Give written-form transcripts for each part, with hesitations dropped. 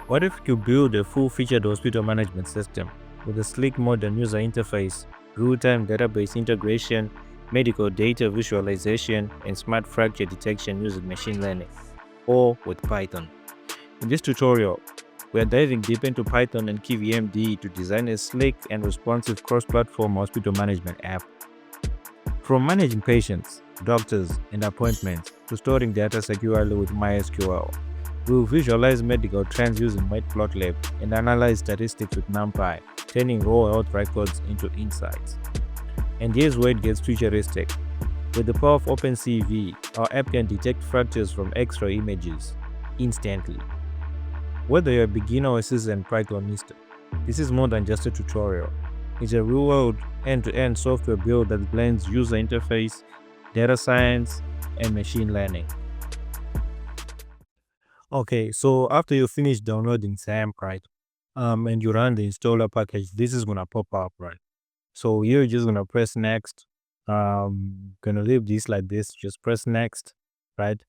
What if you build a full-featured hospital management system with a sleek modern user interface, real-time database integration, medical data visualization, and smart fracture detection using machine learning, all with Python? In this tutorial, we are diving deep into Python and KivyMD to design a sleek and responsive cross-platform hospital management app. From managing patients, doctors, and appointments to storing data securely with MySQL, we'll visualize medical trends using Matplotlib and analyze statistics with NumPy, turning raw health records into insights. And here's where it gets futuristic. With the power of OpenCV, our app can detect fractures from X-ray images instantly. Whether you're a beginner or a seasoned Pythonista, this is more than just a tutorial. It's a real-world end-to-end software build that blends user interface, data science, and machine learning. Okay, so after you finish downloading XAMPP, right, and you run the installer package, this is gonna pop up, right? So you're just gonna press next. Gonna leave this like this. Just press next, right?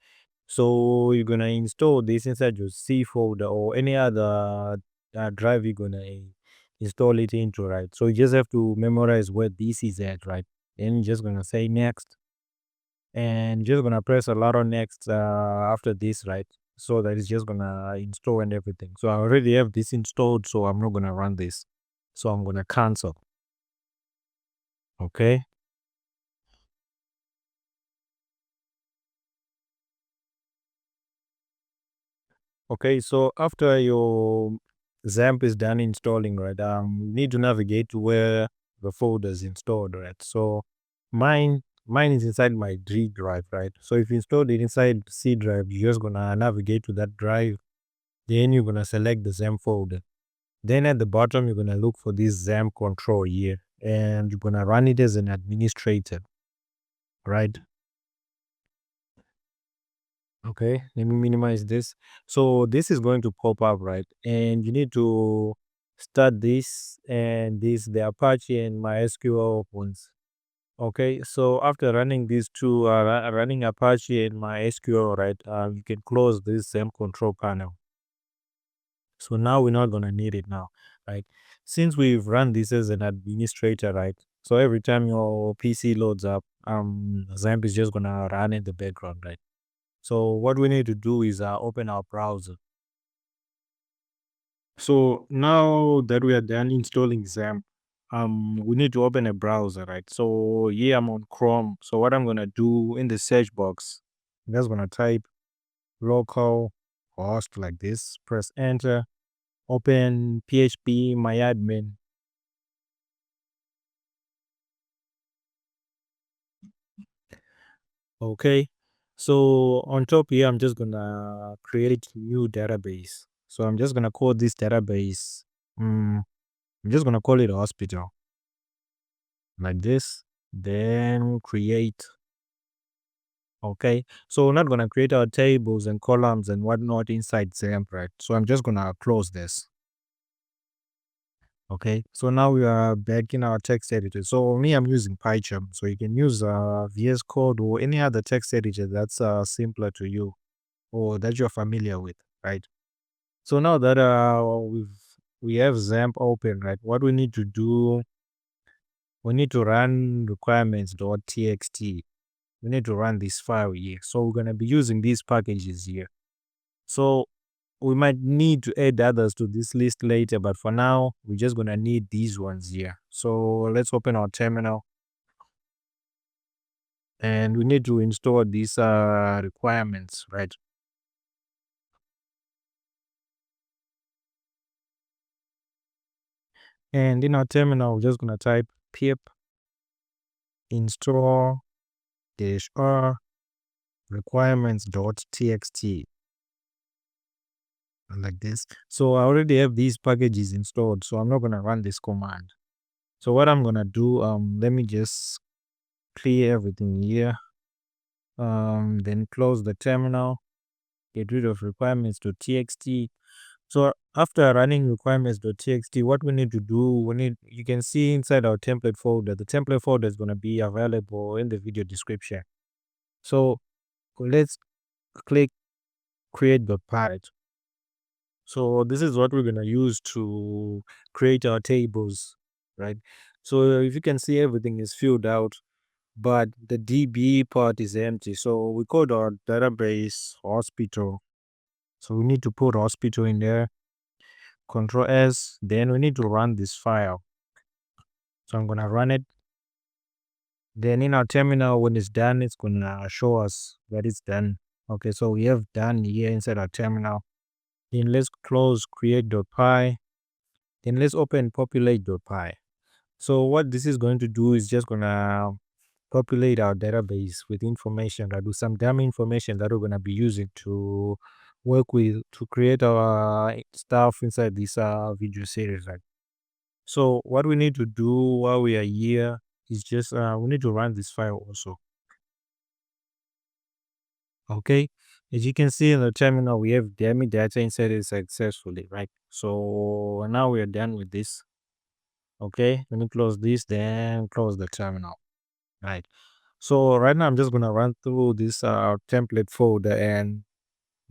So you're gonna install this inside your C folder or any other drive you're gonna install it into, right? So you just have to memorize where this is at, right? Then you're just gonna say next, and just gonna press a lot on next after this, right? So that it's just gonna install and everything. So I already have this installed, so I'm not gonna run this. So I'm gonna cancel. Okay. Okay, so after your XAMPP is done installing, right, you need to navigate to where the folder is installed, right? So mine is inside my D drive, right? So if you installed it inside C drive, you're just gonna navigate to that drive. Then you're gonna select the XAMPP folder. Then at the bottom, you're gonna look for this XAMPP control here, and you're gonna run it as an administrator, right? Okay, let me minimize this. So this is going to pop up, right? And you need to start this and this, the Apache and MySQL ones. Okay, so after running these two, running Apache and MySQL, right, you can close this same control panel. So now we're not gonna need it now, right? Since we've run this as an administrator, right? So every time your PC loads up, XAMPP is just gonna run in the background, right? So what we need to do is open our browser. So now that we are done installing XAMPP, we need to open a browser, right? So here I'm on Chrome. So what I'm gonna do in the search box, I'm just gonna type local host like this, press enter, open PHP myadmin. Okay. So on top here, I'm just gonna create new database. So I'm just gonna call this database. I'm just gonna call it hospital like this. Then create. Okay. So we're not gonna create our tables and columns and whatnot inside XAMPP, right? So I'm just gonna close this. Okay. So now we are back in our text editor. So me, I'm using PyCharm. So you can use VS Code or any other text editor that's simpler to you or that you're familiar with, right? So now that we have XAMPP open, right? What we need to do, we need to run requirements.txt. We need to run this file here. So we're gonna be using these packages here. So we might need to add others to this list later, but for now, we're just gonna need these ones here. So let's open our terminal, and we need to install these requirements, right? And in our terminal, we're just gonna type pip install -r requirements.txt like this. So I already have these packages installed, so I'm not gonna run this command. So what I'm gonna do, let me just clear everything here. Then close the terminal, get rid of requirements.txt. So after running requirements.txt, what we need to do, you can see inside our template folder, the template folder is gonna be available in the video description. So let's click create the part. So this is what we're gonna use to create our tables, right? So if you can see, everything is filled out, but the DB part is empty. So we called our database hospital. So we need to put hospital in there, Control S, then we need to run this file. So I'm gonna run it. Then in our terminal, when it's done, it's gonna show us that it's done. Okay, so we have done here inside our terminal. Then let's close create.py. Then let's open populate.py. So what this is going to do is just gonna populate our database with information, that with some dummy information that we're gonna be using to work with to create our stuff inside this video series. Right? So what we need to do while we are here is just we need to run this file also. Okay, as you can see in the terminal, we have dummy data inserted successfully, right? So now we are done with this. Okay, let me close this, then close the terminal. Right. So right now I'm just gonna run through this template folder and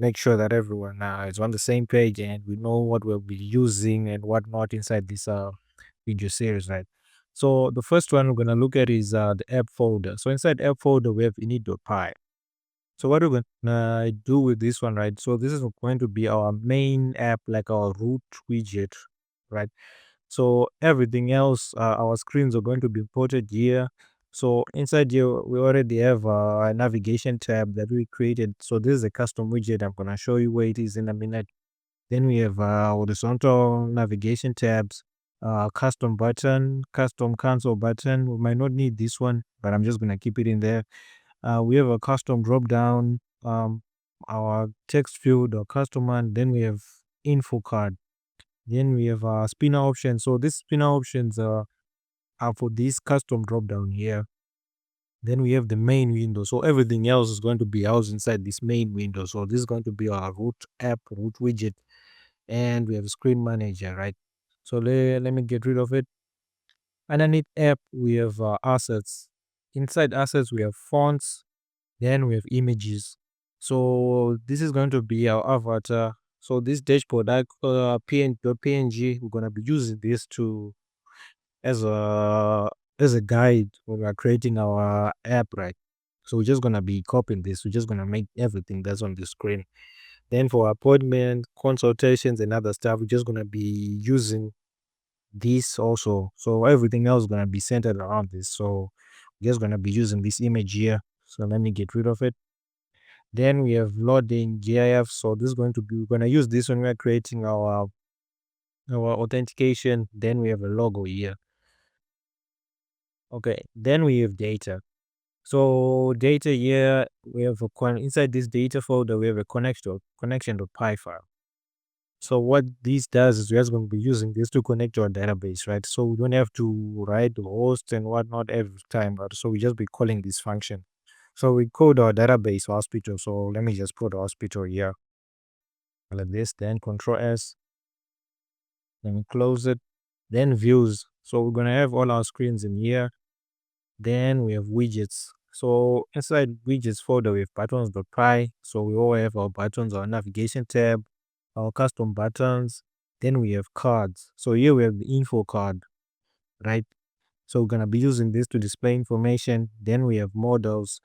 make sure that everyone is on the same page and we know what we'll be using and what not inside this video series, right? So the first one we're gonna look at is the app folder. So inside app folder we have init.py. So what we're gonna do with this one, right? So this is going to be our main app, like our root widget, right? So everything else, our screens are going to be imported here. So inside here, we already have a navigation tab that we created. So this is a custom widget. I'm gonna show you where it is in a minute. Then we have horizontal navigation tabs, custom button, custom console button. We might not need this one, but I'm just gonna keep it in there. We have a custom drop down, our text field or custom one. Then we have info card. Then we have spinner options. So these spinner options are for this custom drop down here. Then we have the main window. So everything else is going to be housed inside this main window. So this is going to be our root app, root widget, and we have a screen manager, right? So let me get rid of it. Underneath app, we have assets. Inside assets, we have fonts. Then we have images. So this is going to be our avatar. So this dashboard, PNG, we're gonna be using this to as a guide when we're creating our app, right? So we're just gonna be copying this. We're just gonna make everything that's on the screen. Then for appointment, consultations, and other stuff, we're just gonna be using this also. So everything else is gonna be centered around this. So we're just gonna be using this image here. So let me get rid of it. Then we have loading GIF. So this is going to be, we're gonna use this when we're creating our authentication. Then we have a logo here. Okay, then we have data. So data here, we have inside this data folder, we have a connection.py file. So what this does is we're just going to be using this to connect to our database, right? So we don't have to write the host and whatnot every time, but so we just be calling this function. So we code our database hospital. So let me just put hospital here like this, then Control S, let me close it, then views. So we're gonna have all our screens in here. Then we have widgets. So inside widgets folder, we have buttons.py. So we all have our buttons, our navigation tab, our custom buttons. Then we have cards. So here we have the info card, right? So we're gonna be using this to display information. Then we have models.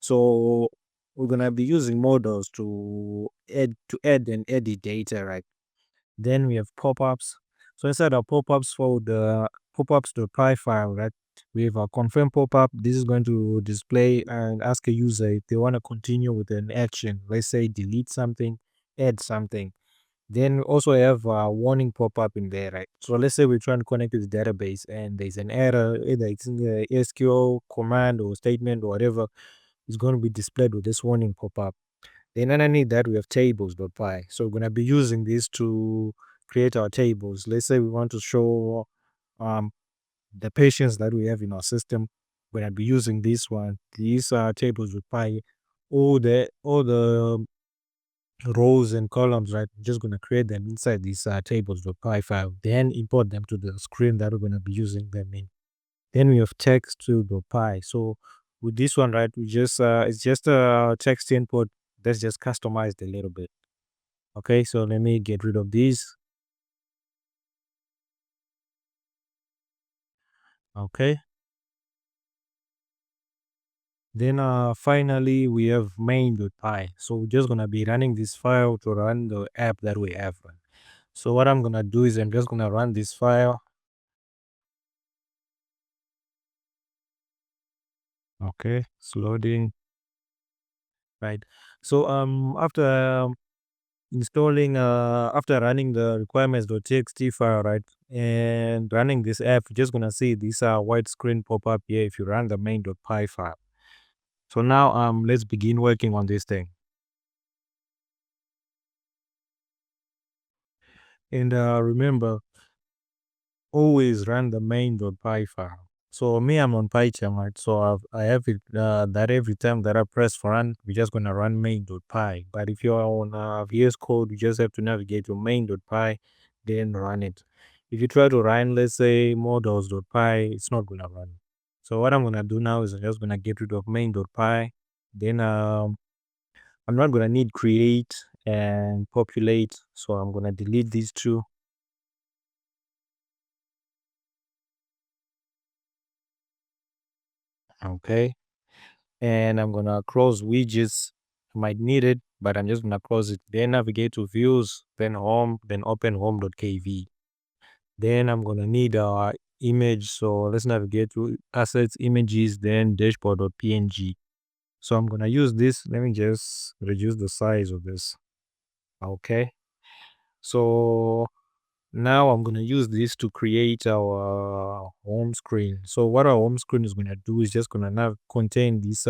So we're gonna be using models to add and edit data, right? Then we have pop-ups. So inside our pop-ups for the pop-ups.py file, right? We have a confirm pop-up. This is going to display and ask a user if they want to continue with an action. Let's say delete something, add something. Then we also have a warning pop-up in there, right? So let's say we're trying to connect to the database and there's an error, either it's in the SQL command or statement or whatever, it's going to be displayed with this warning pop-up. Then underneath that, we have tables.py. So we're going to be using this to create our tables. Let's say we want to show the patients that we have in our system. We're going to be using this one. These are tables.py. All the rows and columns, right? We're just going to create them inside this tables.py file. Then import them to the screen that we're going to be using them in. Then we have text to.py. So with this one, right, we just it's just a text input that's just customized a little bit. Okay, so let me get rid of these. Okay. Then finally we have main.py. So we're just gonna be running this file to run the app that we have. So what I'm gonna do is I'm just gonna run this file. Okay, it's loading. Right. So after installing after running the requirements.txt file, right, and running this app, you're just gonna see this white screen pop up here if you run the main.py file. So now let's begin working on this thing. And remember, always run the main.py file. So me, I'm on PyCharm, right? So I have it that every time that I press run, we're just gonna run main.py. But if you're on VS Code, you just have to navigate to main.py, then run it. If you try to run, let's say models.py, it's not gonna run. So what I'm gonna do now is I'm just gonna get rid of main.py. Then I'm not gonna need create and populate. So I'm gonna delete these two. Okay. And I'm gonna close widgets. I might need it, but I'm just gonna close it. Then navigate to views, then home, then open home.kv. Then I'm gonna need our image. So let's navigate to assets, images, then dashboard.png. So I'm gonna use this. Let me just reduce the size of this. Okay. So now I'm gonna use this to create our home screen. So what our home screen is gonna do is just gonna contain this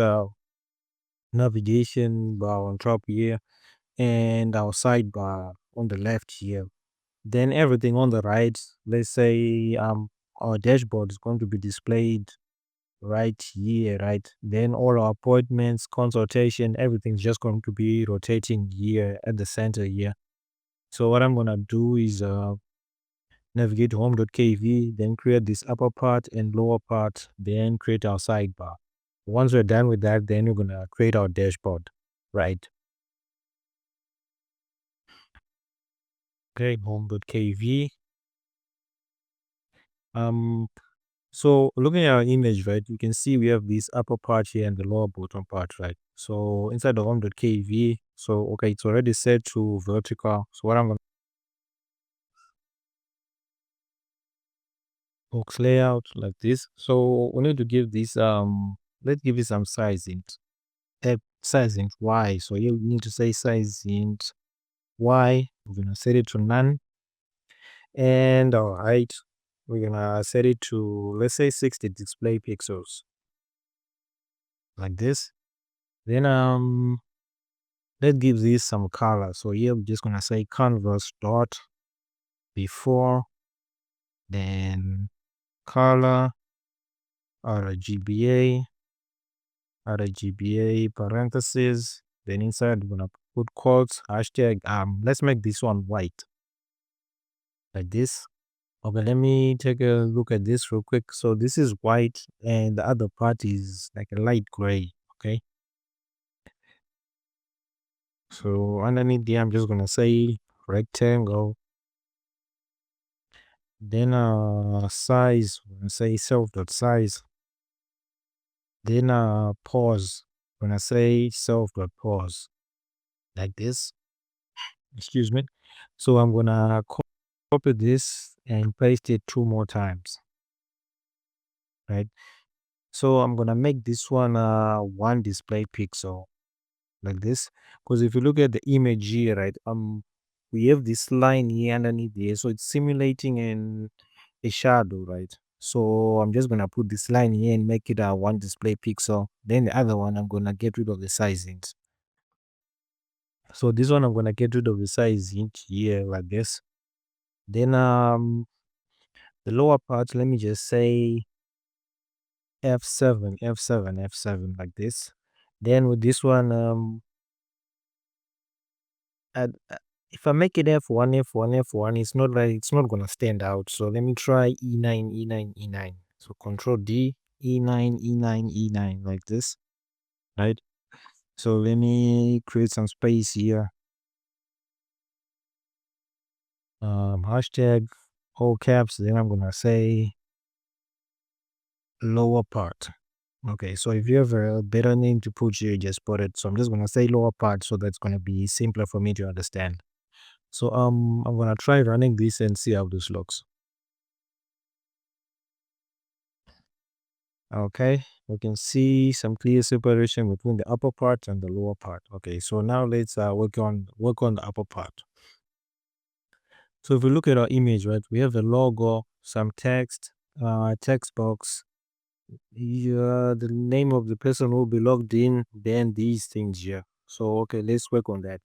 navigation bar on top here and our sidebar on the left here. Then everything on the right, let's say our dashboard is going to be displayed right here, right? Then all our appointments, consultation, everything's just going to be rotating here at the center here. So what I'm gonna do is navigate to home.kv, then create this upper part and lower part, then create our sidebar. Once we're done with that, then we're gonna create our dashboard, right? Okay, home.kv. Um, so looking at our image, right, you can see we have this upper part here and the lower bottom part, right? So inside the home.kv, so okay, it's already set to vertical. So what I'm gonna box layout like this. So we need to give this let's give it some sizing. Sizing Y. So here we need to say sizing Y. We're gonna set it to none. And our height, we're gonna set it to, let's say, 60 display pixels like this. Then let's give this some color. So here we're just gonna say canvas dot before, then color RGBA, RGBA parentheses. Then inside we're gonna put quotes hashtag. Let's make this one white like this. Okay, let me take a look at this real quick. So this is white and the other part is like a light gray. Okay. So underneath there, I'm just gonna say rectangle. Then size, I'm gonna say self.size. Then pause. I'm gonna say self.pause. Like this. Excuse me. So I'm gonna copy this and paste it 2 more times. Right. So I'm gonna make this one one display pixel like this. Because if you look at the image here, right, we have this line here underneath there, so it's simulating a shadow, right? So I'm just gonna put this line here and make it a one display pixel. Then the other one I'm gonna get rid of the sizings. So this one I'm gonna get rid of the sizing here like this. Then the lower part, let me just say F7, F7, F7 like this. Then with this one add, if I make it F1, F1, F1, it's not gonna stand out. So let me try E9, E9, E9. So Control D, E9, E9, E9 like this, right? So let me create some space here. hashtag all caps. Then I'm gonna say lower part. Okay, so if you have a better name to put here, just put it. So I'm just gonna say lower part, so that's gonna be simpler for me to understand. So I'm gonna try running this and see how this looks. Okay, we can see some clear separation between the upper part and the lower part. Okay, so now let's work on the upper part. So if we look at our image, right, we have a logo, some text, text box, the name of the person who will be logged in, then these things here. So okay, let's work on that.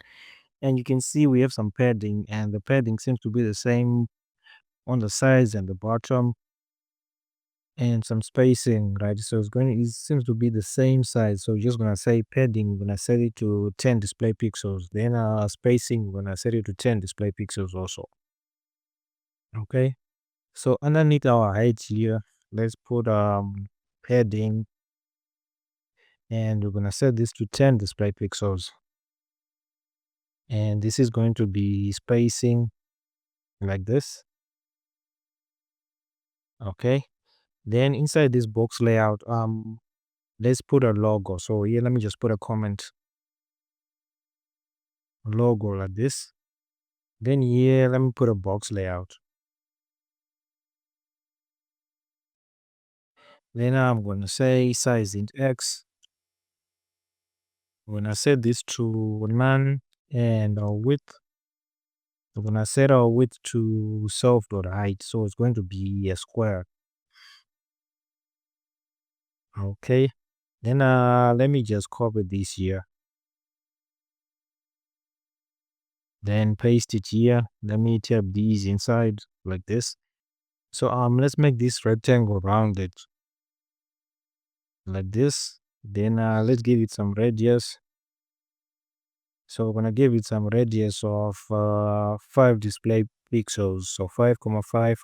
And you can see we have some padding, and the padding seems to be the same on the sides and the bottom, and some spacing, right? So it seems to be the same size. So just gonna say padding, we're gonna set it to 10 display pixels. Then spacing, we're gonna set it to 10 display pixels also. Okay. So underneath our height here, let's put padding, and we're gonna set this to 10 display pixels. And this is going to be spacing like this. Okay. Then inside this box layout, let's put a logo. So here, let me just put a comment logo like this. Then here, let me put a box layout. Then I'm going to say size int x. I'm going to set this to none, and our width, we're going to set our width to self.height. So it's going to be a square. Okay. Then let me just copy this here. Then paste it here. Let me tap these inside like this. So let's make this rectangle rounded like this. Then let's give it some radius. So we're gonna give it some radius of 5 display pixels. So 5,5,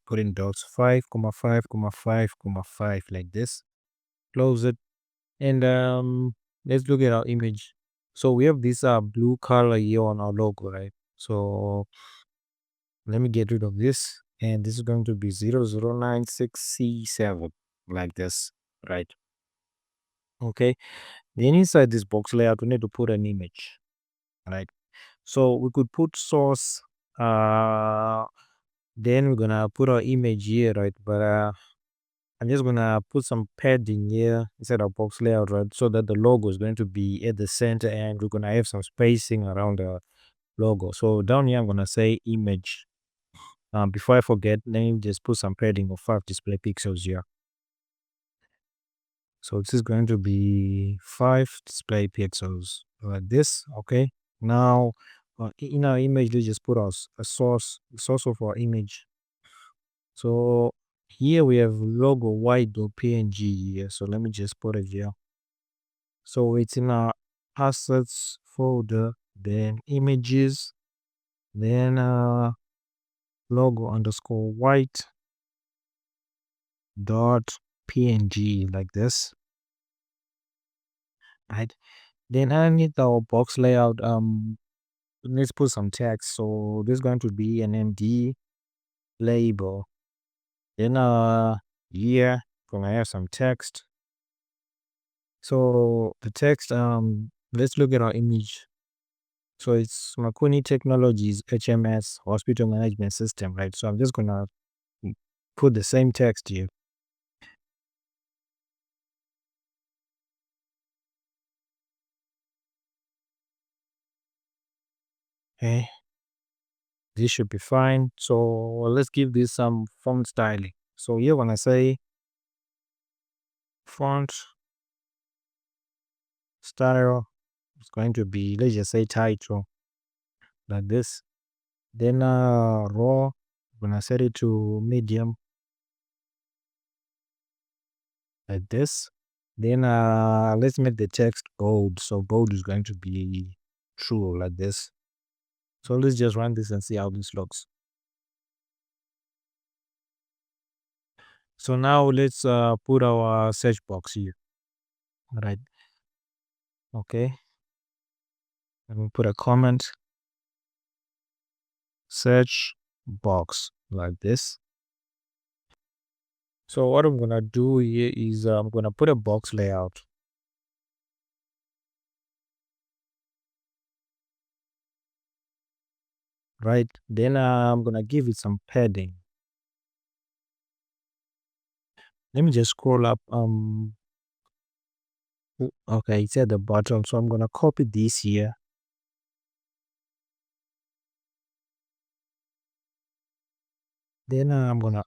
put in dots, 5,5,5,5 like this. Close it, and let's look at our image. So we have this blue color here on our logo, right? So let me get rid of this, and this is going to be 0096C7 like this, right? Okay. Then inside this box layout, we need to put an image, right? So we could put source, then we're gonna put our image here, right? But I'm just gonna put some padding here inside our box layout, right? So that the logo is going to be at the center, and we're gonna have some spacing around the logo. So down here, I'm gonna say image. Before I forget, let me just put some padding of 5 display pixels here. So this is going to be 5 display pixels like this. Okay. Now, in our image, let's just put a source of our image. So here we have logo white.png here. So let me just put it here. So it's in our assets folder, then images, then logo underscore white dot png like this, right? Then underneath our box layout, let's put some text. So this is going to be an MD label. Then here gonna have some text. So the text, let's look at our image. So it's Makuni Technologies HMS Hospital Management System, right? So I'm just gonna put the same text here. Okay, this should be fine. So let's give this some font styling. So here when I say font style, it's going to be, let's just say title like this. Then raw, when I set it to medium like this. Then let's make the text bold. So bold is going to be true like this. So let's just run this and see how this looks. So now let's put our search box here. All right. Okay. Let me put a comment. search box like this. So what I'm gonna do here is I'm gonna put a box layout. Right, then I'm gonna give it some padding. Let me just scroll up. Okay, it's at the bottom, so I'm gonna copy this here. Then I'm gonna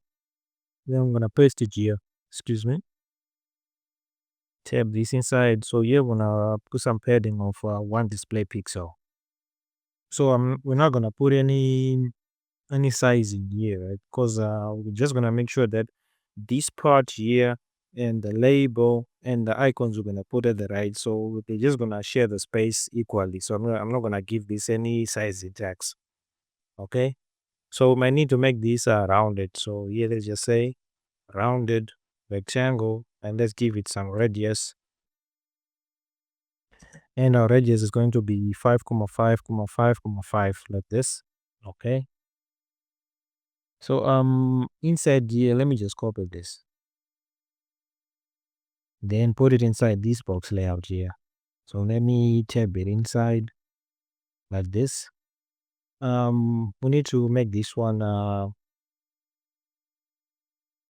paste it here. Excuse me. Tab this inside. So here we're gonna put some padding of one display pixel. So we're not gonna put any size in here, right? Because we're just gonna make sure that this part here and the label and the icons we're gonna put at the right, so they're just gonna share the space equally. So I'm not gonna give this any size tags. Okay. So we might need to make this rounded. So here let's just say rounded rectangle, and let's give it some radius. And our radius is going to be 5,5,5,5 like this. Okay. So inside here, let me just copy this. Then put it inside this box layout here. So let me tab it inside like this. We need to make this one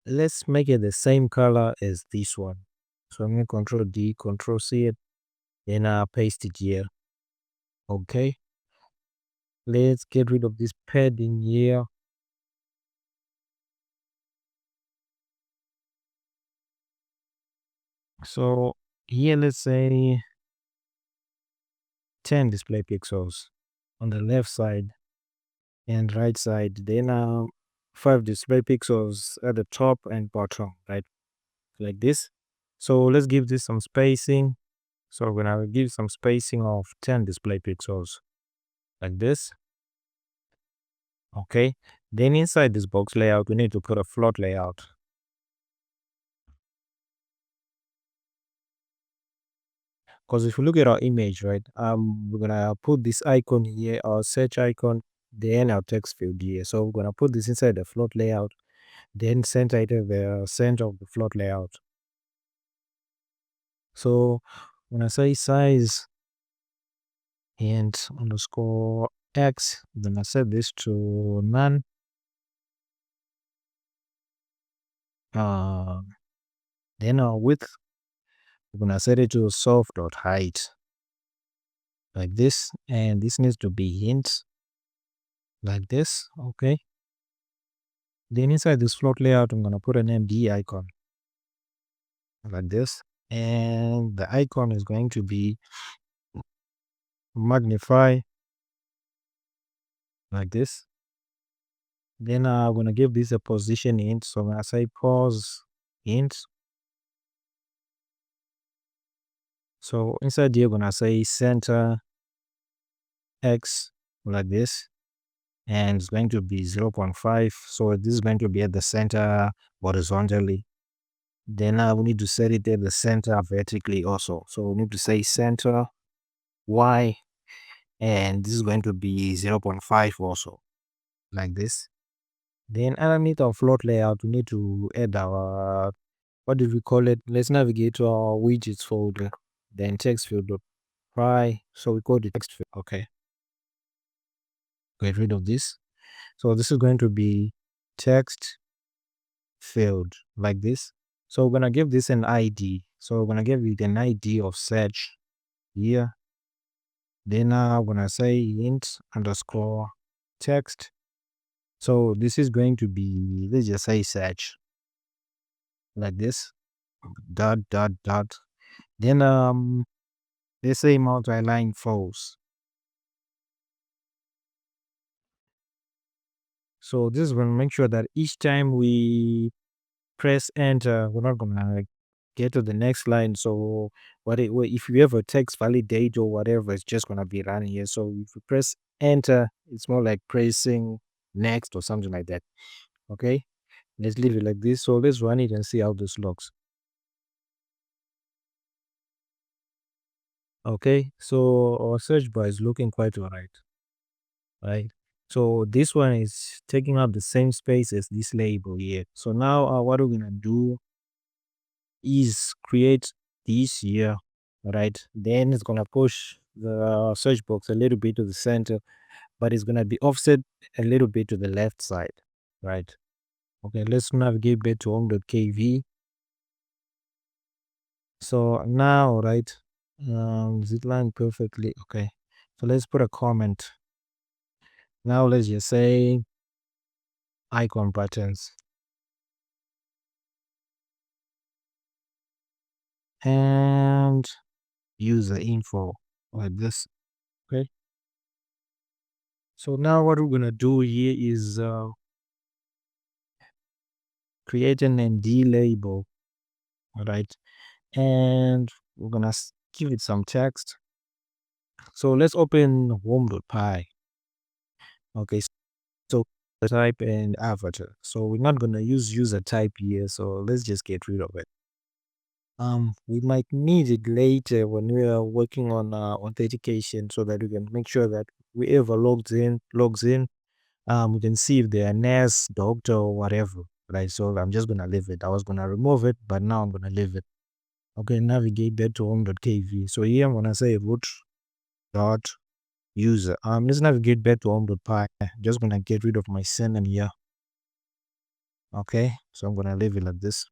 let's make it the same color as this one. So I'm gonna control D, control C it, then paste it here. Okay. Let's get rid of this padding here. So here let's say 10 display pixels on the left side and right side. Then 5 display pixels at the top and bottom, right? Like this. So let's give this some spacing. So we're gonna give some spacing of 10 display pixels like this. Okay. Then inside this box layout, we need to put a float layout. Because if you look at our image, right, we're gonna put this icon here, our search icon, then our text field here. So we're gonna put this inside the float layout, then center it at the center of the float layout. So when I say size and underscore x, I'm gonna set this to none. Uh, then our width, we're gonna set it to soft.height like this, and this needs to be hint like this. Okay. Then inside this float layout, I'm gonna put an MD icon like this, and the icon is going to be magnify like this. Then I'm gonna give this a position hint. So when I say pause hint, so inside here, gonna say center X like this, and it's going to be 0.5. So this is going to be at the center horizontally. Then we need to set it at the center vertically also. So we need to say center Y, and this is going to be 0.5 also like this. Then underneath our float layout, we need to add our, what did we call it? Let's navigate to our widgets folder, then text field apply. So we call it text field. Okay. Get rid of this. So this is going to be text field like this. So we're gonna give this an ID. So we're gonna give it an ID of search here. Then I'm gonna say int underscore text. So this is going to be, let's just say search like this, dot dot dot. Then let's say multi-line false. So this is going to make sure that each time we press enter, we're not gonna get to the next line. So if you have a text validate or whatever, it's just gonna be running here. So if you press enter, it's more like pressing next or something like that. Okay, let's leave it like this. So let's run it and see how this looks. Okay, so our search bar is looking quite alright, right? So this one is taking up the same space as this label here. So now what we're gonna do is create this here, right? Then it's gonna push the search box a little bit to the center, but it's gonna be offset a little bit to the left side, right? Okay, let's navigate back to home.kv. So now, right, is it lined perfectly? Okay, so let's put a comment. Now let's just say icon buttons and user info like this. Okay, so now what we're gonna do here is create an ND label, all right, and we're gonna give it some text. So let's open home.py. Okay, so the type and avatar. So we're not gonna use user type here, so let's just get rid of it. We might need it later when we are working on authentication, so that we can make sure that whoever logs in, we can see if they're a nurse, doctor, or whatever. Right. So I'm just gonna leave it. I was gonna remove it, but now I'm gonna leave it. Okay, navigate back to home.kv. So here I'm gonna say root dot user. Let's navigate back to home.py. Just gonna get rid of my surname here. Okay, so I'm gonna leave it like this.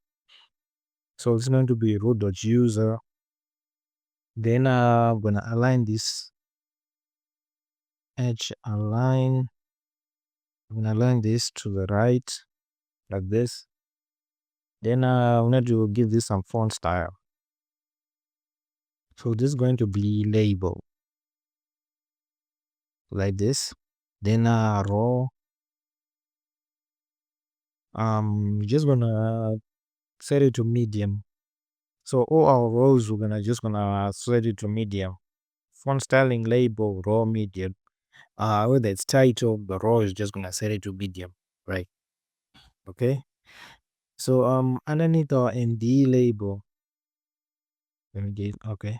So it's going to be root.user. Then I'm gonna align this edge align. I'm gonna align this to the right like this. Then I'm going to give this some font style. So this is going to be label like this. Then row. Just gonna set it to medium. So all our rows we're gonna set it to medium. Font styling label row medium. Whether it's title, the row is just gonna set it to medium, right? Okay. So underneath our ND label, let me get okay.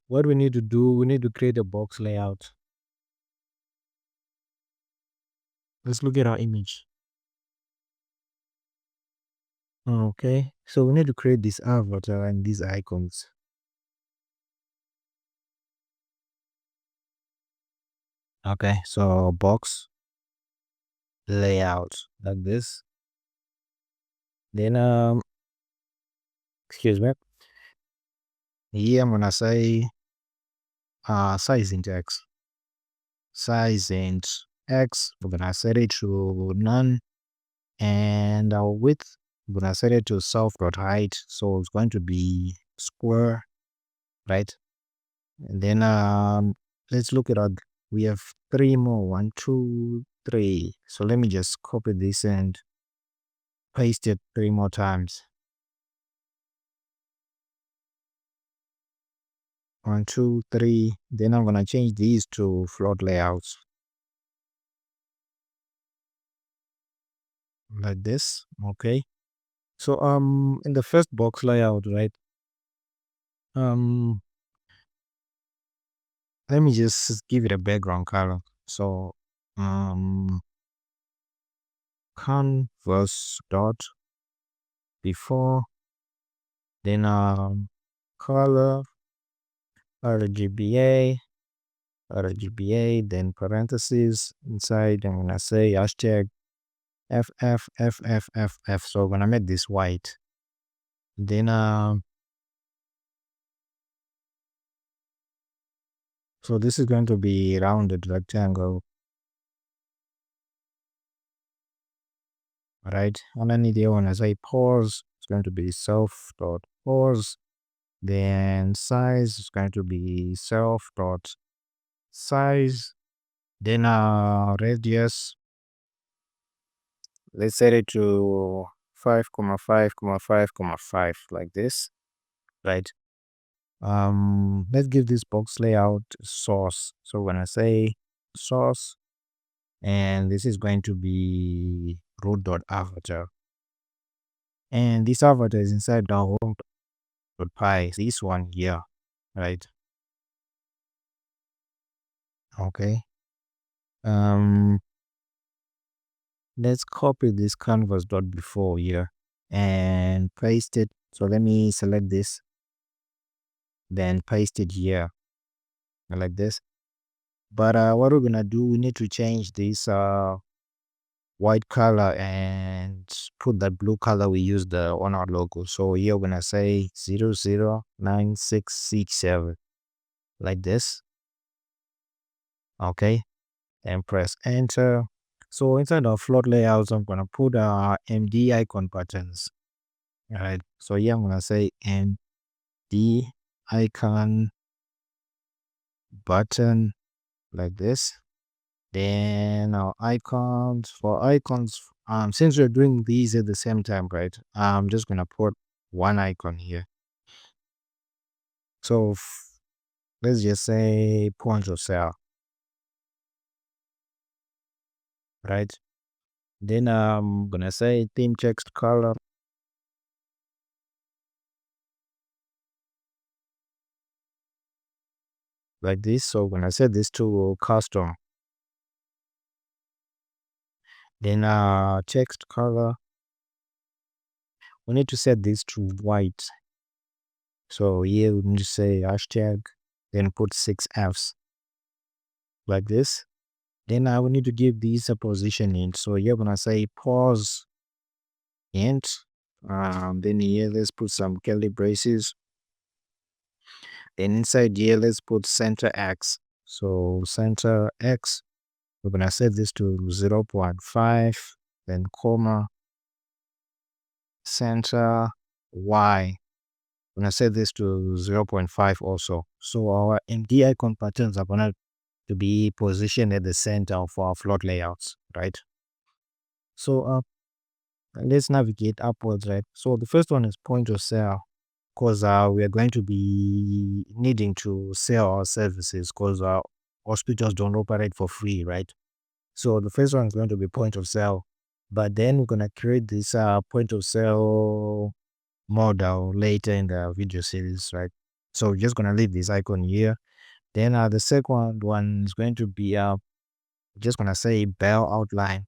What we need to do, we need to create a box layout. Let's look at our image. Okay, so we need to create this avatar and these icons. Okay, so box layout like this. Then excuse me. Here I'm gonna say size int x. Size int x. We're gonna set it to none, and our width we're gonna set it to self.height. So it's going to be square, right? And then let's look at our. We have three more. 1, 2, 3. So let me just copy this and paste it 3 more times. 1, 2, 3. Then I'm gonna change these to float layouts like this. Okay. So in the first box layout, right? Um let me just give it a background color. So canvas dot before, then color RGBA, then parentheses inside. I'm gonna say hashtag FFFFFF. So I'm gonna make this white. Then so this is going to be rounded rectangle, right? Underneath here, when I say pause, it's going to be self dot pause. Then size is going to be self dot size. Then radius, let's set it to 5,5,5,5 like this, right? Let's give this box layout source. So when I say source, and this is going to be root.avatar, and this avatar is inside the home.py, this one here, right? Okay, Um, let's copy this canvas dot before here and paste it. So let me select this, then paste it here like this. But what we're gonna do, we need to change this white color and put that blue color we used on our logo. So here we're gonna say 009667 like this. Okay, and press enter. So inside our float layouts, I'm gonna put our MD icon buttons. All right. So here I'm gonna say MD icon button like this. Then our icons, for icons, since we're doing these at the same time, right? I'm just gonna put one icon here. So let's just say point of sale, right? Then I'm gonna say theme text color like this. So when I set this to custom, then text color, we need to set this to white. So here we need to say hashtag, then put 6 Fs like this. Then I will need to give these a positioning. So here when I say pause int, then here let's put some curly braces. Then inside here let's put center X. So center X, we're gonna set this to 0.5, then comma, center Y. We're gonna set this to 0.5 also. So our MD icon patterns are gonna to be positioned at the center of our float layouts, right? So let's navigate upwards, right? So the first one is point of sale, because we are going to be needing to sell our services because hospitals don't operate for free, right? So the first one is going to be point of sale, but then we're gonna create this point of sale model later in the video series, right? So we're just gonna leave this icon here. Then the second one is going to be just gonna say bell outline.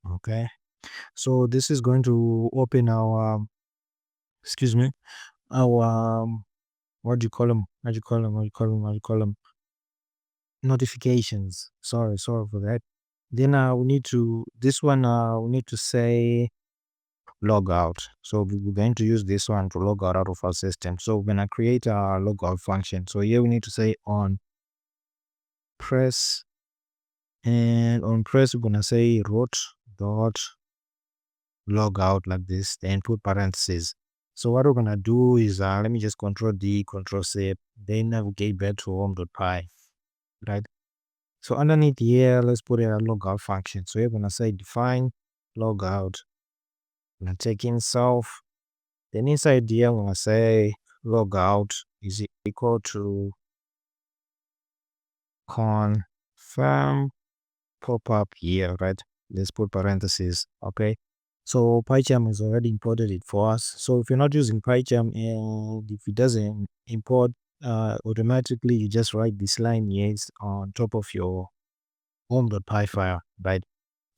Okay, so this is going to open our excuse me, our what do you call them? How do you call them? What do you call them? What do you call them? Notifications. Sorry for that. Then we need to this one. We need to say log out. So we're going to use this one to log out of our system. So we're gonna create a logout function. So here we need to say on press, and on press we're gonna say root dot log out like this. Then put parentheses. So what we're gonna do is let me just control D, control C, then navigate back to home.py, right? So underneath here, let's put a logout function. So you're gonna say define logout. I'm gonna take in self. Then inside here, I'm gonna say logout is equal to confirm pop-up here, right? Let's put parentheses, okay? So PyCharm has already imported it for us. So if you're not using PyCharm and if it doesn't import automatically, you just write this line here on top of your home.py file, right?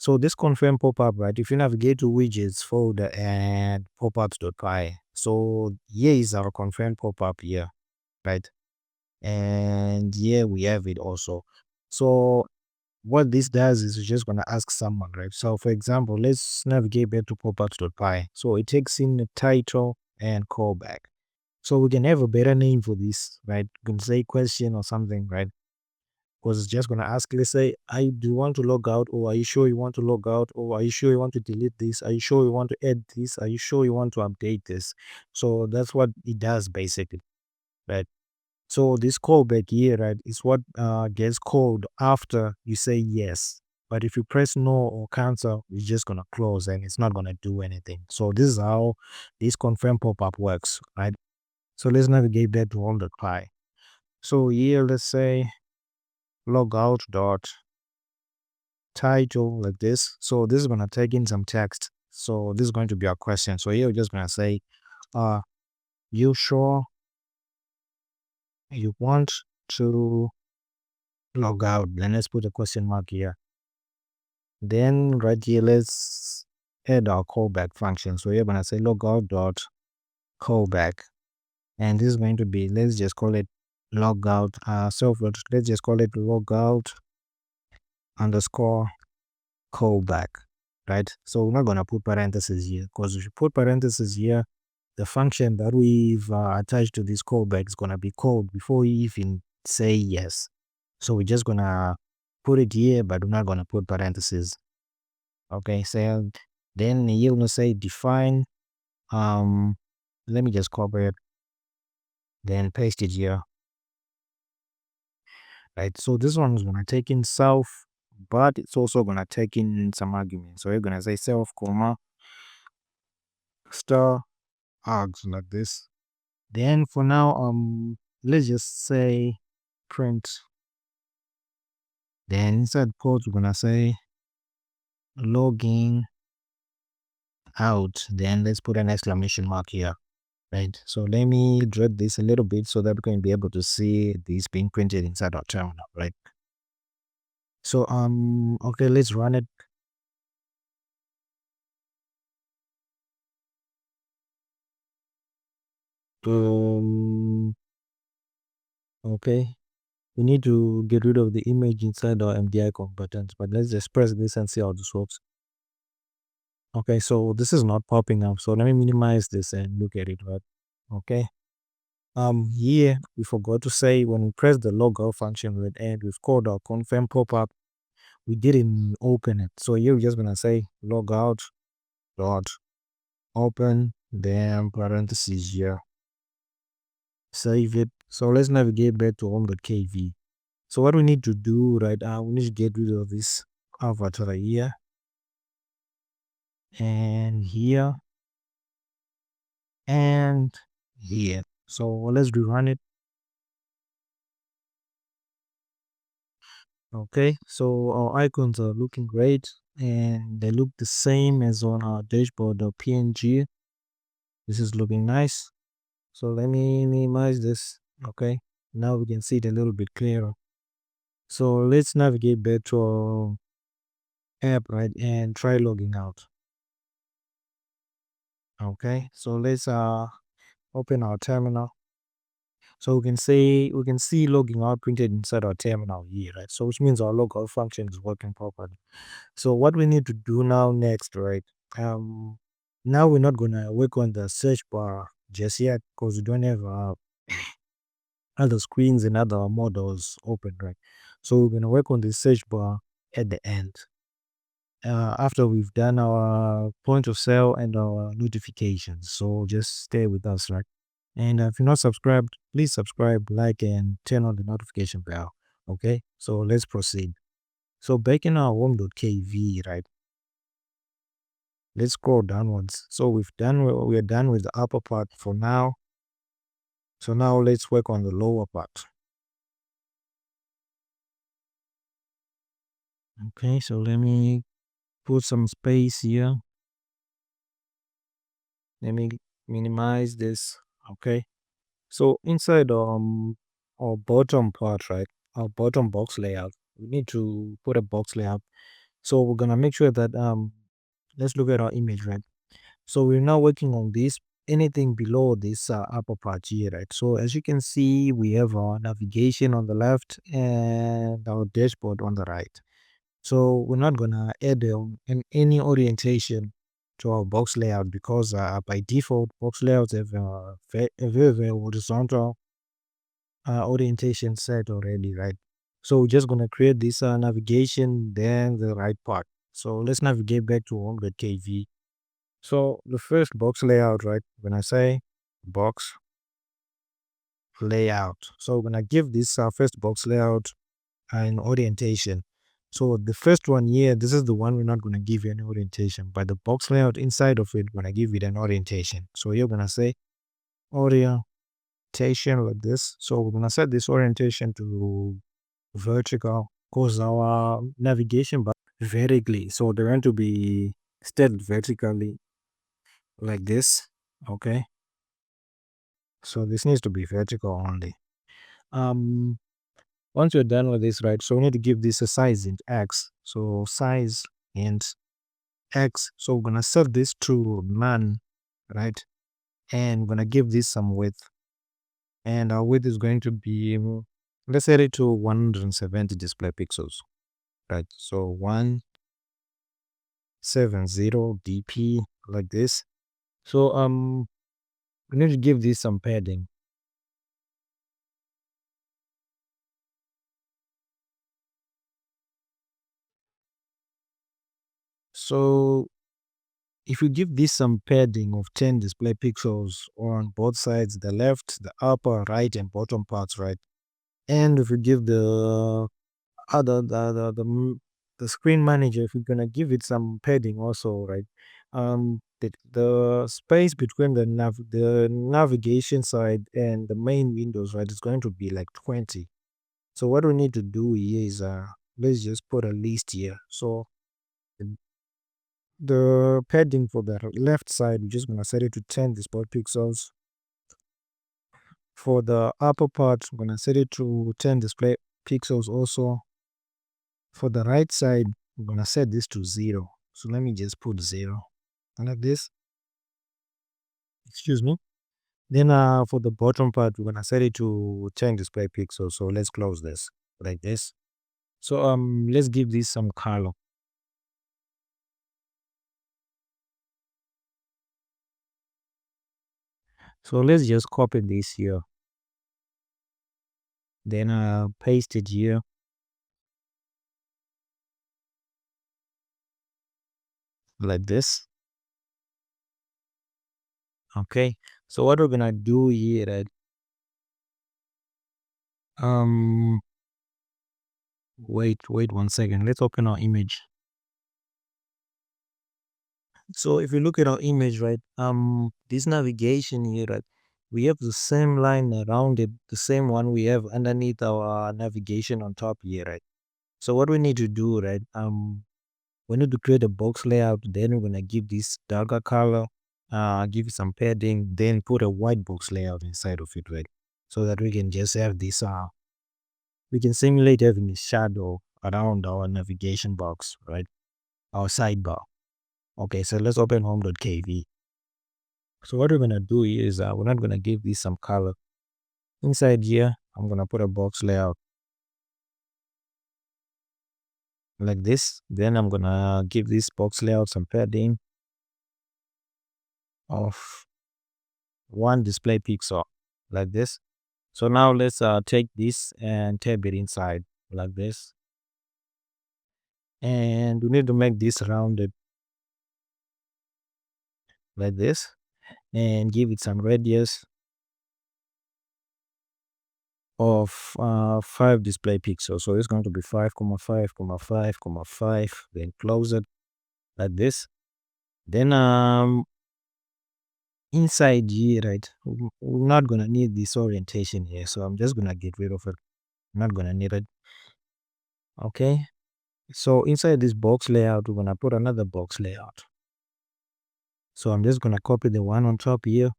So this confirm pop-up, right? If you navigate to widgets folder and popups.py, so here is our confirm pop-up here, right? And here we have it also. So what this does is it's just gonna ask someone, right? So for example, let's navigate back to popups.py. So it takes in the title and callback. So we can have a better name for this, right? You can say question or something, right? Because it's just going to ask, let's say, do you want to log out, or are you sure you want to log out, or are you sure you want to delete this? Are you sure you want to add this? Are you sure you want to update this? So that's what it does basically, right? So this callback here, right, is what gets called after you say yes. But if you press no or cancel, it's just going to close and it's not going to do anything. So this is how this confirm pop-up works, right? So let's navigate back to all.py. So here, let's say logout dot title like this. So this is going to take in some text. So this is going to be our question. So here we're just going to say, you sure you want to log out, then let's put a question mark here. Then right here, let's add our callback function. So you're gonna say logout dot callback, and this is going to be, let's just call it logout let's just call it logout underscore callback, right? So we're not gonna put parentheses here, because if you put parentheses here, the function that we've attached to this callback is gonna be called before we even say yes. So we're just gonna put it here, but we're not gonna put parentheses. Okay, so then you're gonna say define, let me just copy it, then paste it here, right? So this one is gonna take in self, but it's also gonna take in some arguments. So you're gonna say self comma star args like this. Then for now, let's just say print. Then inside quotes, we're gonna say logging out. Then let's put an exclamation mark here. Right. So let me drag this a little bit so that we can be able to see this being printed inside our terminal, right? So okay, let's run it. Okay. We need to get rid of the image inside our MDI components, but let's just press this and see how this works. Okay, so this is not popping up. So let me minimize this and look at it, right? Okay. Here we forgot to say when we press the logout function with and we've called our confirm pop-up, we didn't open it. So here we're just gonna say logout dot open, then parentheses here, save it. So let's navigate back to home.kv. So what we need to do right now, we need to get rid of this avatar here and here and here. So let's rerun it. Okay, so our icons are looking great and they look the same as on our dashboard or PNG. This is looking nice. So let me minimize this. Okay, now we can see it a little bit clearer. So let's navigate back to our app, right, and try logging out. Okay, so let's open our terminal. So we can see logging out printed inside our terminal here, right? So which means our logout function is working properly. So what we need to do now next, right? Now we're not gonna work on the search bar just yet because we don't have other screens and other models open, right? So we're gonna work on the search bar at the end. After we've done our point of sale and our notifications. So just stay with us, right? And if you're not subscribed, please subscribe, like, and turn on the notification bell. Okay, so let's proceed. So back in our home.kv, right? Let's scroll downwards. So we're done with the upper part for now. So now let's work on the lower part. Okay, so let me put some space here. Let me minimize this. Okay. So inside our bottom part, right? Our bottom box layout, we need to put a box layout. So we're gonna make sure that let's look at our image, right? So we're now working on this, anything below this upper part here, right? So as you can see, we have our navigation on the left and our dashboard on the right. So we're not gonna add any orientation to our box layout because by default box layouts have a very horizontal orientation set already, right? So we're just gonna create this navigation, then the right part. So let's navigate back to home.kv. So the first box layout, right? When I say box layout, so when I give this first box layout an orientation. So the first one here, this is the one we're not going to give you any orientation, but the box layout inside of it, we're going to give it an orientation. So you're going to say orientation like this. So we're going to set this orientation to vertical because our navigation bar vertically. So they're going to be set vertically like this. Okay. So this needs to be vertical only. Once you're done with this, right, so we need to give this a size in x. So size and x. So we're gonna set this to none, right? And we're gonna give this some width, and our width is going to be, let's set it to 170 display pixels, right? So 170 dp, like this. So we need to give this some padding. So if you give this some padding of 10 display pixels on both sides, the left, the upper, right, and bottom parts, right? And if you give the other the screen manager, if you're gonna give it some padding also, right? The space between the navigation side and the main windows, right, is going to be like 20. So what we need to do here is let's just put a list here. So the padding for the left side, we're just gonna set it to 10 display pixels. For the upper part, I'm gonna set it to 10 display pixels also. For the right side, I'm gonna set this to 0. So let me just put 0 like this. Excuse me. Then for the bottom part, we're gonna set it to 10 display pixels. So let's close this like this. So let's give this some color. So let's just copy this here. Then paste it here like this. Okay. So what we're gonna do here, right? Um, wait 1 second. Let's open our image. So if you look at our image, right, this navigation here, right, we have the same line around it, the same one we have underneath our navigation on top here, right? So what we need to do, right, we need to create a box layout. Then we're gonna give this darker color, give it some padding, then put a white box layout inside of it, right? So that we can just have this, we can simulate having a shadow around our navigation box, right? Our sidebar. Okay, so let's open home.kv. So what we're gonna do is we're not gonna give this some color. Inside here, I'm gonna put a box layout like this. Then I'm gonna give this box layout some padding of 1 display pixel like this. So now let's take this and tab it inside like this. And we need to make this rounded like this and give it some radius of 5 display pixels. So it's going to be 5,5,5,5, then close it like this. Then inside here, right, we're not gonna need this orientation here, so I'm just gonna get rid of it. I'm not gonna need it. Okay, so inside this box layout, we're gonna put another box layout. So I'm just gonna copy the one on top here,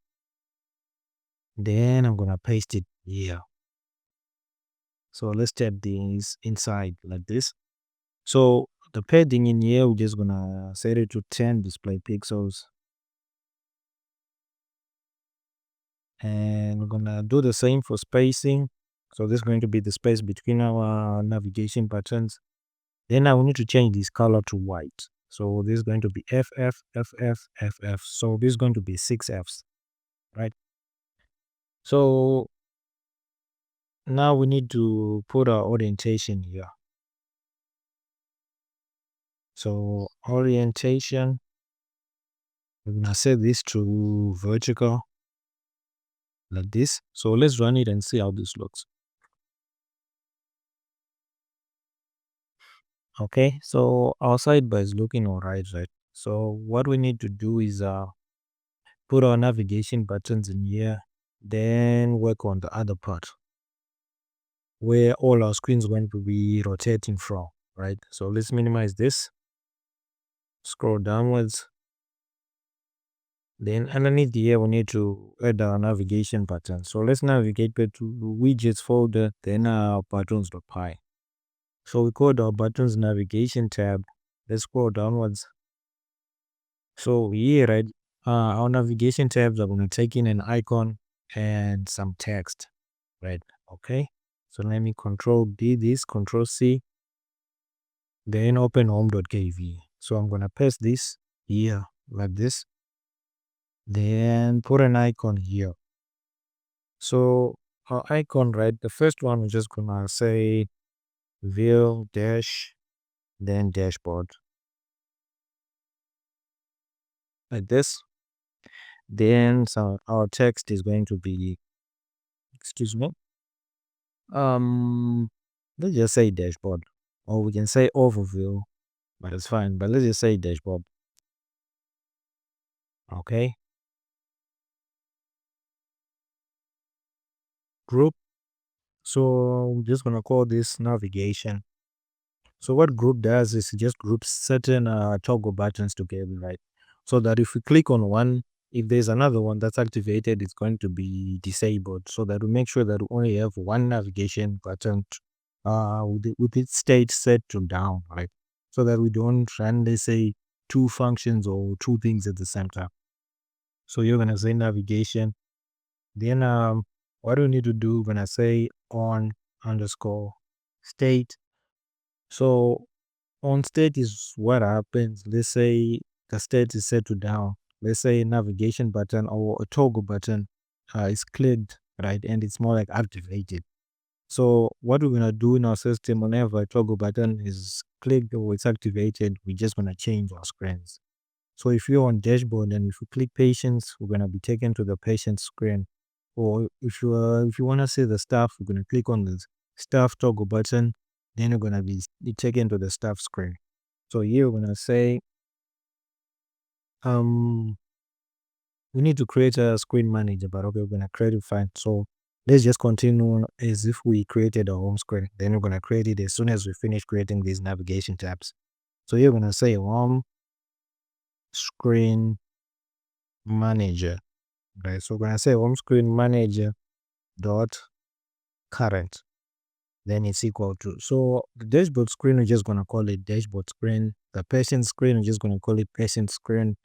then I'm gonna paste it here. So let's tap these inside like this. So the padding in here, we're just gonna set it to 10 display pixels. And we're gonna do the same for spacing. So this is going to be the space between our navigation buttons. Then I will need to change this color to white. So this is going to be FF, FF, FF. So this is going to be 6 Fs, right? So now we need to put our orientation here. So orientation, we're gonna set this to vertical like this. So let's run it and see how this looks. Okay, so our sidebar is looking all right, right? So what we need to do is put our navigation buttons in here, then work on the other part where all our screens going to be rotating from, right? So let's minimize this, scroll downwards, Then underneath here, we need to add our navigation button. So let's navigate back to widgets folder, then our buttons.py. So we called our buttons navigation tab. Let's scroll downwards. So here, right, our navigation tabs are going to take in an icon and some text, right? Okay. So let me control D this, control C, then open home.kv. So I'm going to paste this here like this, then put an icon here. So our icon, right, the first one, we're just going to say view dash, then dashboard like this. Then so our text is going to be, excuse me, um, let's just say dashboard, or we can say overview, but it's fine. But let's just say dashboard. Okay. Group. So we're just gonna call this navigation. So what group does is it just groups certain toggle buttons together, right? So that if we click on one, if there's another one that's activated, it's going to be disabled. So that we make sure that we only have one navigation button with its state set to down, right? So that we don't run, let's say, two functions or two things at the same time. So you're gonna say navigation. Then what do we need to do when I say on underscore state? So on state is what happens. Let's say the state is set to down. Let's say a navigation button or a toggle button is clicked, right? And it's more like activated. So what we're gonna do in our system whenever a toggle button is clicked or it's activated, we're just gonna change our screens. So if you're on dashboard and if you click patients, we're gonna be taken to the patient screen. Or if you wanna see the staff, we're gonna click on the staff toggle button, then you're gonna be taken to the staff screen. So here we're gonna say um we need to create a screen manager, but okay, we're gonna create it fine. So let's just continue as if we created a home screen. Then we're gonna create it as soon as we finish creating these navigation tabs. So here we're gonna say home screen manager. Right. So we're gonna say home screen manager dot current. Then it's equal to, so the dashboard screen, we're just gonna call it dashboard screen. The patient screen, we're just gonna call it patient screen.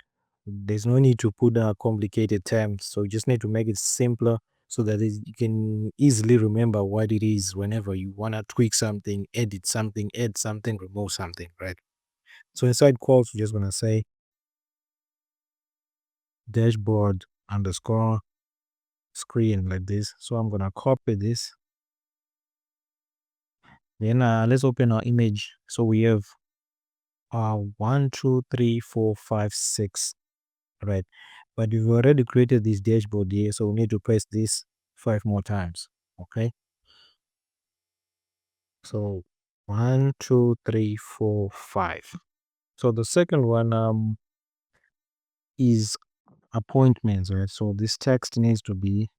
There's no need to put complicated terms. So you just need to make it simpler so that you can easily remember what it is whenever you wanna tweak something, edit something, add something, remove something, right? So inside quotes, we're just gonna say dashboard underscore screen like this. So I'm gonna copy this. Then let's open our image. So we have 1, 2, 3, 4, 5, 6, right? But we've already created this dashboard here, so we need to press this 5 more times. Okay. So 1, 2, 3, 4, 5. So the second one is appointments, right? So this text needs to be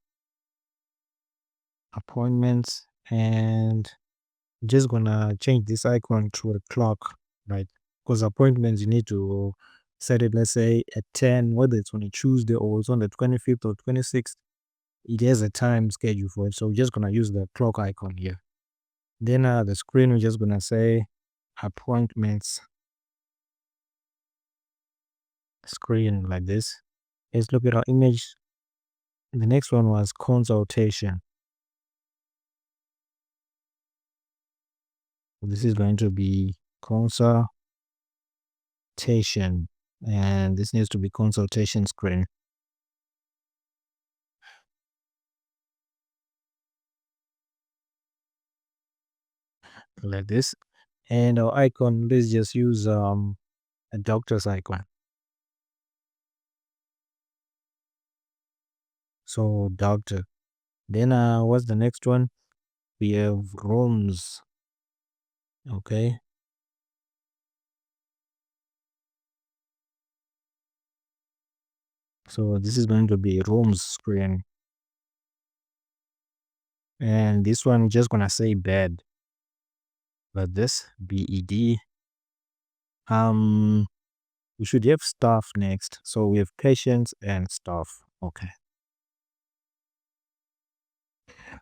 appointments, and just gonna change this icon to a clock, right? Because appointments you need to set it, let's say at 10, whether it's on a Tuesday or it's on the 25th or 26th, it has a time schedule for it. So we're just gonna use the clock icon here. Then the screen, we're just gonna say appointments screen like this. Let's look at our image. The next one was consultation. This is going to be consultation, and this needs to be consultation screen like this. And our icon, let's just use a doctor's icon. So doctor. Then what's the next one? We have rooms. Okay. So this is going to be rooms screen. And this one just gonna say bed. Like this. BED. we should have staff next. So we have patients and staff. Okay.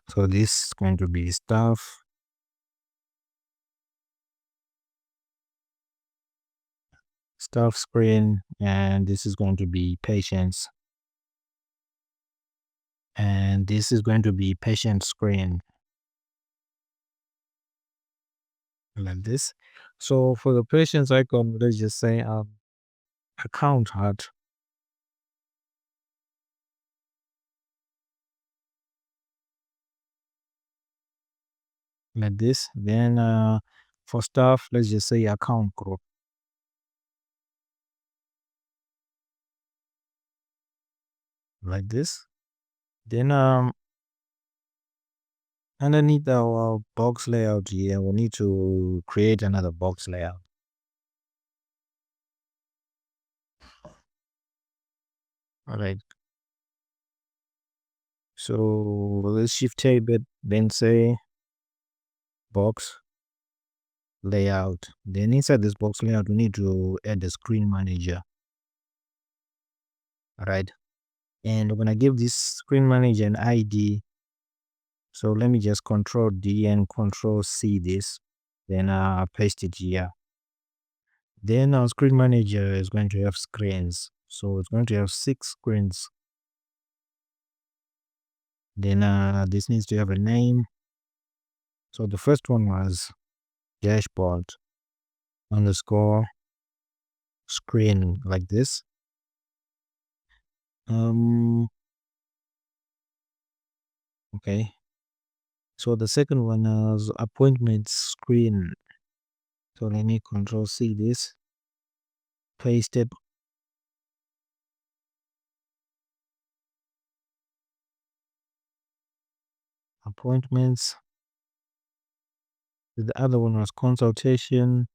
So this is going to be staff. Staff screen, and this is going to be patients. And this is going to be patient screen. Like this. So for the patients icon, let's just say account heart. Like this. Then for staff, let's just say account group. Like this. Then underneath our box layout here, we need to create another box layout. All right. So let's shift tab it, then say box layout. Then inside this box layout, we need to add the screen manager. All right. And we're gonna give this screen manager an ID. So let me just control D and control C this. Then paste it here. Then our screen manager is going to have screens. So it's going to have 6 screens. Then this needs to have a name. So the first one was dashboard underscore screen, like this. Okay. So the second one is appointment screen. So let me control C this, paste it. Appointments. The other one was consultation.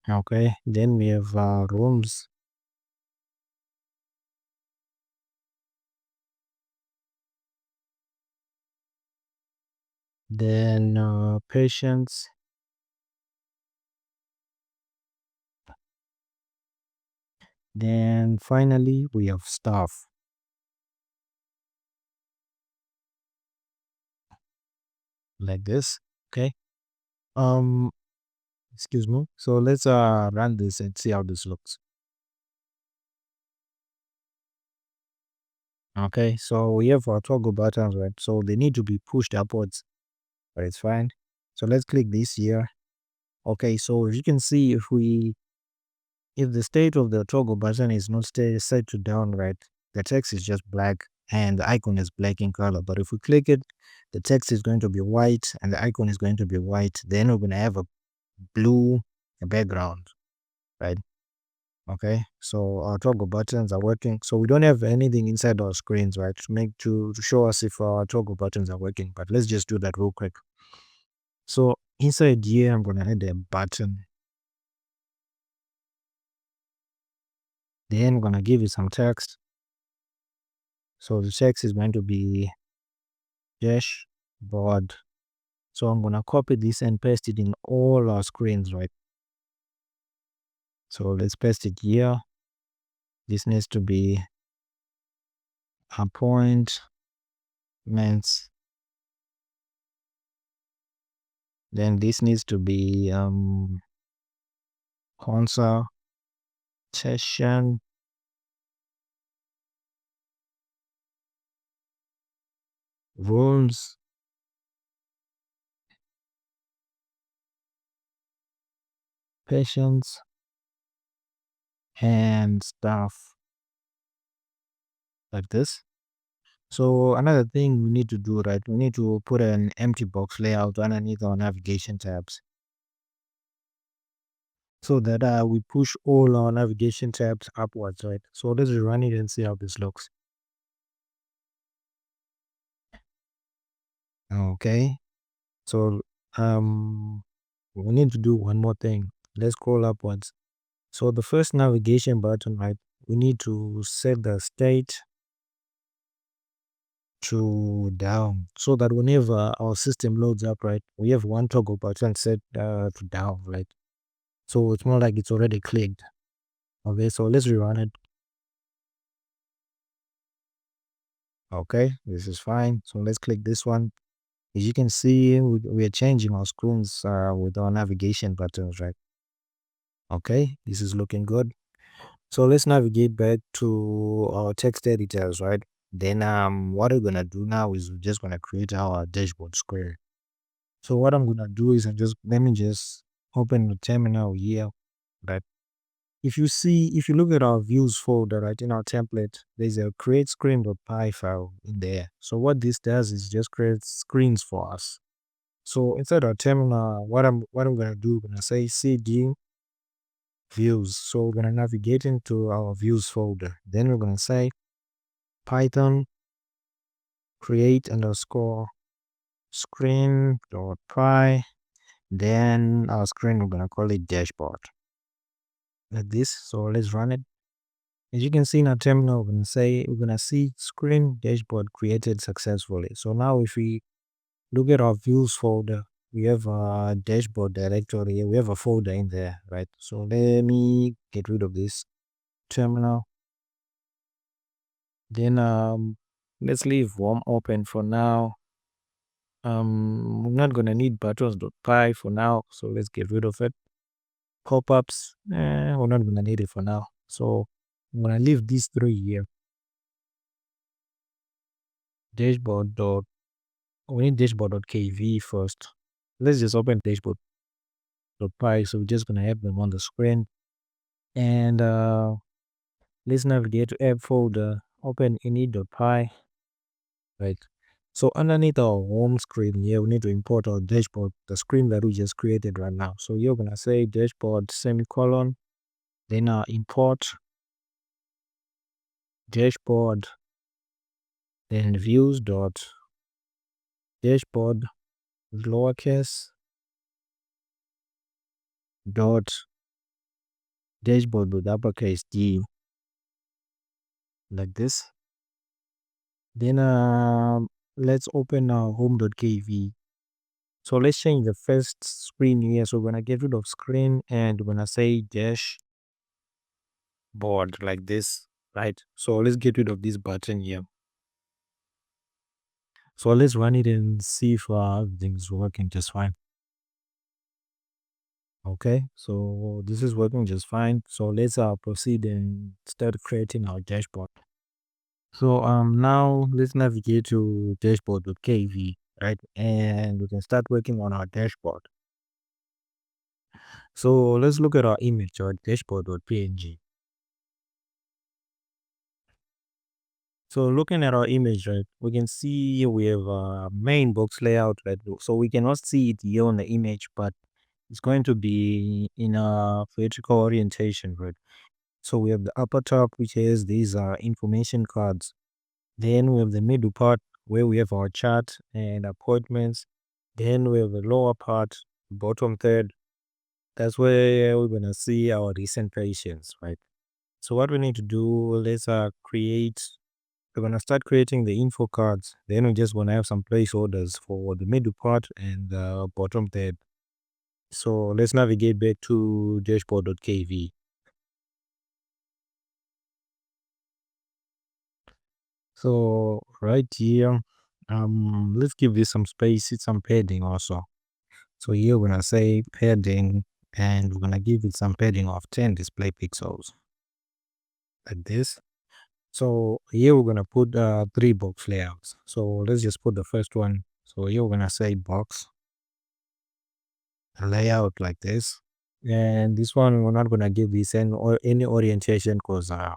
Okay. Then we have rooms. Then patients. Then finally we have staff. Like this. Okay. Um excuse me. So let's run this and see how this looks. Okay, so we have our toggle buttons, right? So they need to be pushed upwards, but it's fine. So let's click this here. Okay, so as you can see, if the state of the toggle button is not set to down, right, the text is just black and the icon is black in color. But if we click it, the text is going to be white and the icon is going to be white. Then we're going to have a blue background, right? Okay, so our toggle buttons are working. So we don't have anything inside our screens, right, to show us if our toggle buttons are working. But let's just do that real quick. So inside here, I'm gonna add a button. Then I'm gonna give it some text. So the text is going to be dashboard. So I'm gonna copy this and paste it in all our screens, right? So let's paste it here. This needs to be appointments. Then this needs to be consultation. Rules. Patience and stuff, like this. So another thing we need to do, right, we need to put an empty box layout underneath our navigation tabs so that we push all our navigation tabs upwards, right? So let's run it and see how this looks. Okay, so we need to do one more thing. Let's scroll upwards. So the first navigation button, right, we need to set the state to down so that whenever our system loads up, right, we have one toggle button set to down, right? So it's more like it's already clicked. Okay, so let's rerun it. Okay, this is fine. So let's click this one. As you can see, we are changing our screens with our navigation buttons, right? Okay, this is looking good. So let's navigate back to our text editors, right? Then what we're gonna do now is we're just gonna create our dashboard square. So what I'm gonna do is let me just open the terminal here, right? If you look at our views folder, right, in our template, there's a create screen.py file in there. So what this does is just create screens for us. So inside our terminal, what I'm gonna do, I'm gonna say cd views. So we're gonna navigate into our views folder. Then we're gonna say Python create underscore screen.py. Then our screen, we're gonna call it dashboard. Like this. So let's run it. As you can see in our terminal, we're gonna see screen dashboard created successfully. So now if we look at our views folder, we have a dashboard directory. We have a folder in there, right? So let me get rid of this terminal. Then let's leave warm open for now. We're not gonna need buttons.py for now, so let's get rid of it. Pop-ups, we're not gonna need it for now. So I'm gonna leave these three here. Dashboard dot we need dashboard.kv first. Let's just open dashboard.py. So we're just gonna have them on the screen. And let's navigate to app folder, open init.py. Right. So underneath our home screen here, we need to import our dashboard, the screen that we just created right now. So you're gonna say dashboard semicolon, then import dashboard, then views dot dashboard lowercase dot dashboard with uppercase D, like this. Then let's open our home.kv. So let's change the first screen here. So we're gonna get rid of screen and we're gonna say dashboard like this, right? So let's get rid of this button here. So let's run it and see if everything's working just fine. Okay, so this is working just fine. So let's proceed and start creating our dashboard. So now let's navigate to dashboard.kv, right? And we can start working on our dashboard. So let's look at our image, our dashboard.png. So looking at our image, right, we can see we have a main box layout, right? So we cannot see it here on the image, but it's going to be in a vertical orientation, right? So we have the upper top, which has these information cards. Then we have the middle part where we have our chart and appointments. Then we have the lower part, bottom third. That's where we're gonna see our recent patients, right? So what we need to do, let's create. We're gonna start creating the info cards. Then we're just gonna have some placeholders for the middle part and the bottom third. So let's navigate back to dashboard.kv. So right here, let's give this some space, it's some padding also. So here we're gonna say padding, and we're gonna give it some padding of 10 display pixels, like this. So here we're gonna put three box layouts. So let's just put the first one. So here we're gonna say box layout like this. And this one we're not gonna give this any orientation because by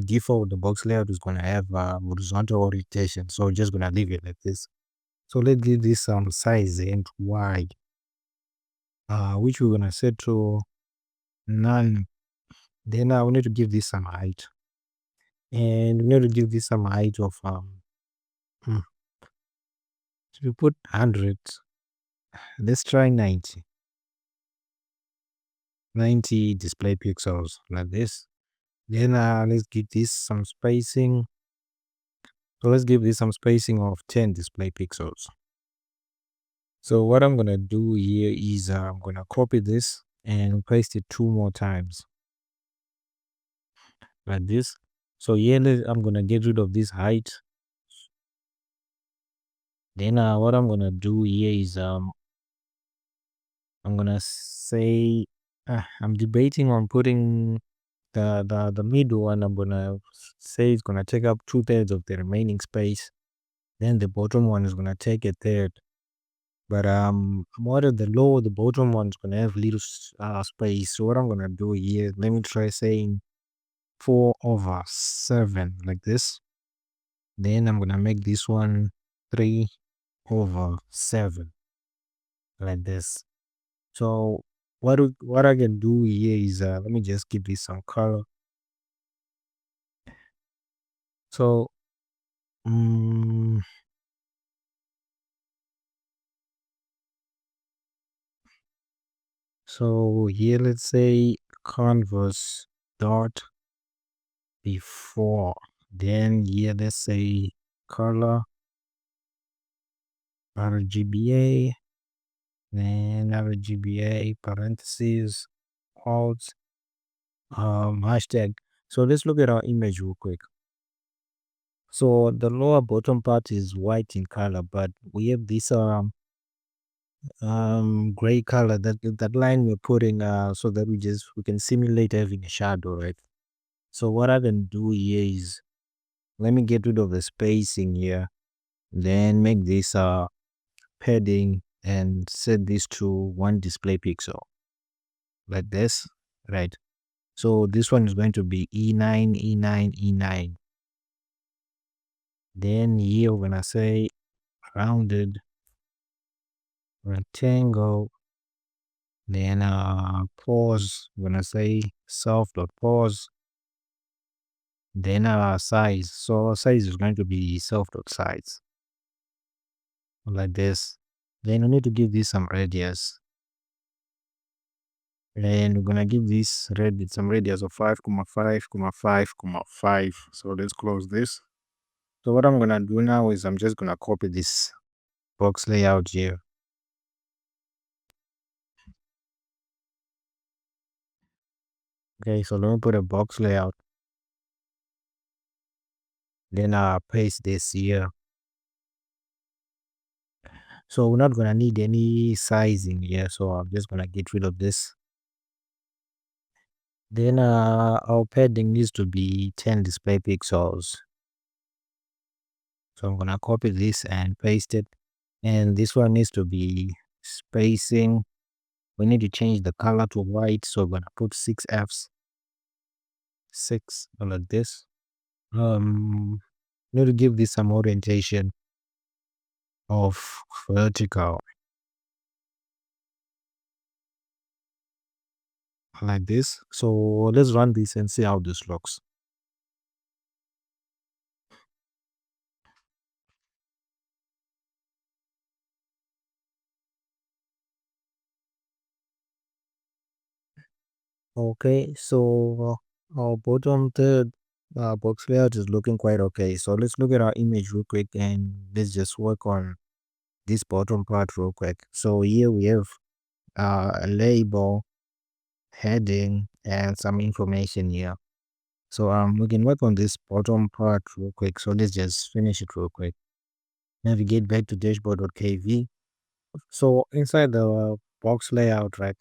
default the box layout is gonna have horizontal orientation. So we're just gonna leave it like this. So let's give this some size and wide, which we're gonna set to none. Then we need to give this some height, and we need to give this some height of hmm, so we put 100. Let's try 90 display pixels like this. Then let's give this some spacing. So let's give this some spacing of 10 display pixels. So what I'm gonna do here is I'm gonna copy this and paste it 2 more times like this. So here I'm gonna get rid of this height. Then what I'm gonna do here is I'm gonna say I'm debating on putting the middle one. I'm gonna say it's gonna take up 2/3 of the remaining space. Then the bottom one is gonna take a third. But more of the lower, the bottom one's gonna have little space. So what I'm gonna do here, let me try saying 4/7 like this. Then I'm gonna make this one 3/7 like this. So what I can do here is let me just give this some color. So so here let's say canvas dot before, then here let's say color RGBA, then RGBA parentheses alt hashtag. So let's look at our image real quick. So the lower bottom part is white in color, but we have this gray color, that line we're putting so that we can simulate having a shadow, right? So what I can do here is let me get rid of the spacing here, then make this padding and set this to 1 display pixel like this, right? So this one is going to be E9, E9, E9. Then here we're gonna say rounded rectangle. Then pause, we're gonna say self.pause. Then size. So our size is going to be self.size like this. Then we need to give this some radius. And we're gonna give this some radius of 5,5,5,5. So let's close this. So what I'm gonna do now is I'm just gonna copy this box layout here. Okay, so let me put a box layout. Then I'll paste this here. So we're not gonna need any sizing here, so I'm just gonna get rid of this. Then our padding needs to be 10 display pixels. So I'm gonna copy this and paste it. And this one needs to be spacing. We need to change the color to white, so we're gonna put 6 Fs. 6 like this. Need to give this some orientation of vertical like this. So let's run this and see how this looks. Okay, so our bottom third box layout is looking quite okay. So let's look at our image real quick and let's just work on this bottom part real quick. So here we have a label, heading, and some information here. So we can work on this bottom part real quick. So let's just finish it real quick. Navigate back to dashboard.kv. So inside the box layout, right,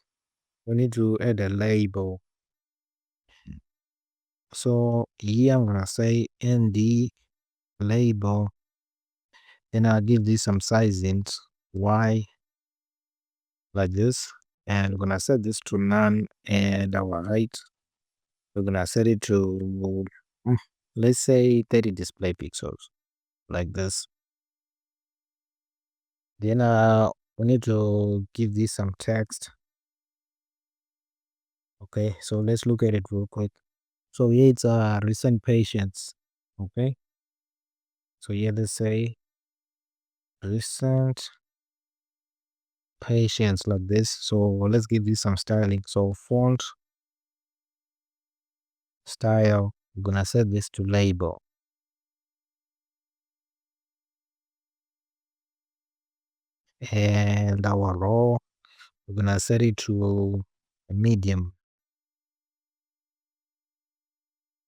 we need to add a label. So here I'm gonna say nd label, then I'll give this some sizings y like this, and we're gonna set this to none, and our height we're gonna set it to let's say 30 display pixels like this. Then we need to give this some text. Okay, so let's look at it real quick. So here it's recent patients. Okay, so here let's say recent patients like this. So let's give this some styling. So font style, we're gonna set this to label. and our raw, we're gonna set it to medium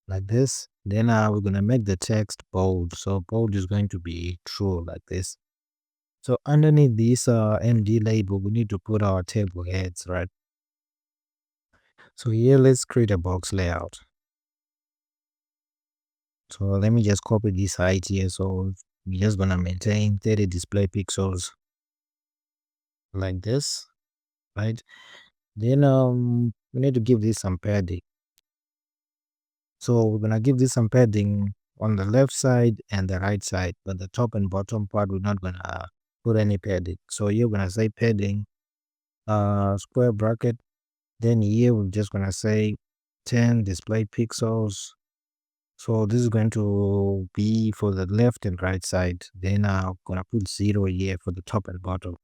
like this. Then we're gonna make the text bold. So bold is going to be true like this. So underneath this MD label, we need to put our table heads, right? So here, let's create a box layout. So let me just copy this height here. So we're just gonna maintain 30 display pixels like this, right? Then we need to give this some padding. So we're gonna give this some padding on the left side and the right side, but the top and bottom part we're not gonna put any padding. So you're gonna say padding, square bracket. Then here we're just gonna say 10 display pixels. So this is going to be for the left and right side. Then I'm gonna put 0 here for the top and bottom.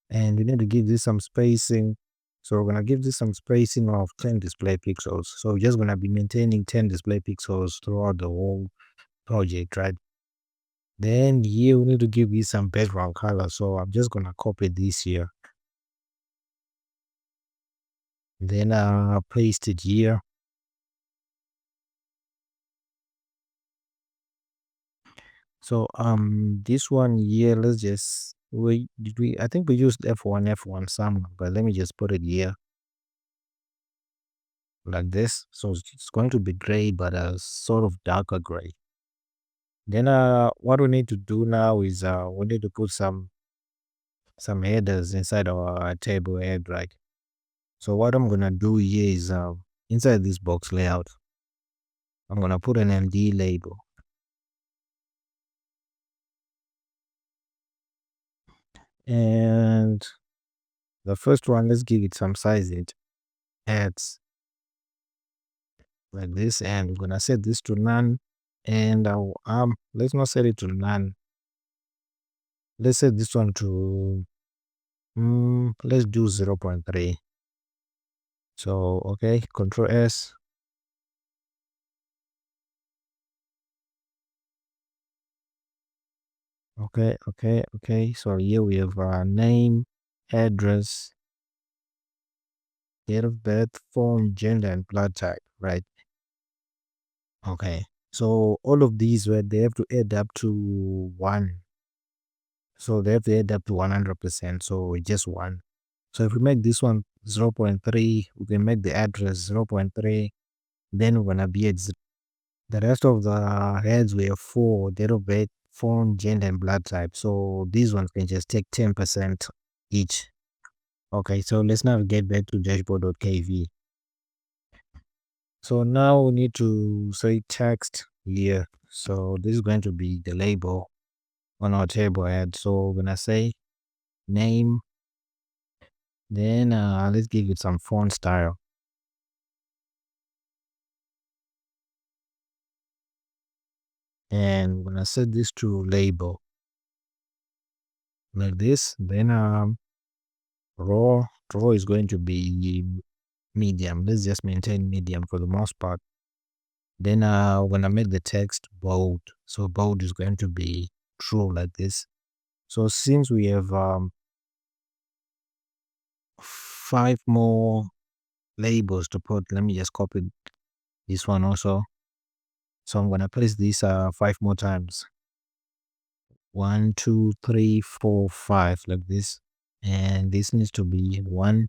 And we need to give this some spacing. So we're gonna give this some spacing of 10 display pixels. So we're just gonna be maintaining 10 display pixels throughout the whole project, right? Then here we need to give this some background color. So I'm just gonna copy this here. Then paste it here. So this one here, let's just I think we used F1 somewhere, but let me just put it here like this. So it's going to be gray, but a sort of darker gray. Then what we need to do now is we need to put some headers inside our table head, right? So what I'm gonna do here is inside this box layout, I'm gonna put an MD label. And the first one, let's give it some size, it adds like this, and we're gonna set this to none. And let's not set it to none. Let's set this one to let's do 0.3. So okay, Control S. Okay. So here we have name, address, date of birth, phone, gender, and blood type, right? Okay. So all of these, right, they have to add up to 1. So they have to add up to 100%. So just 1. So if we make this one 0.3, we can make the address 0.3. Then we're gonna be at the rest of the heads we have 4, date of birth, phone, gender, and blood type. So these ones can just take 10% each. Okay, so let's now get back to dashboard.kv. So now we need to say text here. So this is going to be the label on our table head. So we're gonna say name. Then let's give it some font style. And we're gonna set this to label like this. Then raw is going to be medium. Let's just maintain medium for the most part. Then we're gonna make the text bold. So bold is going to be true like this. So since we have 5 more labels to put, let me just copy this one also. So I'm gonna place this 5 more times. 1, 2, 3, 4, 5 like this. And this needs to be 1.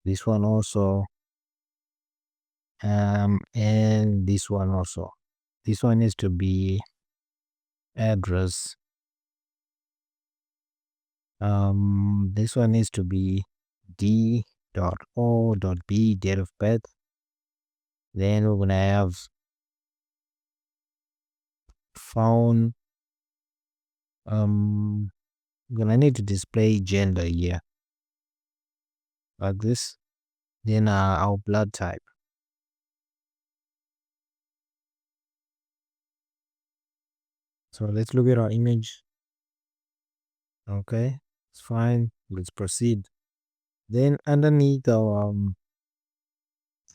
This one also. And this one also. This one needs to be address. This one needs to be d.o.b, date of birth. Then we're gonna have phone. I'm gonna need to display gender here like this. Then our blood type. So let's look at our image. Okay, it's fine. Let's proceed. Then underneath our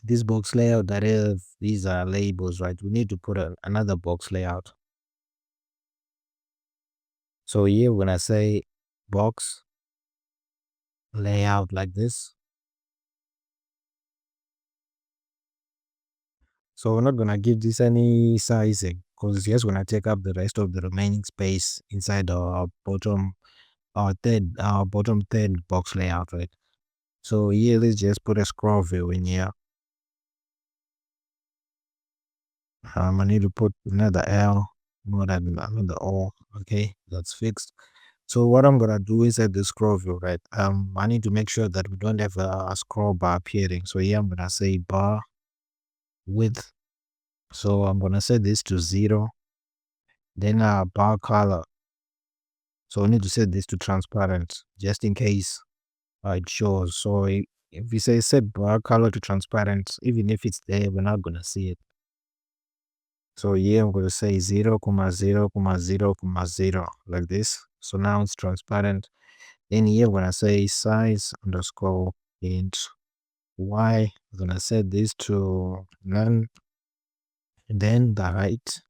this box layout that is these are labels, right? We need to put another box layout. So here we're gonna say box layout like this. So we're not gonna give this any sizing because it's just gonna take up the rest of the remaining space inside our bottom third box layout, right? So here let's just put a scroll view in here. I need to put another L more than another O. Okay, that's fixed. So what I'm gonna do is at the scroll view, right? I need to make sure that we don't have a scroll bar appearing. So here I'm gonna say bar width. So I'm gonna set this to 0. Then bar color. So I need to set this to transparent just in case it shows. So if we say set bar color to transparent, even if it's there, we're not gonna see it. So here I'm going to say 0, 0, 0, 0 like this. So now it's transparent. Then here I'm going to say size underscore int y. I'm going to set this to none. And then the height,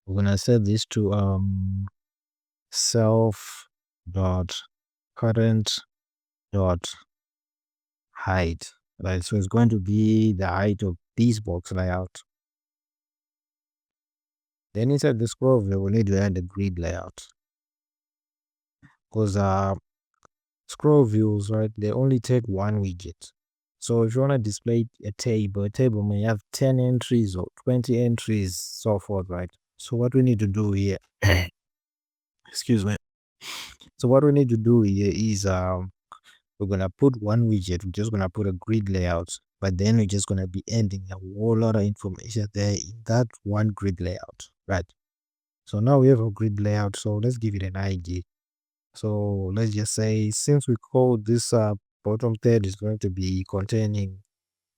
we're going to set this to self dot current dot height. Right, so it's going to be the height of this box layout. Then inside the scroll view, we need to add the grid layout because scroll views, right, they only take one widget. So if you want to display a table may have 10 entries or 20 entries, so forth, right? So what we need to do here, excuse me. So what we need to do here is we're gonna put one widget. We're just gonna put a grid layout, but then we're just gonna be adding a whole lot of information there in that one grid layout, right? So now we have a grid layout. So let's give it an ID. So let's just say since we call this bottom third is going to be containing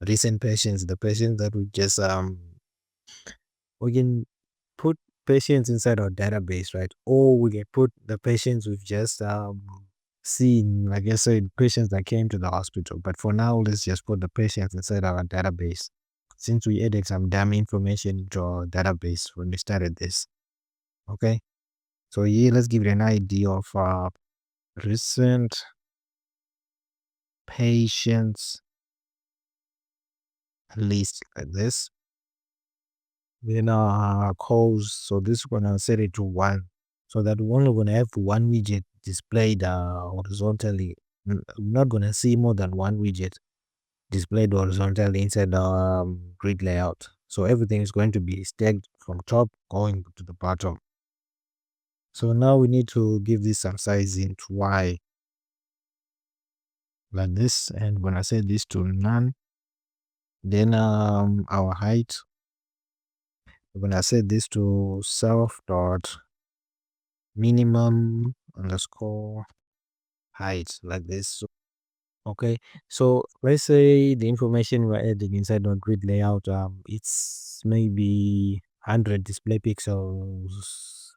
recent patients, the patients that we can put patients inside our database, right? Or we can put the patients we've just seen, like I said, patients that came to the hospital. But for now, let's just put the patients inside our database since we added some dumb information into our database when we started this. Okay. So here, let's give it an idea of recent patients list like this. Then calls. So this gonna set it to 1, so that we're only gonna have one widget displayed horizontally. We're not gonna see more than one widget displayed horizontally inside the grid layout. So everything is going to be stacked from top going to the bottom. So now we need to give this some size into y like this, and when I set this to none, then our height, we're gonna set this to self dot minimum underscore height like this. Okay, so let's say the information we're adding inside our grid layout, it's maybe 100 display pixels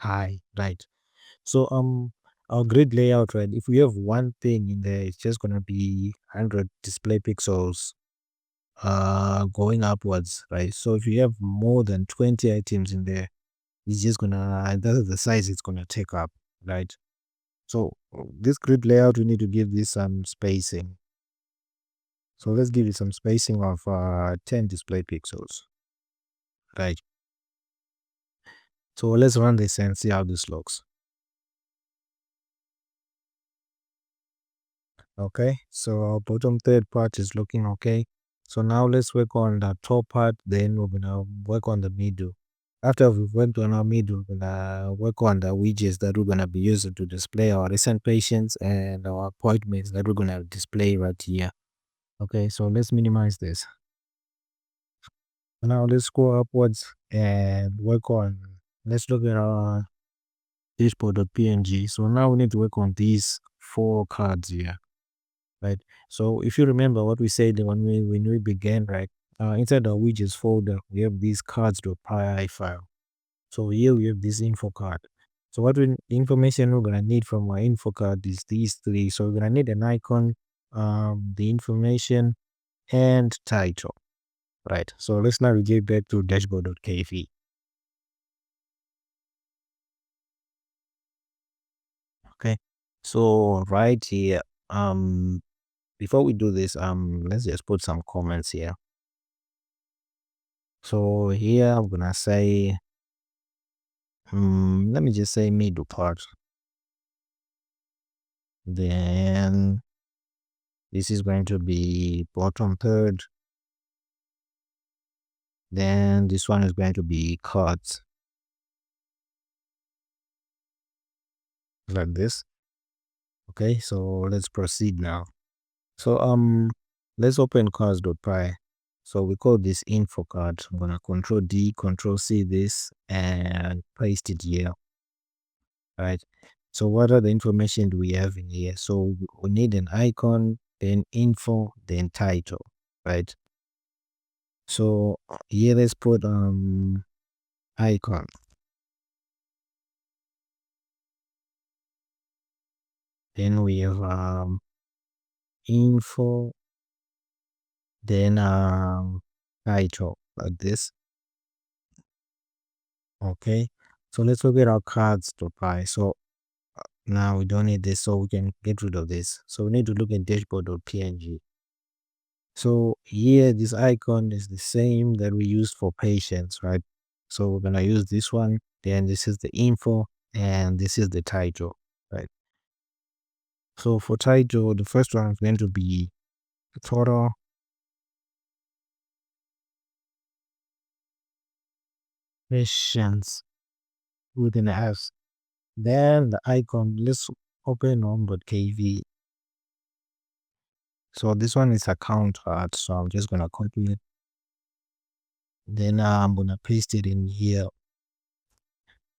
high, right? So our grid layout, right, if we have one thing in there, it's just gonna be 100 display pixels going upwards, right? So if you have more than 20 items in there, it's just gonna, that's the size it's gonna take up, right? So this grid layout, we need to give this some spacing. So let's give it some spacing of 10 display pixels, right? So let's run this and see how this looks. Okay, so our bottom third part is looking okay. So now let's work on the top part, then we're gonna work on the middle. After we've worked on our middle, we're gonna work on the widgets that we're gonna be using to display our recent patients and our appointments that we're gonna display right here. Okay, so let's minimize this. Now let's go upwards and work on, let's look at our dashboard.png. So now we need to work on these 4 cards here, right? So if you remember what we said when we began, right? Inside our widgets folder, we have these cards.py file. So here we have this info card. So the information we're gonna need from our info card is these 3. So we're gonna need an icon, the information, and title. Right. So let's navigate back to dashboard.kv. Okay. So right here, before we do this, let's just put some comments here. So here I'm gonna say, let me just say middle part. Then this is going to be bottom third. Then this one is going to be cards like this. Okay, so let's proceed now. So let's open cards.py. So we call this info card. I'm gonna control D, control C this and paste it here. All right. So what are the information do we have in here? So we need an icon, then info, then title, right? So here let's put icon. Then we have info, then title like this. Okay. So let's look at our cards.py. So now we don't need this, so we can get rid of this. So we need to look at dashboard.png. So here, this icon is the same that we used for patients, right? So we're gonna use this one. Then this is the info, and this is the title, right? So for title, the first one is going to be total patients with an S. Then the icon, let's open on.kv. So this one is account art, so I'm just gonna copy it. Then I'm gonna paste it in here.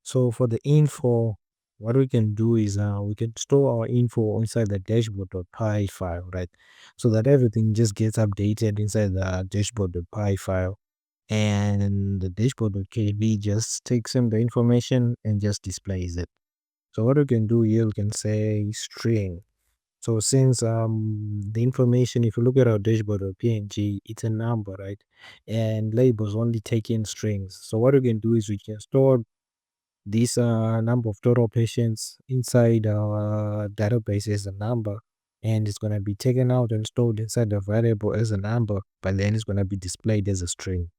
So for the info, what we can do is we can store our info inside the dashboard.py file, right? So that everything just gets updated inside the dashboard.py file. And the dashboard.kv just takes in the information and just displays it. So what we can do here, we can say string. So since the information, if you look at our dashboard.png, it's a number, right? And labels only take in strings. So what we can do is we can store this number of total patients inside our database as a number, and it's going to be taken out and stored inside the variable as a number, but then it's going to be displayed as a string.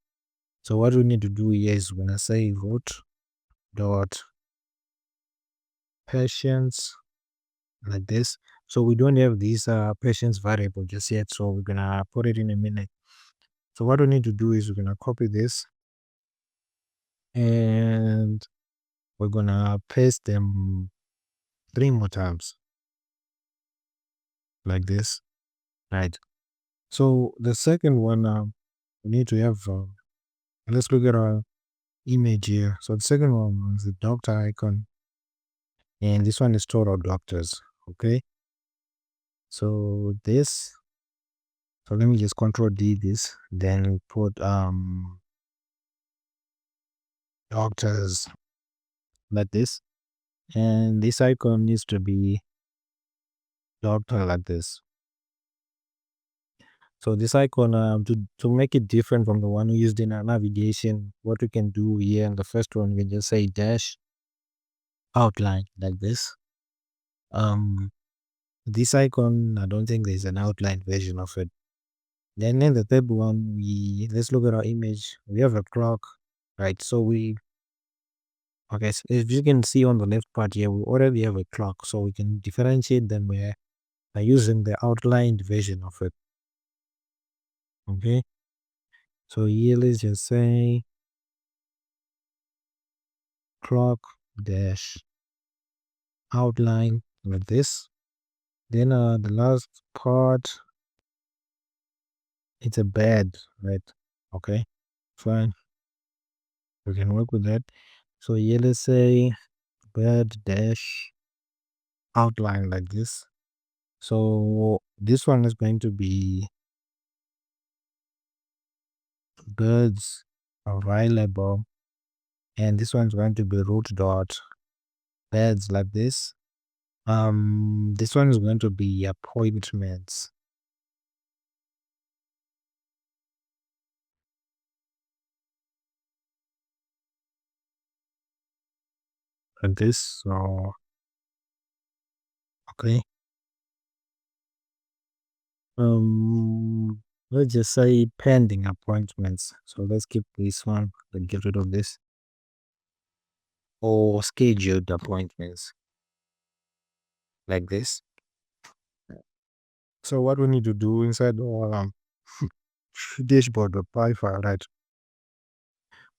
So what we need to do here is we're going to say root dot patients like this. So we don't have this patients variable just yet, so we're going to put it in a minute. So what we need to do is we're going to copy this and we're going to paste them 3 more times like this, right? So the second one, we need to have, let's look at our image here. So the second one is the doctor icon, and this one is total doctors. Okay. So this, so let me just control D this, then put doctors like this, and this icon needs to be doctor like this. So this icon, to make it different from the one we used in our navigation, what we can do here in the first one, we can just say dash outline like this. This icon, I don't think there's an outline version of it. Then in the third one, let's look at our image. We have a clock, right? So okay, so if you can see on the left part here, we already have a clock, so we can differentiate them by using the outlined version of it. Okay, so here let's just say clock dash outline like this. Then the last part, it's a bed, right? Okay, fine, we can work with that. So here let's say bed dash outline like this. So this one is going to be birds available, and this one's going to be root dot beds like this. This one is going to be appointments like this. So Okay. Let's just say pending appointments. So let's keep this one and get rid of this. Or scheduled appointments. Like this. So what we need to do inside our dashboard or py file, right?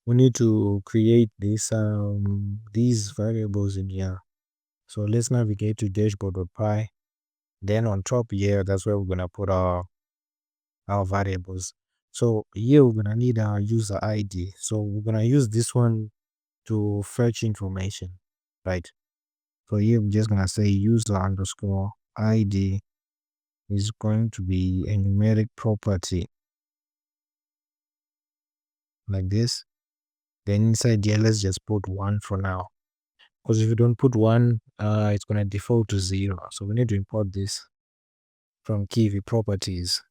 We need to create these variables in here. So let's navigate to dashboard.py. Then on top here, that's where we're gonna put our variables. So here we're gonna need our user ID. So we're gonna use this one to fetch information, right? So here we're just gonna say user underscore ID is going to be a numeric property like this. Then inside here, let's just put 1 for now. Because if you don't put 1, it's gonna default to 0. So we need to import this from Kivy properties.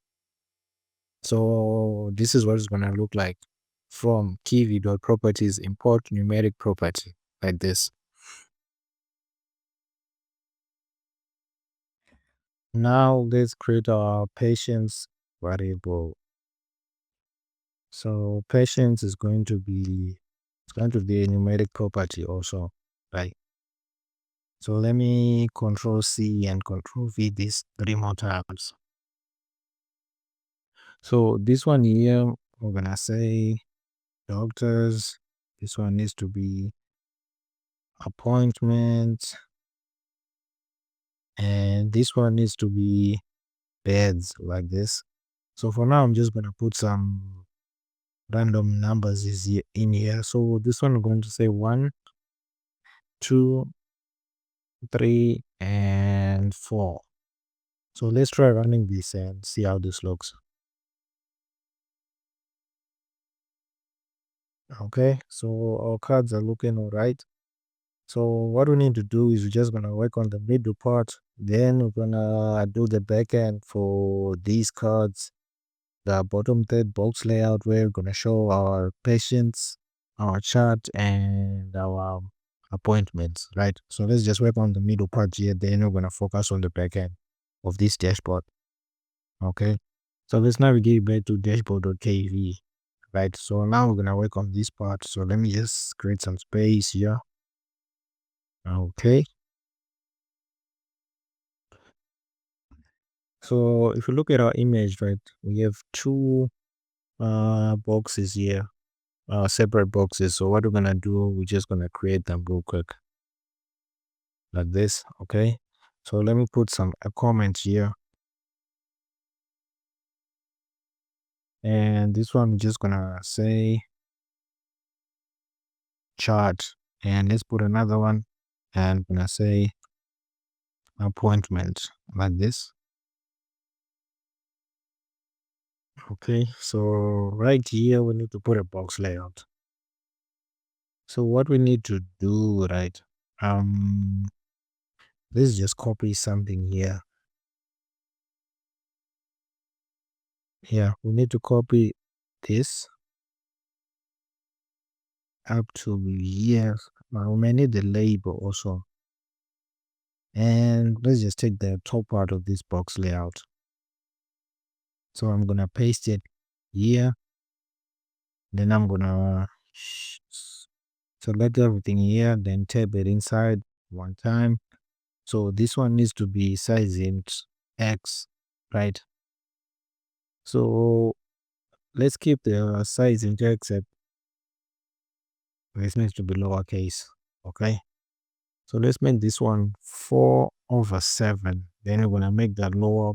So this is what it's gonna look like from Kivy.properties import numeric property like this. Now let's create our patients variable. So patients is going to be a numeric property also, right? So let me control C and control V these 3 more times. So this one here, we're gonna say doctors. This one needs to be appointments. And this one needs to be beds like this. So for now, I'm just gonna put some random numbers in here. So this one I'm going to say 1, 2, 3, and 4. So let's try running this and see how this looks. Okay, so our cards are looking all right. So what we need to do is we're just gonna work on the middle part. Then we're gonna do the backend for these cards. The bottom third box layout where we're gonna show our patients, our chart, and our appointments, right? So let's just work on the middle part here. Then we're gonna focus on the backend of this dashboard. Okay. So let's navigate back to dashboard.kv. Right. So now we're gonna work on this part. So let me just create some space here. Okay. So if you look at our image, right, we have 2 boxes here, separate boxes. So what we're gonna do, we're just gonna create them real quick like this. Okay. So let me put a comment here, and this one we're just gonna say chart, and let's put another one and gonna say appointment like this. Okay, so right here we need to put a box layout. So what we need to do, right, let's just copy something here. We need to copy this up to here. We may need the label also, and let's just take the top part of this box layout. So I'm gonna paste it here. Then I'm gonna select everything here, then tab it inside one time. So this one needs to be size int X, right? So let's keep the size int X at, this needs to be lowercase, okay? So let's make this one 4/7. Then we're gonna make that lower.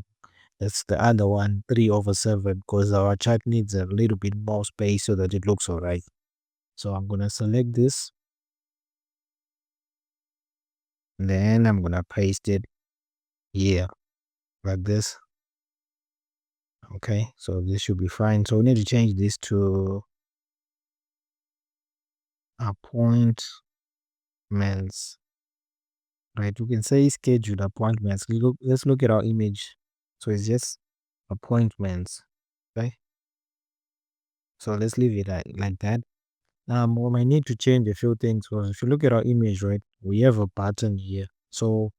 That's the other one 3/7 because our chart needs a little bit more space so that it looks all right. So I'm gonna select this. Then I'm gonna paste it here like this. Okay, so this should be fine. So we need to change this to appointments, right? We can say scheduled appointments. Let's look at our image. So it's just appointments, okay? So let's leave it like that. We might need to change a few things because if you look at our image, right, we have a button here. So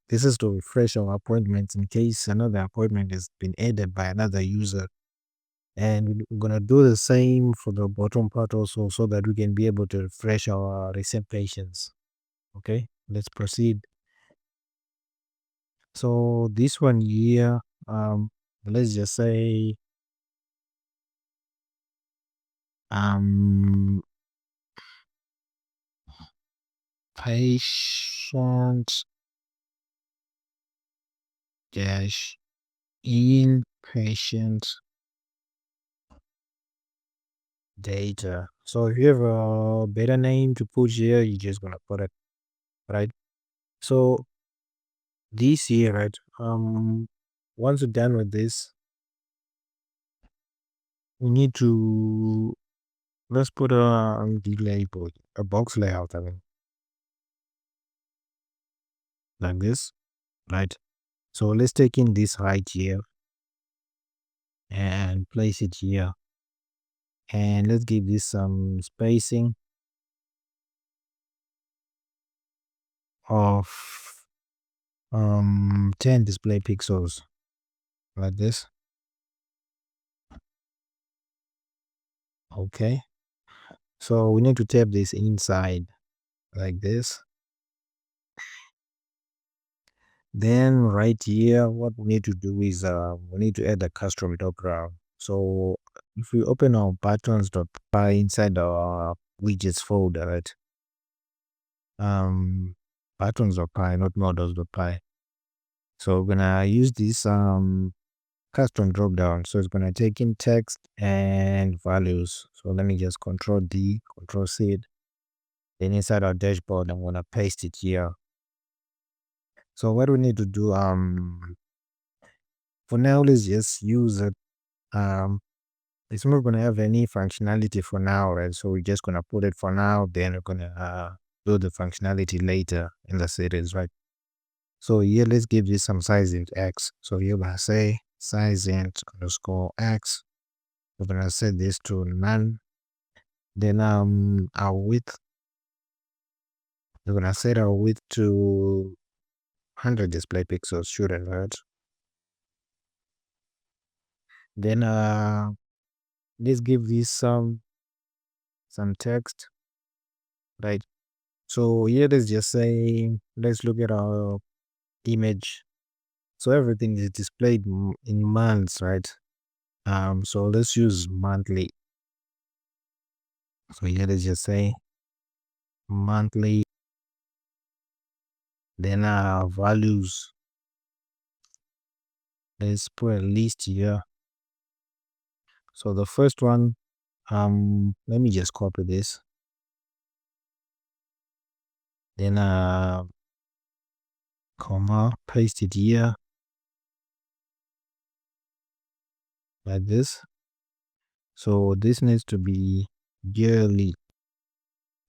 This is to refresh our appointments in case another appointment has been added by another user. And we're gonna do the same for the bottom part also, so that we can be able to refresh our recent patients. Okay, let's proceed. So this one here, let's just say um patient dash inpatient data. So if you have a better name to put here, you're just gonna put it, right? So this here, right? Once we're done with this, we need to, let's put the label, a box layout, I mean, like this, right? So let's take in this right here and place it here, and let's give this some spacing of 10 display pixels, like this. Okay, so we need to tap this inside like this. Then right here, what we need to do is we need to add a custom background. So if we open our buttons.py inside our widgets folder, right? Buttons.py, not models.py. So we're gonna use this custom drop down. So it's gonna take in text and values. So let me just Control D, Control C it. Then inside our dashboard, I'm gonna paste it here. So what we need to do, for now, let's just use it. It's not gonna have any functionality for now, right? So we're just gonna put it for now. Then we're gonna do the functionality later in the series, right? So here, let's give this some size int x. So here we're gonna say size int underscore x. We're gonna set this to none. Then our width, we're gonna set our width to 100 display pixels, shouldn't hurt. Then let's give this some text, right? So here let's just say, let's look at our image. So everything is displayed in months, right? So let's use monthly. So here let's just say monthly. Then values, let's put a list here. So the first one, let me just copy this. Then comma, paste it here like this. So this needs to be yearly.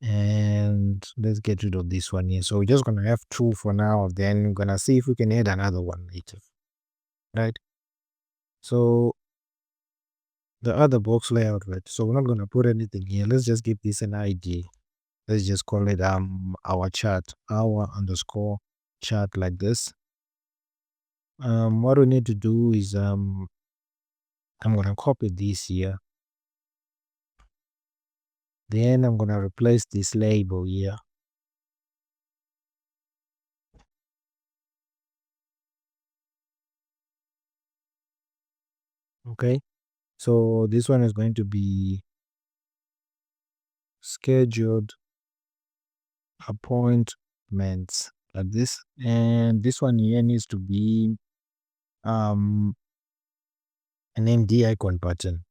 And let's get rid of this one here. So we're just gonna have two for now. Then we're gonna see if we can add another one later, right? So the other box layout, right? So we're not gonna put anything here. Let's just give this an ID. Let's just call it our chart, our underscore chart, like this. What we need to do is I'm gonna copy this here. Then I'm gonna replace this label here. Okay, so this one is going to be scheduled appointments, like this. And this one here needs to be an MD icon button.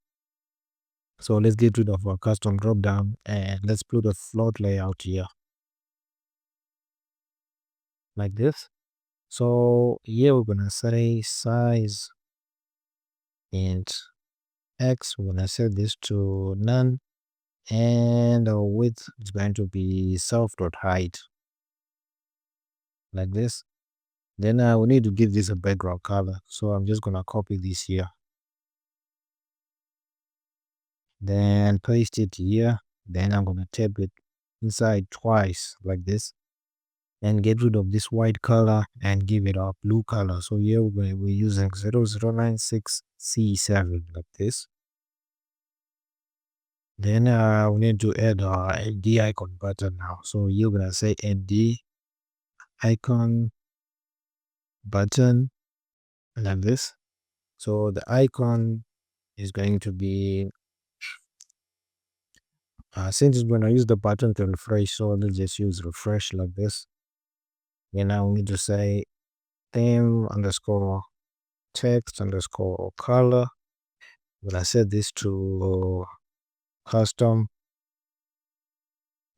So let's get rid of our custom drop down and let's put a float layout here, like this. So here we're gonna say size int x. We're gonna set this to none, and our width is going to be self.height, like this. Then we need to give this a background color. So I'm just gonna copy this here, then paste it here. Then I'm gonna tap it inside twice, like this. and get rid of this white color and give it a blue color. So here we're using 0096C7 like this. Then we need to add a D icon button now. So you're gonna say add D icon button like this. So the icon is going to be since it's gonna use the button to refresh, so let's just use refresh like this. And now we need to say theme underscore text underscore color. I'm gonna set this to custom.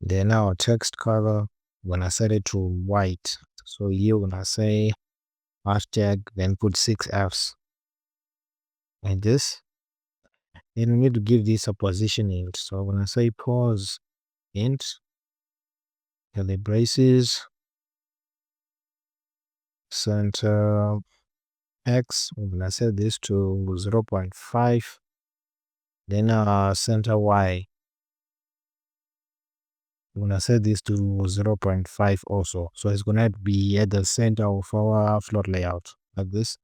Then our text color, I'm gonna set it to white. So you're gonna say hashtag, then put 6 Fs like this. Then we need to give this a position int. So I'm gonna say pause int, curly braces, center x. I'm gonna set this to 0.5. Then center y. I'm gonna set this to 0.5 also. So it's gonna be at the center of our float layout like this.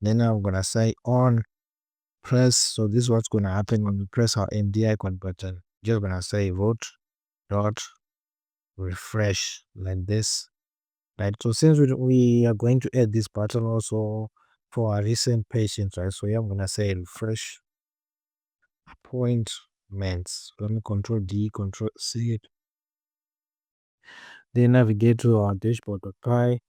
Then I'm gonna say on press. So this is what's gonna happen when we press our MD icon button. Just gonna say vote dot refresh like this. Right. So since we are going to add this button also for our recent patients, right? So yeah, I'm gonna say refresh appointments. Let me control D, control C it. Then navigate to our dashboard.py.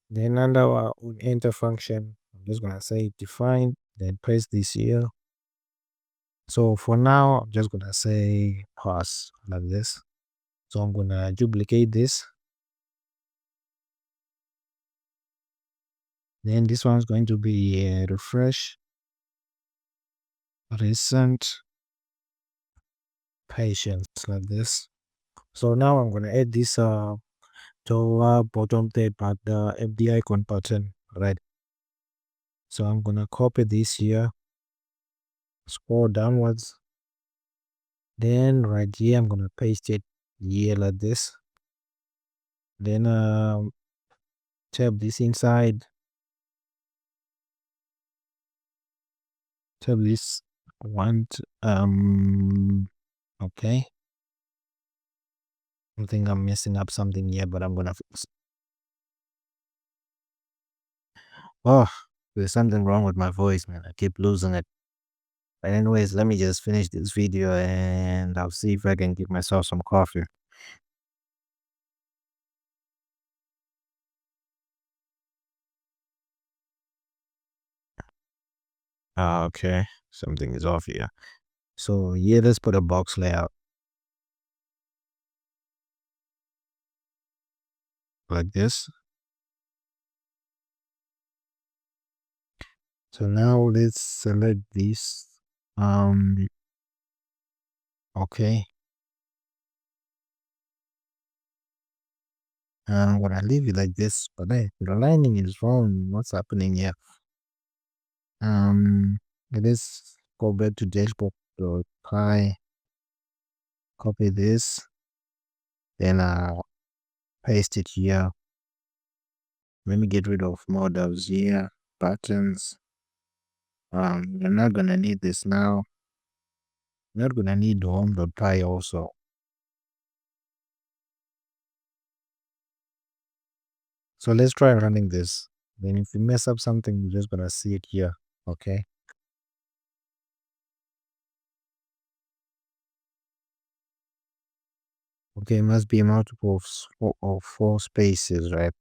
Then under our own enter function, I'm just gonna say define, then paste this here. So for now, I'm just gonna say pass like this. So I'm gonna duplicate this. Then this one's going to be refresh recent patients like this. So now I'm gonna add this to our bottom third part, the MD icon button, right? So I'm gonna copy this here, scroll downwards. Then right here, I'm gonna paste it here like this. Then tab this inside, tab this one. Okay. I think I'm messing up something here, but I'm gonna fix. Oh, there's something wrong with my voice, man. I keep losing it. But anyways, let me just finish this video and I'll see if I can give myself some coffee. Okay. Something is off here. So yeah, let's put a box layout like this. So now let's select this. Okay. I'm gonna leave it like this, but hey, the lining is wrong. What's happening here? Let's go back to dashboard.py, copy this, then paste it here. Let me get rid of models here, buttons. We're not gonna need this now. We're not gonna need the home.py also. So let's try running this. Then if we mess up something, we're just gonna see it here. Okay. Okay, it must be multiple of four spaces, right?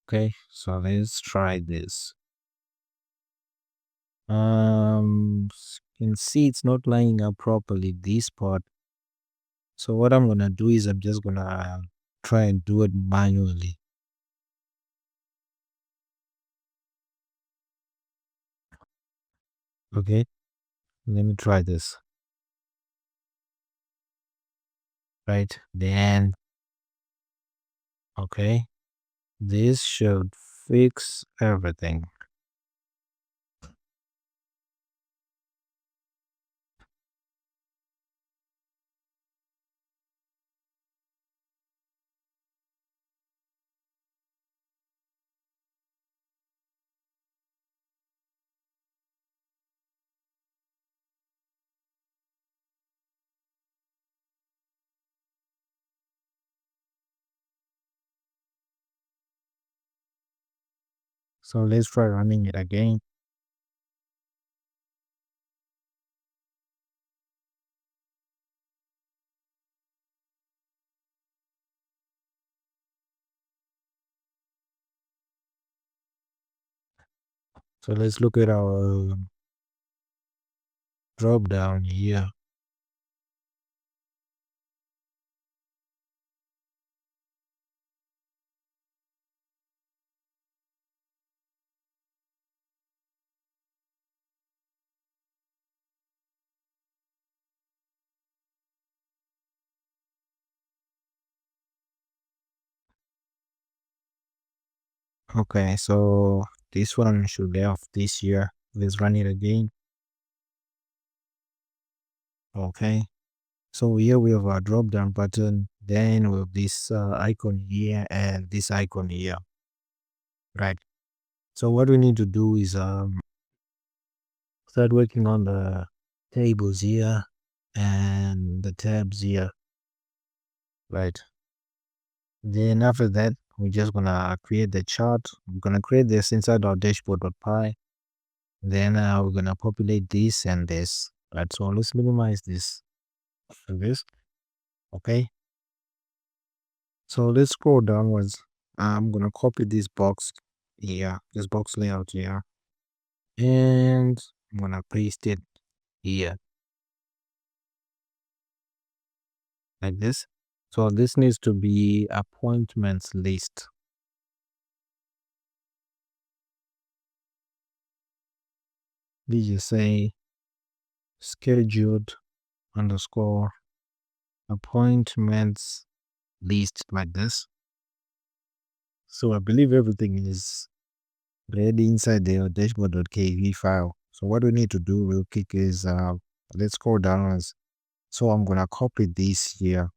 Okay, so let's try this. You can see it's not lining up properly, this part. So what I'm gonna do is I'm just gonna try and do it manually. Okay, let me try this. right? Then, okay, this should fix everything. So let's try running it again. So let's look at our drop down here. Okay, so this one should be off this year. Let's run it again. Okay, so here we have our drop down button. Then we have this icon here and this icon here, right? So what we need to do is start working on the tables here and the tabs here, right? Then after that, we're just gonna create the chart. We're gonna create this inside our dashboard.py. Then we're gonna populate this and this, right? So let's minimize this and this. Okay. So let's scroll downwards. I'm gonna copy this box here, this box layout here, and I'm gonna paste it here like this. So this needs to be appointments list. We just say scheduled underscore appointments list like this. So I believe everything is ready inside the dashboard.kv file. So what we need to do real quick is let's scroll downwards. So I'm gonna copy this here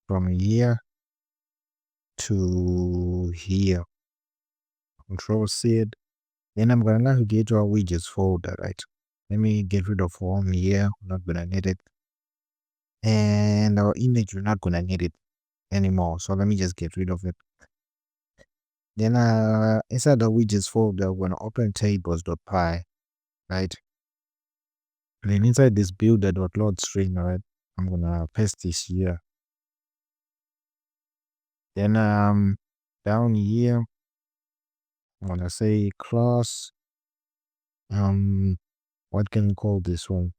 from here to here. Control C it. Then I'm gonna navigate to our widgets folder, right? Let me get rid of home here. We're not gonna need it. And our image, we're not gonna need it anymore. So let me just get rid of it. Then inside the widgets folder, we're gonna open tables.py, right? And then inside this builder.load string, right? I'm gonna paste this here. Then down here, I'm gonna say class. What can we call this one?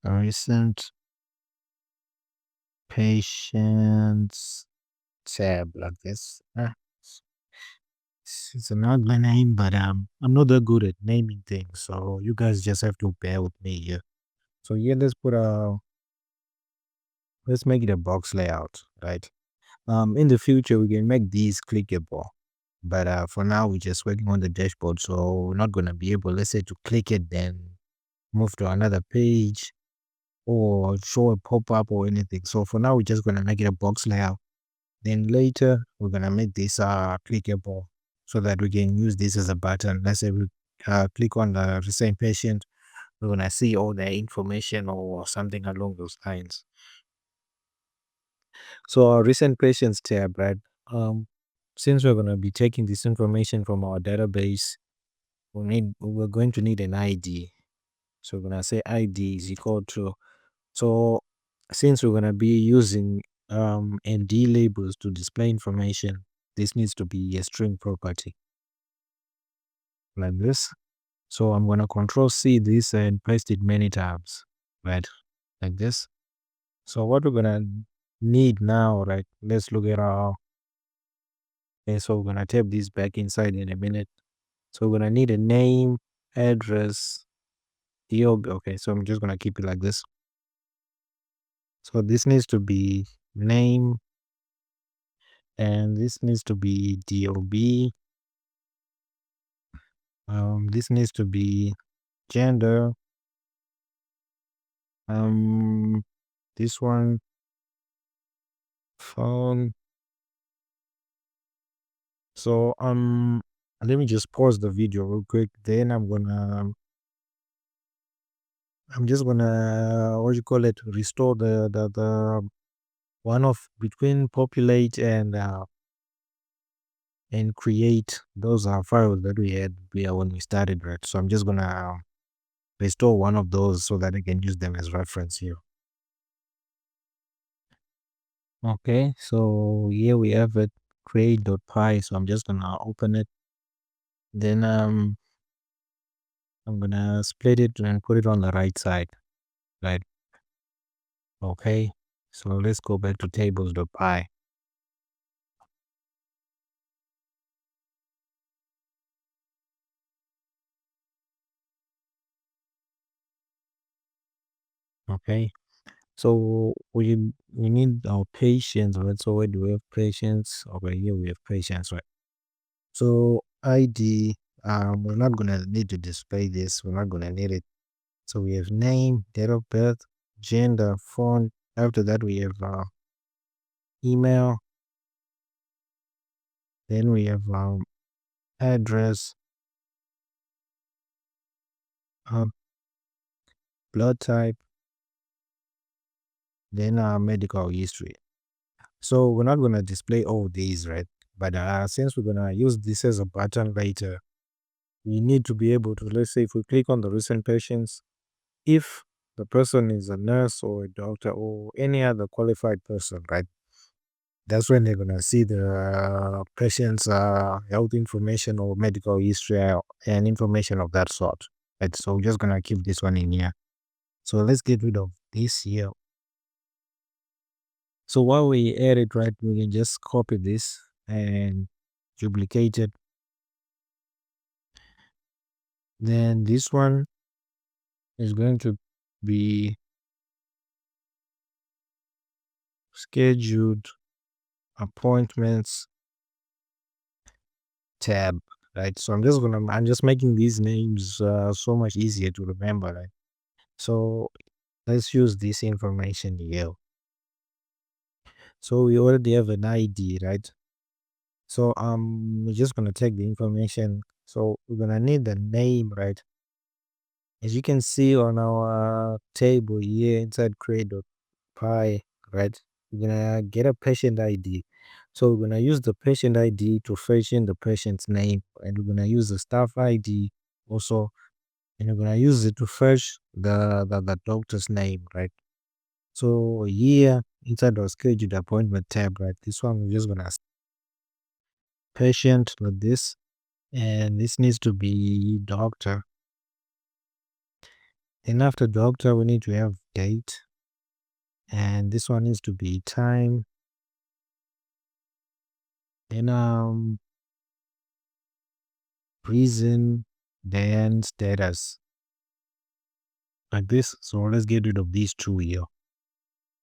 A recent patients tab like this. It's an ugly name, but I'm not that good at naming things, so you guys just have to bear with me here. So here, let's make it a box layout, right? In the future we can make these clickable, but for now we're just working on the dashboard, so we're not gonna be able, let's say, to click it then move to another page or show a pop-up or anything. So for now we're just gonna make it a box layout. Then later we're gonna make this clickable so that we can use this as a button. Let's say we click on the recent patient, we're gonna see all the information or something along those lines. So our recent patients tab, right? Since we're gonna be taking this information from our database, we're going to need an ID. So we're gonna say ID is equal to, so since we're gonna be using ND labels to display information, this needs to be a string property like this. So I'm gonna control C this and paste it many times, right? Like this. So what we're gonna need now, right? Let's look at our, okay, so we're gonna tap this back inside in a minute. So we're gonna need a name, address, DOB. Okay, so I'm just gonna keep it like this. So this needs to be name, and this needs to be DOB. This needs to be gender. Um, this one phone. So let me just pause the video real quick. Then I'm just gonna what do you call it? Restore the one of between populate and create. Those are files that we had when we started, right? So I'm just gonna restore one of those so that I can use them as reference here. Okay, so here we have it, create.py. So I'm just gonna open it. Then I'm gonna split it and put it on the right side, right? Okay, so let's go back to tables.py. Okay, so we need our patients, right? So where do we have patients? Okay, here we have patients, right? So ID, we're not gonna need to display this. We're not gonna need it. So we have name, date of birth, gender, phone. After that, we have email. Then we have address, um, blood type, then medical history. So we're not gonna display all these, right? But since we're gonna use this as a button later, we need to be able to, let's say if we click on the recent patients, if the person is a nurse or a doctor or any other qualified person, right? That's when they're gonna see the patient's health information or medical history and information of that sort. Right. So we're just gonna keep this one in here. So let's get rid of this here. So while we add it, right, we can just copy this and duplicate it. Then this one is going to be scheduled appointments tab, right? So I'm just making these names so much easier to remember, right? So let's use this information here. So we already have an ID, right? So we're just gonna take the information. So we're gonna need the name, right? As you can see on our table here inside create.py, right? We're gonna get a patient ID. So we're gonna use the patient ID to fetch in the patient's name, and we're gonna use the staff ID also, and we're gonna use it to fetch the doctor's name, right? So here inside our scheduled appointment tab, right? This one we're just gonna patient like this, and this needs to be doctor. Then after doctor, we need to have date, and this one needs to be time. Then reason, then status, like this. So let's get rid of these two here,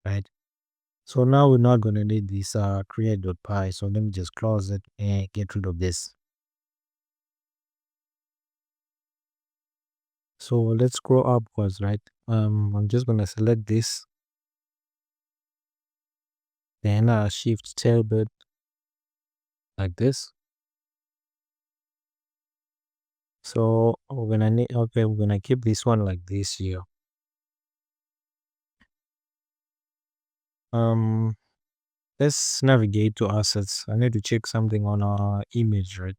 right? So now we're not gonna need this create.py. So let me just close it and get rid of this. So let's scroll upwards, right? I'm just gonna select this, then shift tailbit like this. So we're gonna need, okay, we're gonna keep this one like this here. Um, let's navigate to assets. I need to check something on our image, right?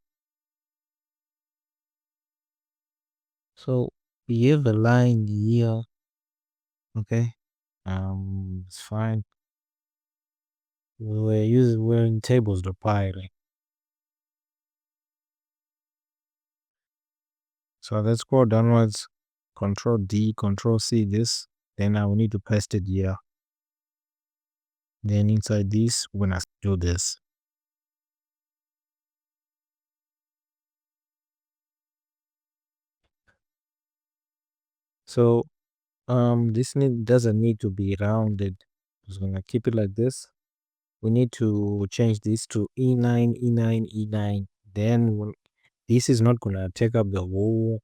So we have a line here. Okay. It's fine. We're in tables.py, right? So let's scroll downwards, control D, control C this. Then I will need to paste it here. Then inside this, we're gonna do this. So this doesn't need to be rounded. Just gonna keep it like this. We need to change this to E9, E9, E9. Then this is not gonna take up the whole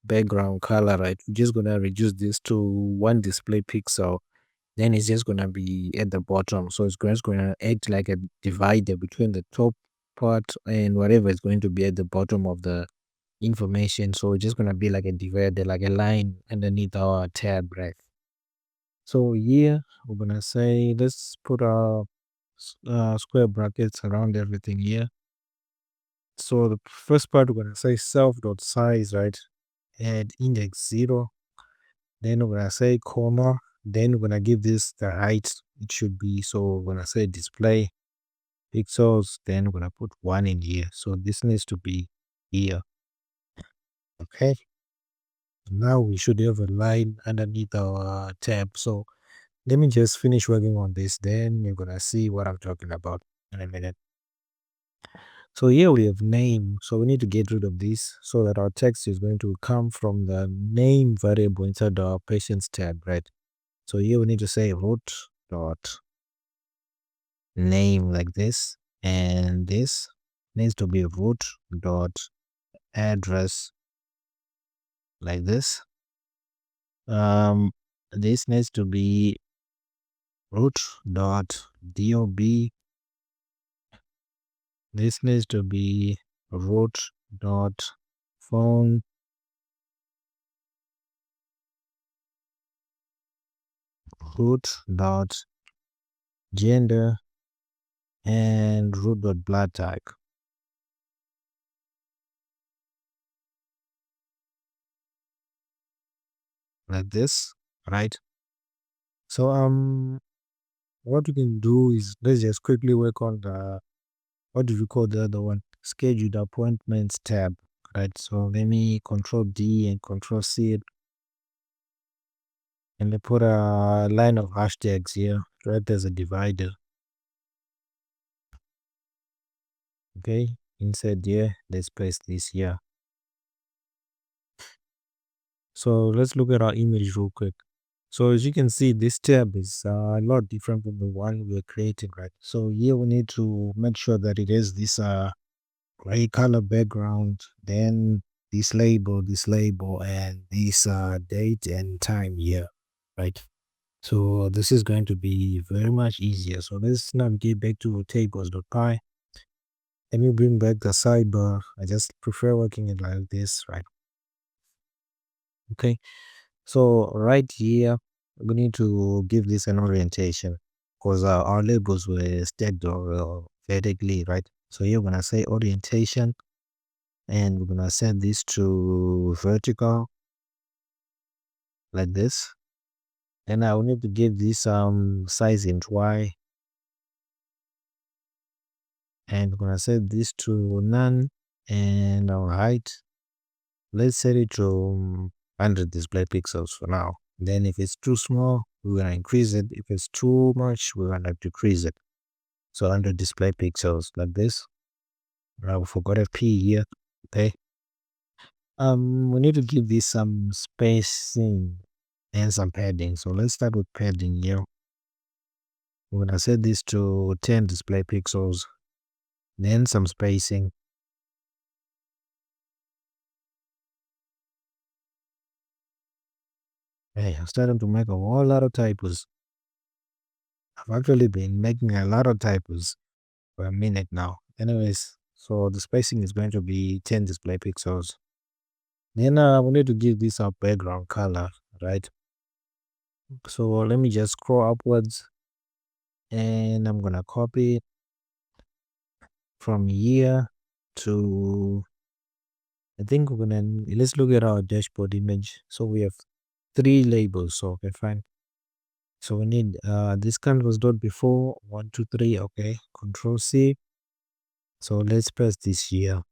background color, right? We're just gonna reduce this to one display pixel. Then it's just gonna be at the bottom. So it's just gonna act like a divider between the top part and whatever is going to be at the bottom of the information. So it's just gonna be like a divider, like a line underneath our tab, right? So here we're gonna say let's put our square brackets around everything here. So the first part we're gonna say self.size, right? And index 0. Then we're gonna say comma. Then we're gonna give this the height it should be. So we're gonna say display pixels. Then we're gonna put 1 in here. So this needs to be here. Okay. Now we should have a line underneath our tab. So let me just finish working on this. Then you're gonna see what I'm talking about in a minute. So here we have name. So we need to get rid of this so that our text is going to come from the name variable inside our patients tab, right? So here we need to say root dot name like this, and this needs to be root dot address like this. This needs to be root dot dob. This needs to be root dot phone, root dot gender, and root dot blood type like this, right? So what we can do is let's just quickly work on the, what do we call the other one, scheduled appointments tab, right? So let me control D and control C it, and I put a line of hashtags here, right? There's a divider. Okay, inside here let's place this here. So let's look at our image real quick. So as you can see, this tab is a lot different from the one we're creating, right? So here we need to make sure that it has this gray color background, then this label, and this date and time here, right? So this is going to be very much easier. So let's navigate back to tables.py. Let me bring back the sidebar. I just prefer working it like this, right? Okay. So right here, we need to give this an orientation because our labels were stacked or vertically, right? So here we're gonna say orientation, and we're gonna set this to vertical like this. And I will need to give this size int y, and we're gonna set this to none, and our height, let's set it to 100 display pixels for now. Then if it's too small, we're gonna increase it. If it's too much, we're gonna decrease it. So 100 display pixels like this. I forgot a P here. Okay. We need to give this some spacing and some padding. So let's start with padding here. We're gonna set this to 10 display pixels, then some spacing. Hey, I'm starting to make a whole lot of typos. I've actually been making a lot of typos for a minute now. Anyways, so the spacing is going to be 10 display pixels. Then we need to give this our background color, right? So let me just scroll upwards, and I'm gonna copy it from here to, I think we're gonna, let's look at our dashboard image. So we have 3 labels. So okay, fine. So we need this canvas dot before 1, 2, 3. Okay, control C. So let's press this here.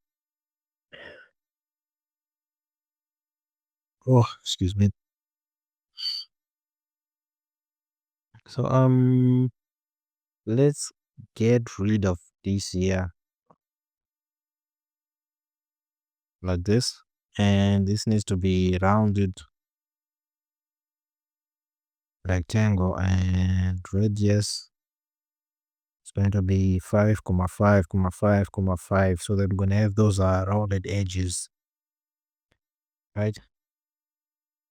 Oh, excuse me. So let's get rid of this here like this, and this needs to be rounded rectangle, and radius is going to be 5, 5, 5, 5. So that we're going to have those rounded edges, right?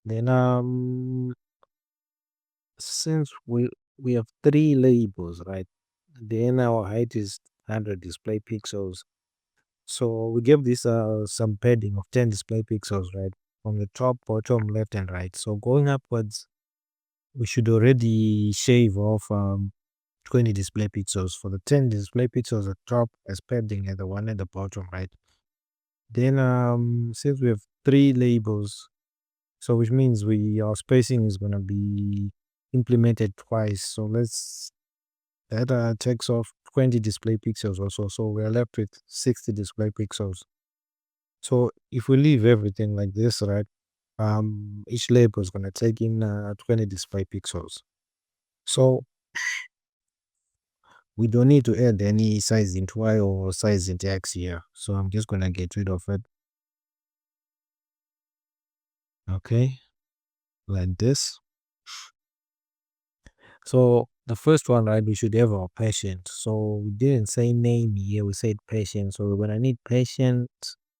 Then since we have three labels, right? Then our height is 100 display pixels. So we give this some padding of 10 display pixels, right? From the top, bottom, left, and right. So going upwards, we should already shave off 20 display pixels for the 10 display pixels at top as padding and the one at the bottom, right? Then since we have three labels, so which means our spacing is gonna be implemented twice. So that takes off 20 display pixels also. So we're left with 60 display pixels. So if we leave everything like this, right? Each label is gonna take in 20 display pixels. So we don't need to add any size into Y or size into X here. So I'm just gonna get rid of it. Okay, like this. So the first one, right, we should have our patient. So we didn't say name here, we said patient. So we're gonna need patient,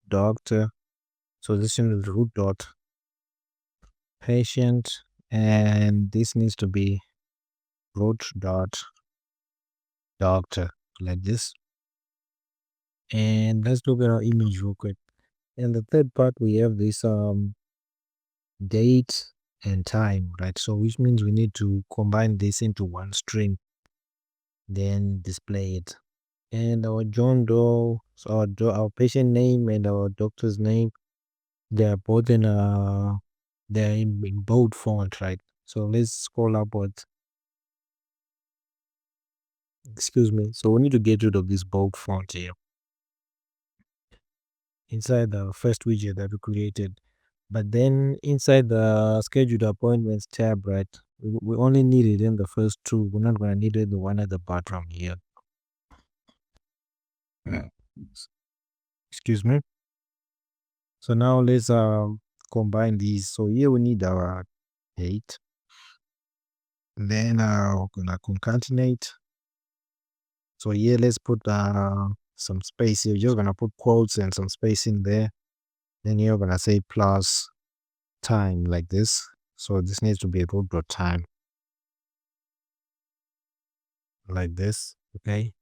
doctor. So this is the root dot patient, and this needs to be root dot doctor, like this. And let's look at our image real quick. And the third part, we have this date and time, right? So which means we need to combine this into one string, then display it. And our John Doe, so our patient name and our doctor's name, they are both they're in bold font, right? So let's scroll upwards. Excuse me. So we need to get rid of this bold font here inside the first widget that we created. But then inside the scheduled appointments tab, right, we only need it in the first two. We're not going to need it in the one at the bottom here. Excuse me. So now let's combine these. So here we need our date. Then we're gonna concatenate. So here let's put some space here. You're gonna put quotes and some space in there. Then you're gonna say plus time like this. So this needs to be root dot time like this. Okay.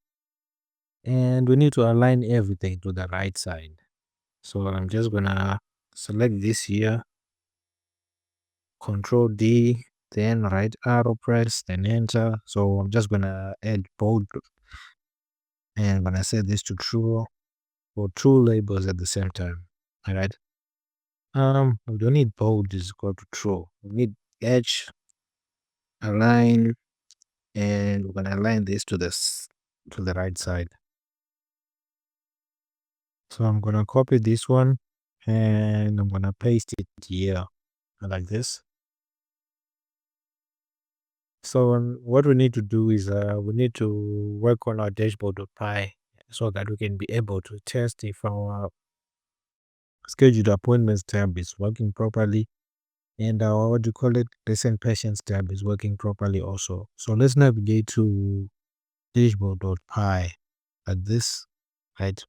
And we need to align everything to the right side. So I'm just gonna select this here, Control D, then right arrow press, then enter. So I'm just gonna add bold and I'm gonna set this to true for true labels at the same time. All right. We don't need bold is equal to true. We need edge, align, and we're gonna align this to the right side. So I'm gonna copy this one and I'm gonna paste it here like this. So what we need to do is we need to work on our dashboard.py so that we can be able to test if our scheduled appointments tab is working properly and our what do you call it, recent patients tab is working properly also. So let's navigate to dashboard.py like this, right?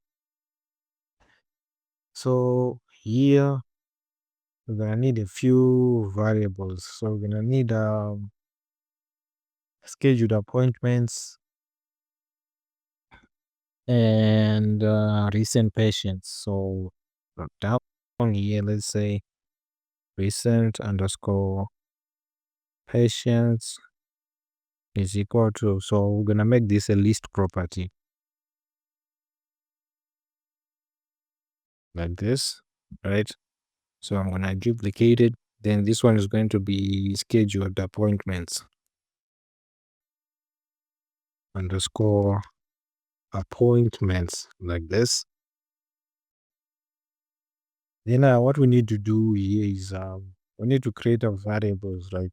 So here we're gonna need a few variables. So we're gonna need scheduled appointments and recent patients. So down here, let's say recent underscore patients is equal to, so we're gonna make this a list property like this, right? So I'm gonna duplicate it. Then this one is going to be scheduled appointments underscore appointments like this. Then what we need to do here is we need to create our variables, right?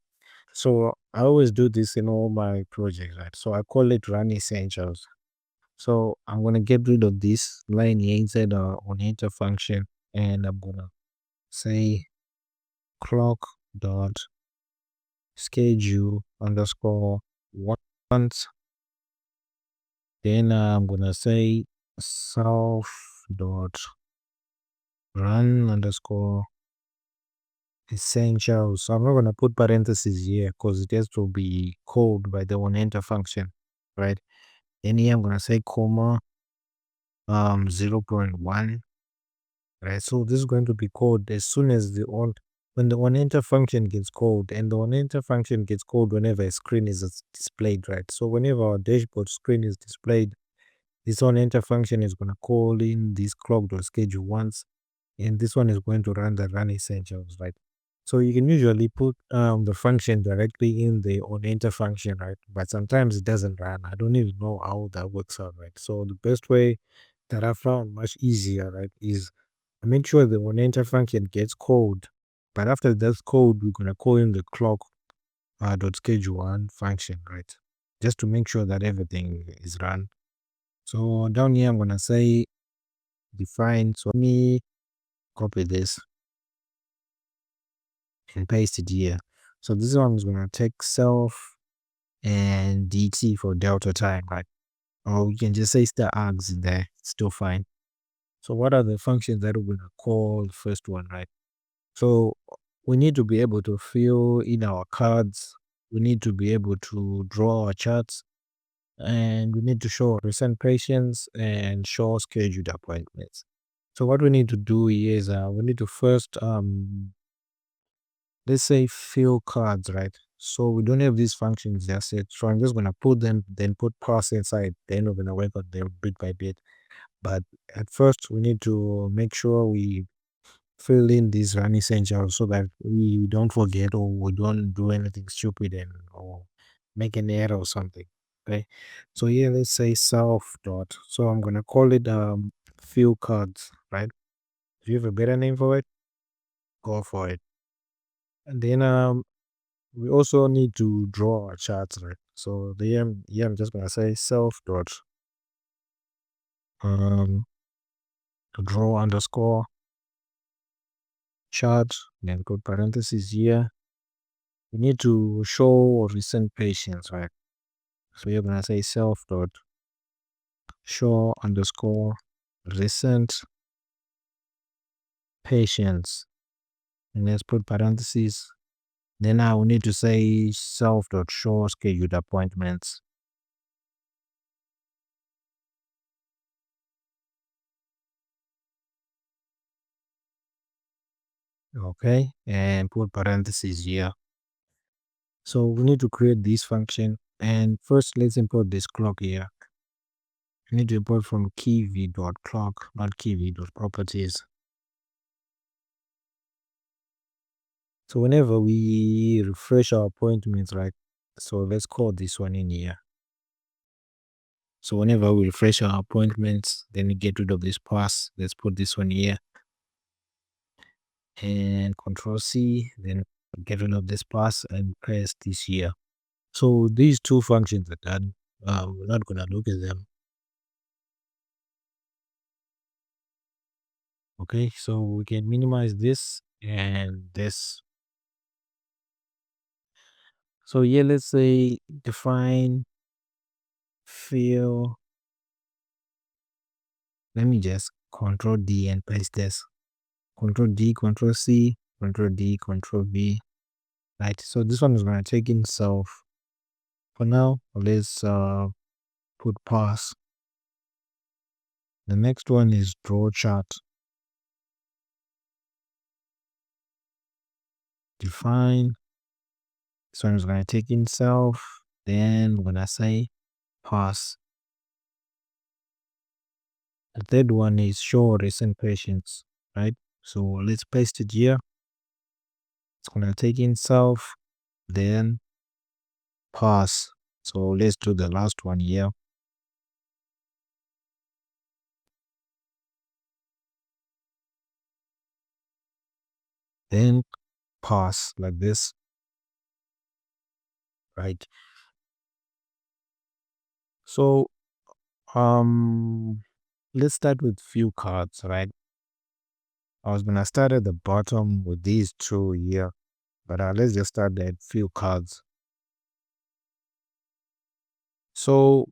So I always do this in all my projects, right? So I call it run essentials. So I'm gonna get rid of this line here inside on enter function, and I'm gonna say clock dot schedule underscore once. Then I'm gonna say self dot run underscore essentials. So I'm not gonna put parentheses here because it has to be called by the onEnter function, right? Then here I'm gonna say comma 0.1, right? So this is going to be called as soon as when the onEnter function gets called, and the onEnter function gets called whenever a screen is displayed, right? So whenever our dashboard screen is displayed, this onEnter function is gonna call in this clock.schedule once, and this one is going to run the run essentials, right? So you can usually put the function directly in the onEnter function, right? But sometimes it doesn't run. I don't even know how that works out, right? So the best way that I found much easier, right, is make sure the onEnter function gets called. But after that's called, we're gonna call in the clock dot schedule one function, right? Just to make sure that everything is run. So down here I'm gonna say define. So let me copy this and paste it here. So this one is gonna take self and DT for delta time, right? Or we can just say star args in there, it's still fine. So what are the functions that we're gonna call the first one, right? So we need to be able to fill in our cards, we need to be able to draw our charts, and we need to show recent patients and show scheduled appointments. So what we need to do here is we need to first let's say fill cards, right? So we don't have these functions just yet. So I'm just gonna put them, then put parse inside. Then we're gonna work on them bit by bit. But at first we need to make sure we fill in these run essentials so that we don't forget or we don't do anything stupid and or make an error or something. Okay. So here let's say self dot. So I'm gonna call it fill cards, right? Do you have a better name for it? Go for it. And then we also need to draw our charts, right? So here I'm just gonna say self dot um draw underscore chart, then put parentheses here. We need to show recent patients, right? So you're gonna say self dot show underscore recent patients, and let's put parentheses. Then I will need to say self dot show scheduled appointments. Okay, and put parentheses here. So we need to create this function, and first let's import this clock here. We need to import from Kivy.clock, not Kivy.properties. So whenever we refresh our appointments, right? So let's call this one in here. So whenever we refresh our appointments, then we get rid of this pass. Let's put this one here and Control C, then get rid of this pass and press this here. So these two functions are done. We're not gonna look at them. Okay, so we can minimize this and this. So here, let's say define fill. Let me just Control D and paste this. Control D, Control C, Control D, Control V. Right. So this one is gonna take in self. For now, let's put pass. The next one is draw chart. Define. This one is gonna take in self. Then we're gonna say pass. The third one is show recent patients. Right. So let's paste it here. It's gonna take in self, then pass. So let's do the last one here. Then pass like this. Right. So let's start with few cards, right? I was gonna start at the bottom with these two here. but let's just start at few cards. So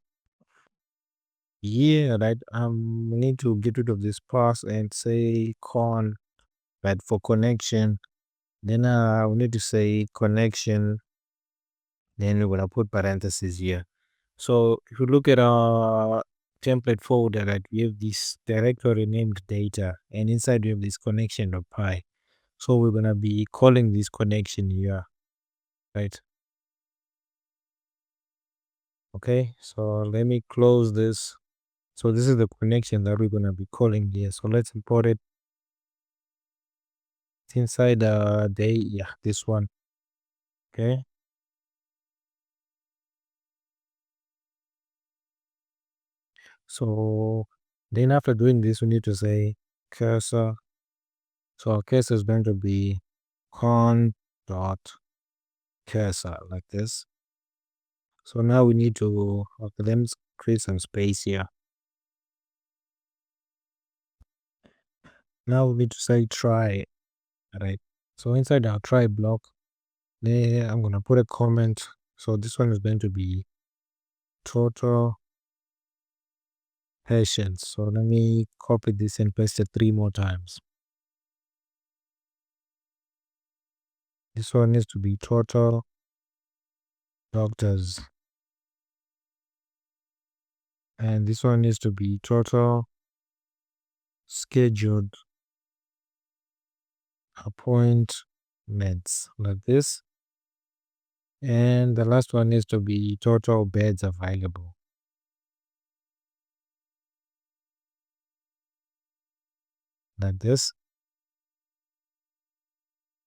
yeah, right. We need to get rid of this pass and say con, but for connection, then we need to say connection. Then we're gonna put parentheses here. So if you look at our template folder, right, we have this directory named data, and inside we have this connection.py. So we're gonna be calling this connection here, right? Okay, so let me close this. So this is the connection that we're gonna be calling here. So let's import it. It's inside this one. Okay. So then after doing this, we need to say cursor. So our cursor is going to be con dot cursor like this. So now we need to let's create some space here. Now we need to say try, right? So inside our try block, then I'm gonna put a comment. So this one is going to be total patients. So let me copy this and paste it 3 more times. This one needs to be total doctors. And this one needs to be total scheduled appointments like this. And the last one needs to be total beds available like this.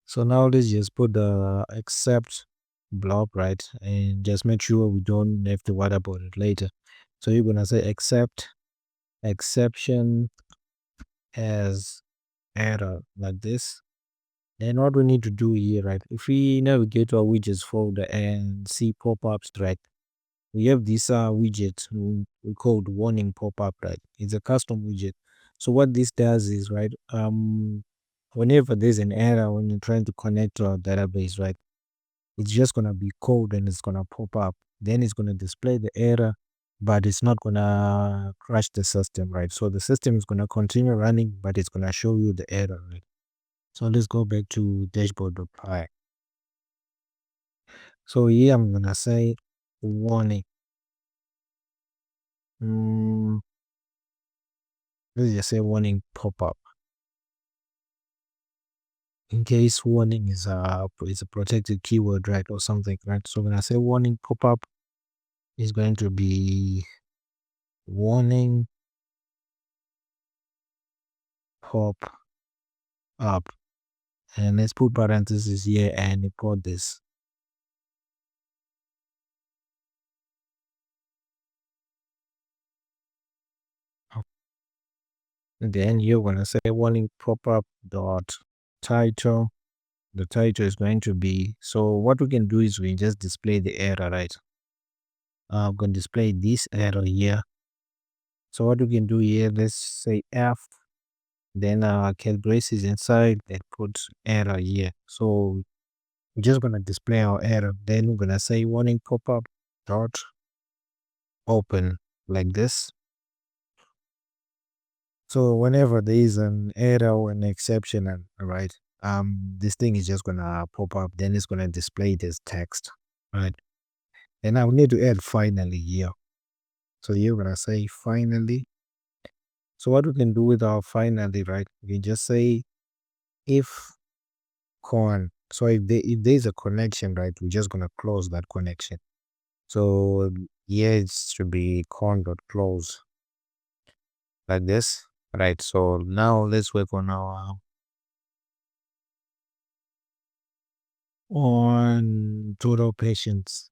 So now let's just put the accept block, right? And just make sure we don't have to worry about it later. So you're gonna say accept exception as error like this. Then what we need to do here, right? If we navigate to our widgets folder and see pop-ups, right? We have this widget we called warning pop-up, right? It's a custom widget. So what this does is, right, whenever there's an error when you're trying to connect to our database, right, it's just gonna be code and it's gonna pop up. Then it's gonna display the error, but it's not gonna crash the system, right? So the system is gonna continue running, but it's gonna show you the error, right? So let's go back to dashboard.py. So here I'm gonna say warning. Let's just say warning pop-up. In case warning is a protected keyword, right, or something, right? So when I say warning pop-up, is going to be warning pop up, and let's put parentheses here and import this. And then you're gonna say warning pop-up dot title. The title is going to be, so what we can do is we just display the error, right? I'm going to display this error here. So what we can do here, let's say F, then cat braces inside and put error here. So we're just gonna display our error. Then we're gonna say warning pop-up dot open like this. So whenever there is an error or an exception, and right, this thing is just gonna pop up. Then it's gonna display it as text, right? And I will need to add finally here. So you're gonna say finally. So what we can do with our finally, right? We can just say if con. So if there's a connection, right, we're just gonna close that connection. So yeah, it should be con dot close like this, right? So now let's work on our on total patients.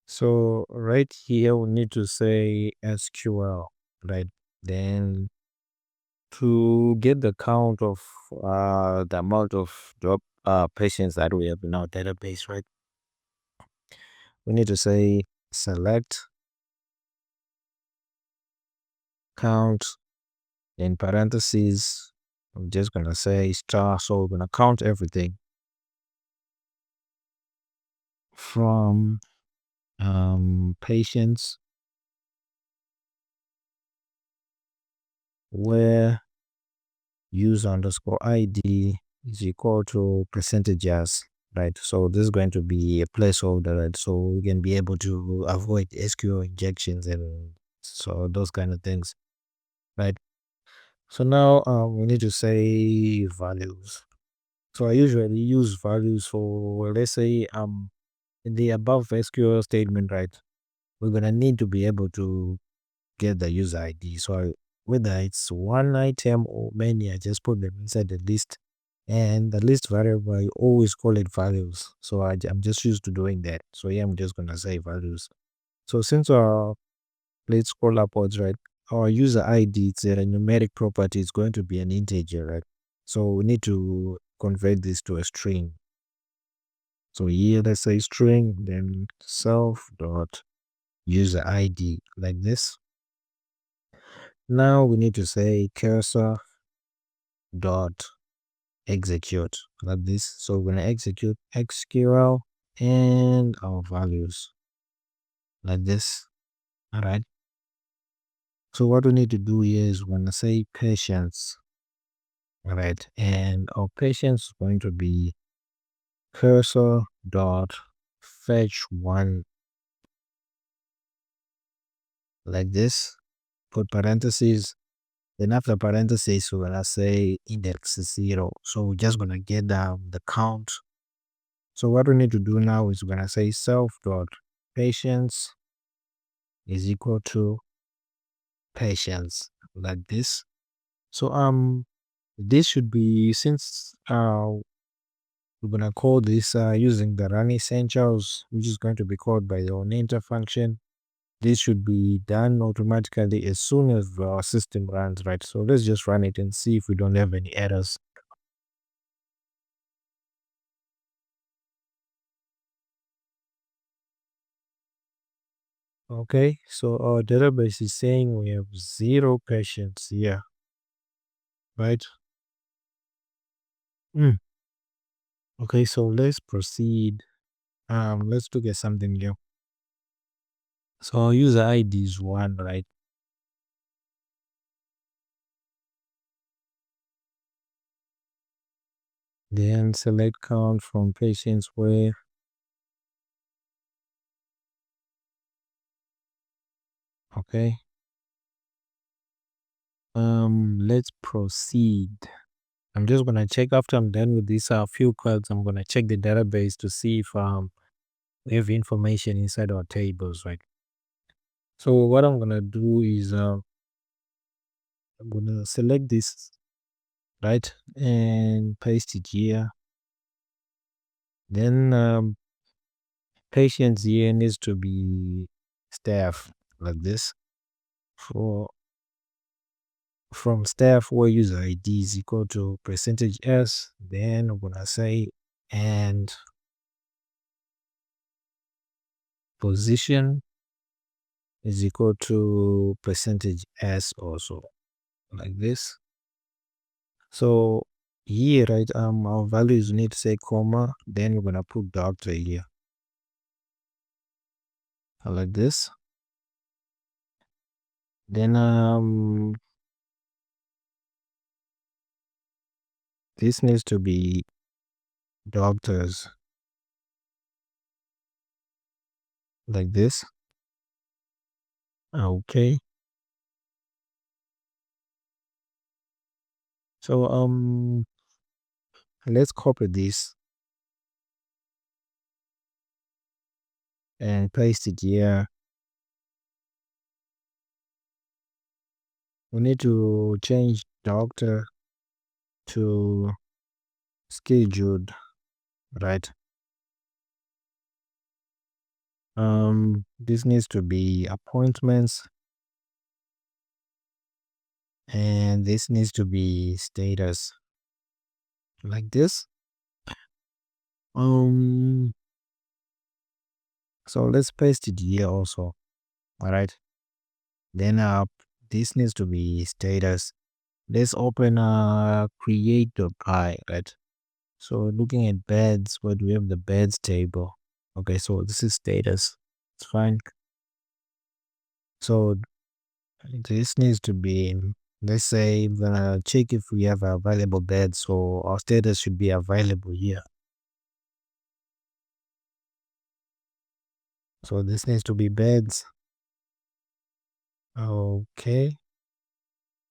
So right here we need to say SQL, right? Then to get the count of the amount of job patients that we have in our database, right? We need to say select count in parentheses I'm just gonna say star. So we're gonna count everything from patients where user underscore ID is equal to percentages, right? So this is going to be a placeholder, right? So we can be able to avoid SQL injections and so those kind of things, right? So now we need to say values. So I usually use values for, let's say, in the above SQL statement, right? We're gonna need to be able to get the user ID. So whether it's one item or many, I just put them inside the list. And the list variable, I always call it values. So I'm just used to doing that. So yeah, I'm just gonna say values. So since let's scroll upwards, right? Our user ID, it's a numeric property, is going to be an integer, right? So we need to convert this to a string. So here, let's say string, then self dot user ID like this. Now we need to say cursor dot execute like this. So we're gonna execute SQL and our values like this. All right. So what we need to do here is we're gonna say patience. All right, and our patience is going to be cursor dot fetch one like this. Put parentheses. Then after parentheses, we're gonna say index 0. So we're just gonna get the count. So what we need to do now is we're gonna say self dot patience is equal to patience like this. So this should be, since we're gonna call this using the run essentials, which is going to be called by the onenter function. This should be done automatically as soon as our system runs, right? So let's just run it and see if we don't have any errors. Okay, so our database is saying we have 0 patients here, right? Okay, so let's proceed. Let's look at something new. So our user ID is 1, right? Then select count from patients where. Okay. Let's proceed. I'm just gonna check after I'm done with these few queries. I'm gonna check the database to see if we have information inside our tables, right? So what I'm gonna do is I'm gonna select this, right, and paste it here. Then patients here needs to be staff like this. For from staff where user ID is equal to percentage S, then I'm gonna say and position is equal to percentage S also like this. So here, right, our values need to say comma, then we're gonna put doctor here like this. Then this needs to be doctors like this. Okay. So let's copy this and paste it here. We need to change doctor to scheduled, right? This needs to be appointments, and this needs to be status like this. Um, so let's paste it here also. All right. Then this needs to be status. let's open create.py, right? So looking at beds, where do we have the beds table? Okay, so this is status. It's fine. So this needs to be, let's say, we're gonna check if we have available beds. So our status should be available here. So this needs to be beds. Okay.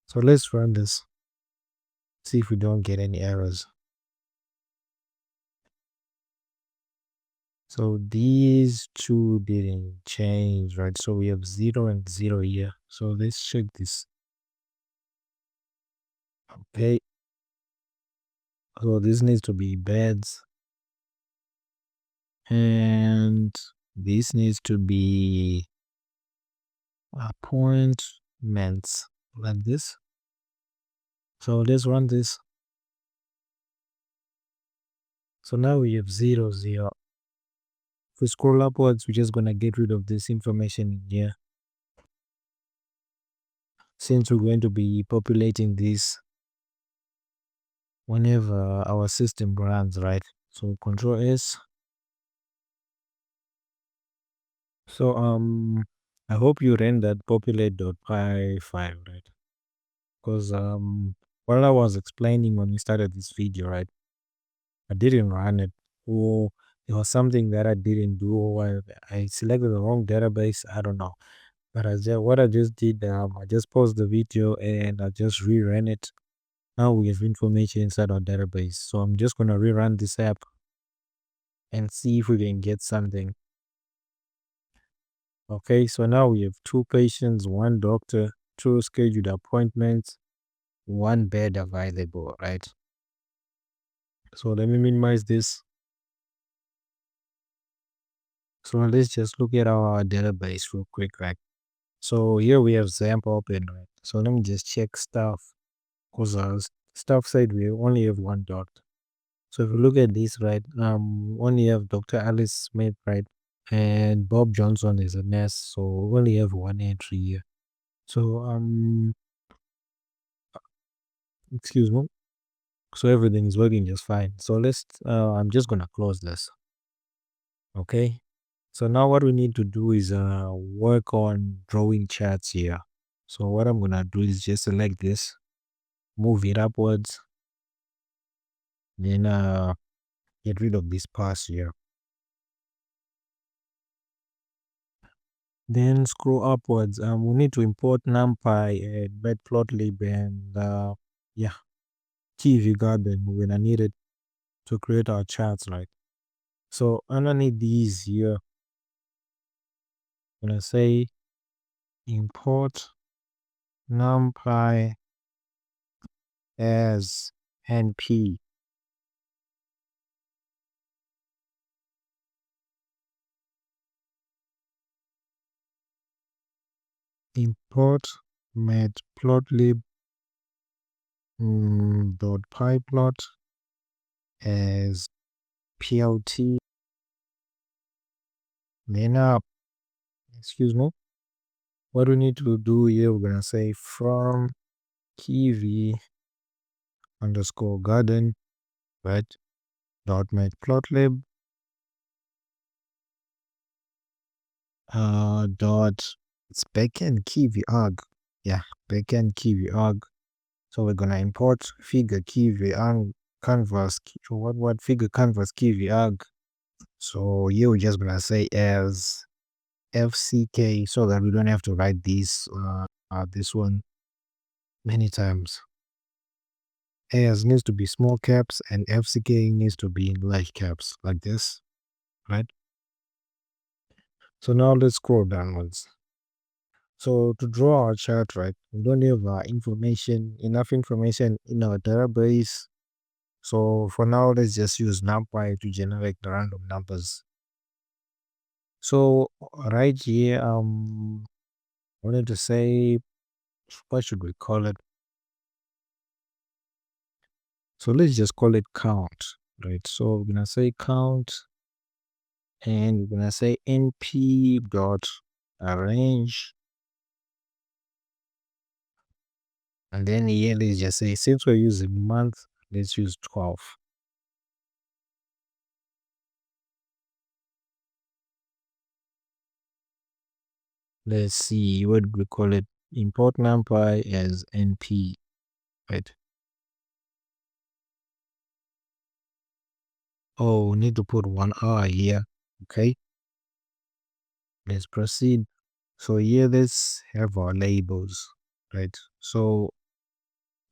So let's run this. See if we don't get any errors. So these two didn't change, right? So we have 0 and 0 here. So let's check this. Okay. So this needs to be beds. And this needs to be appointments like this. So let's run this. So now we have 0, 0. If we scroll upwards, we're just gonna get rid of this information in here, since we're going to be populating this whenever our system runs, right? So Control S. So I hope you ran that populate.py file, right? Because while I was explaining when we started this video, right, I didn't run it, or it was something that I didn't do, or I selected the wrong database. I don't know. But what I just did, I just paused the video and I just reran it. Now we have information inside our database. So I'm just gonna rerun this app and see if we can get something. Okay, so now we have 2 patients, 1 doctor, 2 scheduled appointments, 1 bed available, right? So let me minimize this. So let's just look at our database real quick, right? So here we have XAMPP open, right? So let me just check stuff, because stuff said we only have 1 doctor. So if you look at this, right, only have Dr. Alice Smith, right, and Bob Johnson is a nurse, so we only have 1 entry here. So excuse me. So everything is working just fine. So I'm just gonna close this. Okay. So now what we need to do is work on drawing charts here. So what I'm gonna do is just select this, move it upwards, then get rid of this pass here. Then scroll upwards. We need to import NumPy and Matplotlib and yeah, Kivy garden. We're gonna need it to create our charts, right? So underneath these here, I'm gonna say import NumPy as NP. Import matplotlib dot pyplot as plt. Then excuse me, what we need to do here, we're gonna say from Kivy underscore garden, right, dot matplotlib dot, it's backend Kivy arg. Yeah, backend Kivy arg. So we're gonna import figure Kivy arg canvas. So what figure canvas Kivy arg. So here we're just gonna say as FCK, so that we don't have to write this one many times. As needs to be small caps and FCK needs to be in large caps like this, right? So now let's scroll downwards. So to draw our chart, right, we don't have enough information in our database. So for now, let's just use NumPy to generate the random numbers. So right here, I wanted to say, what should we call it? So let's just call it count, right? So we're gonna say count, and we're gonna say np dot arrange And then here, let's just say, since we're using month, let's use 12. Let's see, what do we call it? Import numpy as np, right? Oh, we need to put 1 hour here. Okay, let's proceed. So here, let's have our labels, right? So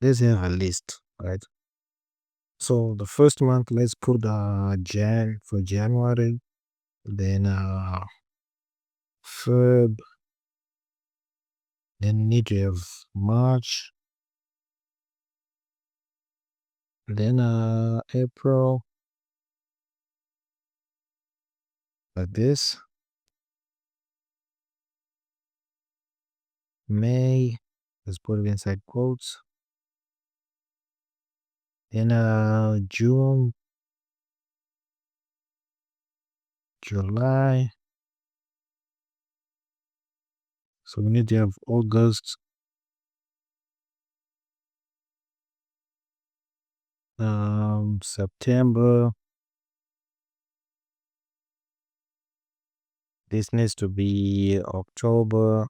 let's have a list, right? So the first month, let's put Jan for January, then Feb, then we need to have March, then April, like this, May, let's put it inside quotes, then June, July. So we need to have August, September. This needs to be October,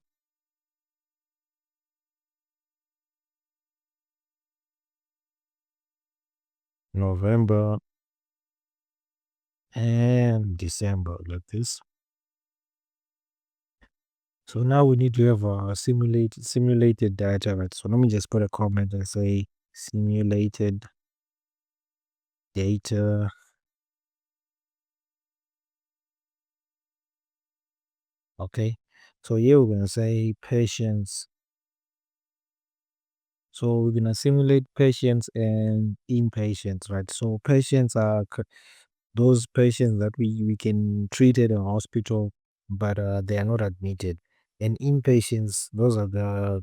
November, and December, like this. So now we need to have a simulated data, right? So let me just put a comment and say simulated data. Okay. So here we're gonna say patients. So we're gonna simulate patients and inpatients, right? So patients are those patients that we can treat at a hospital, but they are not admitted. And inpatients, those are the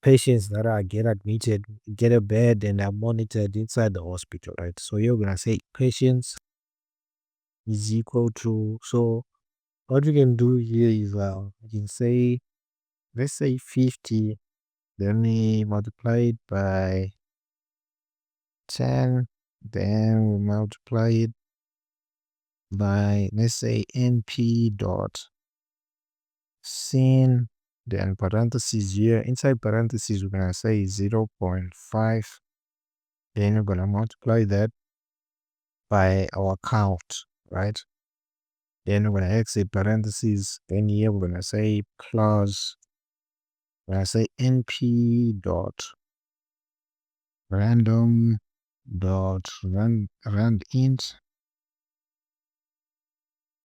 patients that are get admitted, get a bed, and are monitored inside the hospital, right? So you're gonna say patients is equal to. So what you can do here is you can say, let's say 50, then we multiply it by 10, then we multiply it by, let's say, np dot sin, then parentheses here. Inside parentheses, we're gonna say 0.5. Then we're gonna multiply that by our count, right? Then we're gonna exit parentheses. Then here we're gonna say plus, we're gonna say np dot random dot rand int,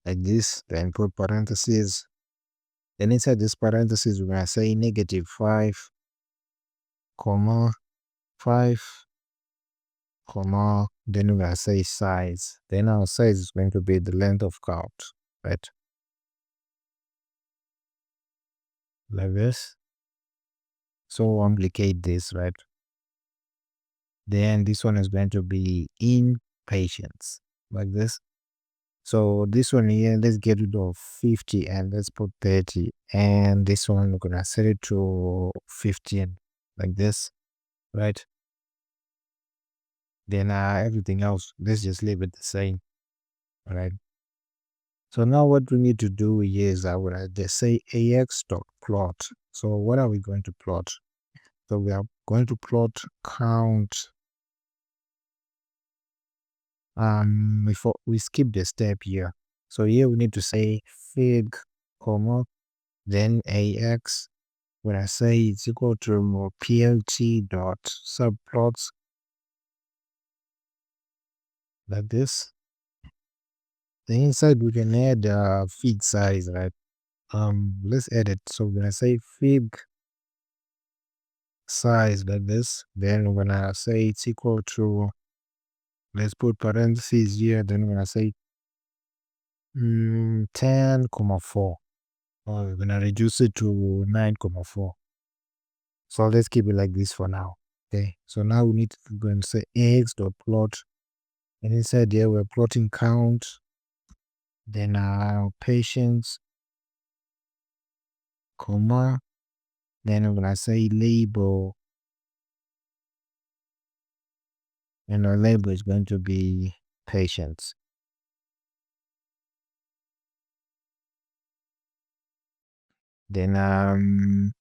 like this. Then put parentheses. Then inside this parentheses, we're gonna say -5, comma 5, comma. Then we're gonna say size. Then our size is going to be the length of count, right? Like this. So complicate this, right? Then this one is going to be in patients, like this. So this one here, let's get rid of 50 and let's put 30. And this one, we're gonna set it to 15, like this, right? Then everything else, let's just leave it the same, right? So now what we need to do here is I would just say ax dot plot. So what are we going to plot? So we are going to plot count. Before we skip the step here. So here we need to say fig, comma, then ax. When I say it's equal to plt dot subplots, like this. Then inside we can add fig size, right? Let's add it. So we're gonna say fig size, like this. Then we're gonna say it's equal to, let's put parentheses here. Then we're gonna say 10,4. Or we're gonna reduce it to 9,4. So let's keep it like this for now. Okay. So now we need to go and say x dot plot, and inside here we're plotting count. Then patients, comma. Then we're gonna say label and our label is going to be patients. Then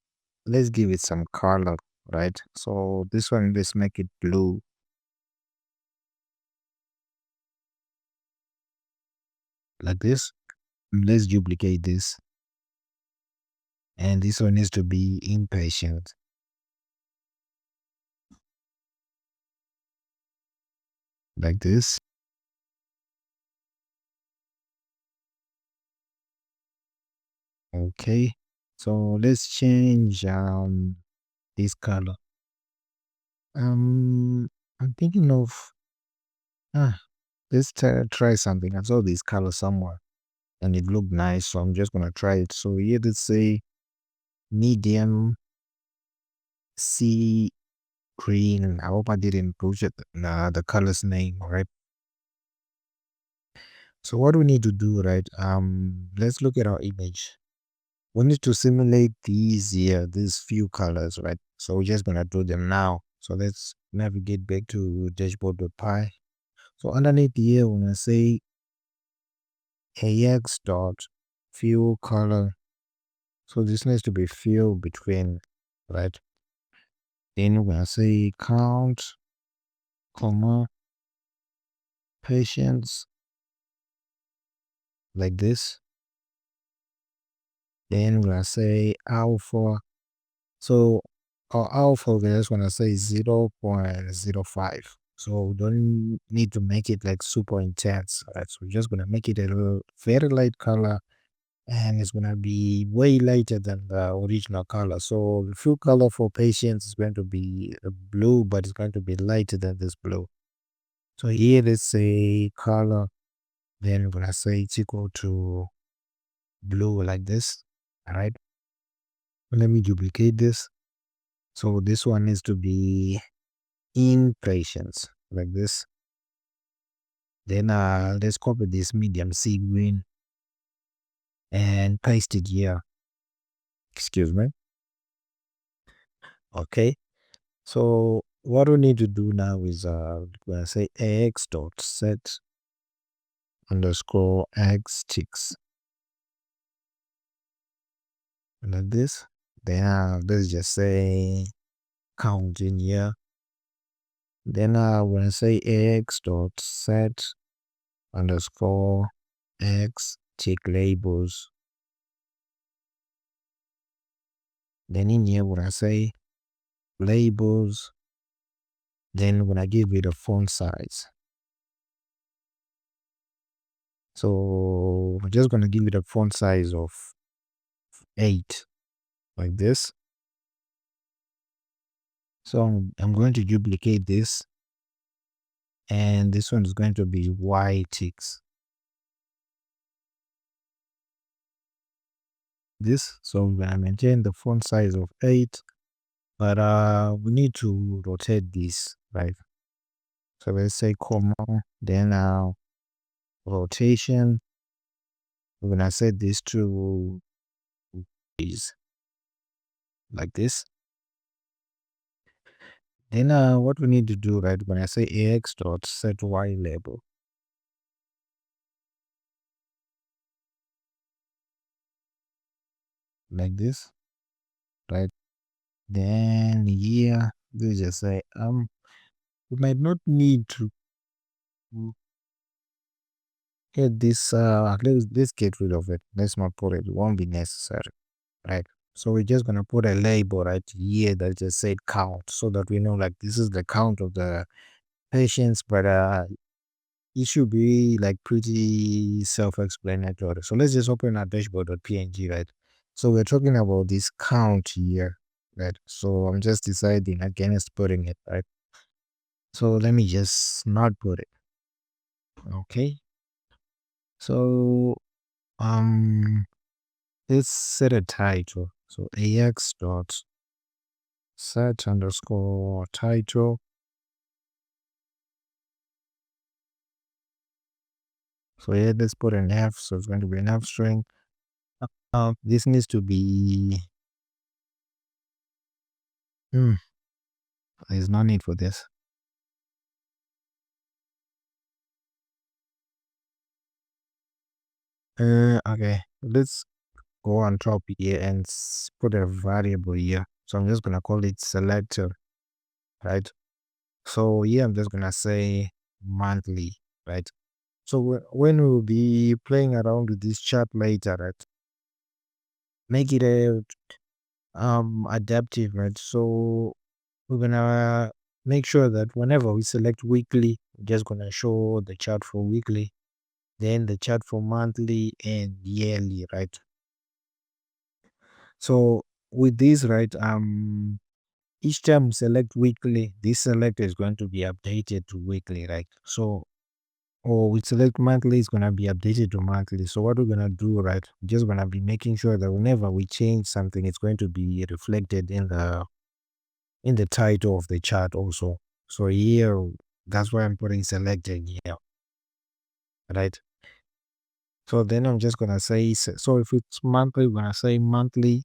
let's give it some color, right? So this one, let's make it blue. Like this. Let's duplicate this. And this one needs to be impatient. Like this. Okay. So let's change this color. I'm thinking of let's try something. I saw this color somewhere and it looked nice, so I'm just gonna try it. So here let's say medium sea green. I hope I didn't butcher the color's name, right? So what we need to do, right? Let's look at our image. We need to simulate these here, these few colors, right? So we're just gonna do them now. So let's navigate back to dashboard.py. So underneath here, we're gonna say ax dot fill color. So this needs to be filled between, right? Then we're gonna say count, comma, patients, like this. Then we're gonna say alpha. So our alpha, we just wanna say 0.05. So we don't need to make it like super intense, right? So we're just gonna make it a little very light color, and it's gonna be way lighter than the original color. So the full color for patients is going to be blue, but it's going to be lighter than this blue. So here let's say color, then we're gonna say it's equal to blue like this. All right. Let me duplicate this. So this one needs to be in patients like this. Then let's copy this medium sea green and paste it here. Excuse me. Okay. So what we need to do now is we're gonna say ax dot set underscore x ticks like this. Then let's just say count in here. Then we're gonna say ax dot set underscore x tick labels. Then in here we're gonna say labels. Then we're gonna give it a font size. So we're just gonna give it a font size of 8 like this. So I'm going to duplicate this, and this one is going to be y ticks. This, so we're gonna maintain the font size of 8, but we need to rotate this, right? So let's say comma, then rotation. We're gonna set this to is like this. Then what we need to do, right? When I say ax dot set y label, like this, right? Then here we just say we might not need to get this let's get rid of it. Let's not put it. It won't be necessary, right? So we're just gonna put a label right here that just said count, so that we know like this is the count of the patients, but it should be like pretty self-explanatory. So let's just open our dashboard.png, right? So we're talking about this count here, right? So I'm just deciding against putting it, right? So let me just not put it. Okay. So let's set a title. So ax dot set underscore title. So yeah, let's put an F. So it's going to be an F string. This needs to be there's no need for this. Okay, let's go on top here and put a variable here. So I'm just gonna call it selector, right? So here I'm just gonna say monthly, right? So when we'll be playing around with this chart later, right? Make it a adaptive, right? So we're gonna make sure that whenever we select weekly, we're just gonna show the chart for weekly, then the chart for monthly and yearly, right? So with this, right, each time we select weekly, this selector is going to be updated to weekly, right? So or we select monthly, it's gonna be updated to monthly. So what we're gonna do, right? We're just gonna be making sure that whenever we change something, it's going to be reflected in the title of the chart also. So here, that's why I'm putting selected here, right? So then I'm just gonna say, so if it's monthly, we're gonna say monthly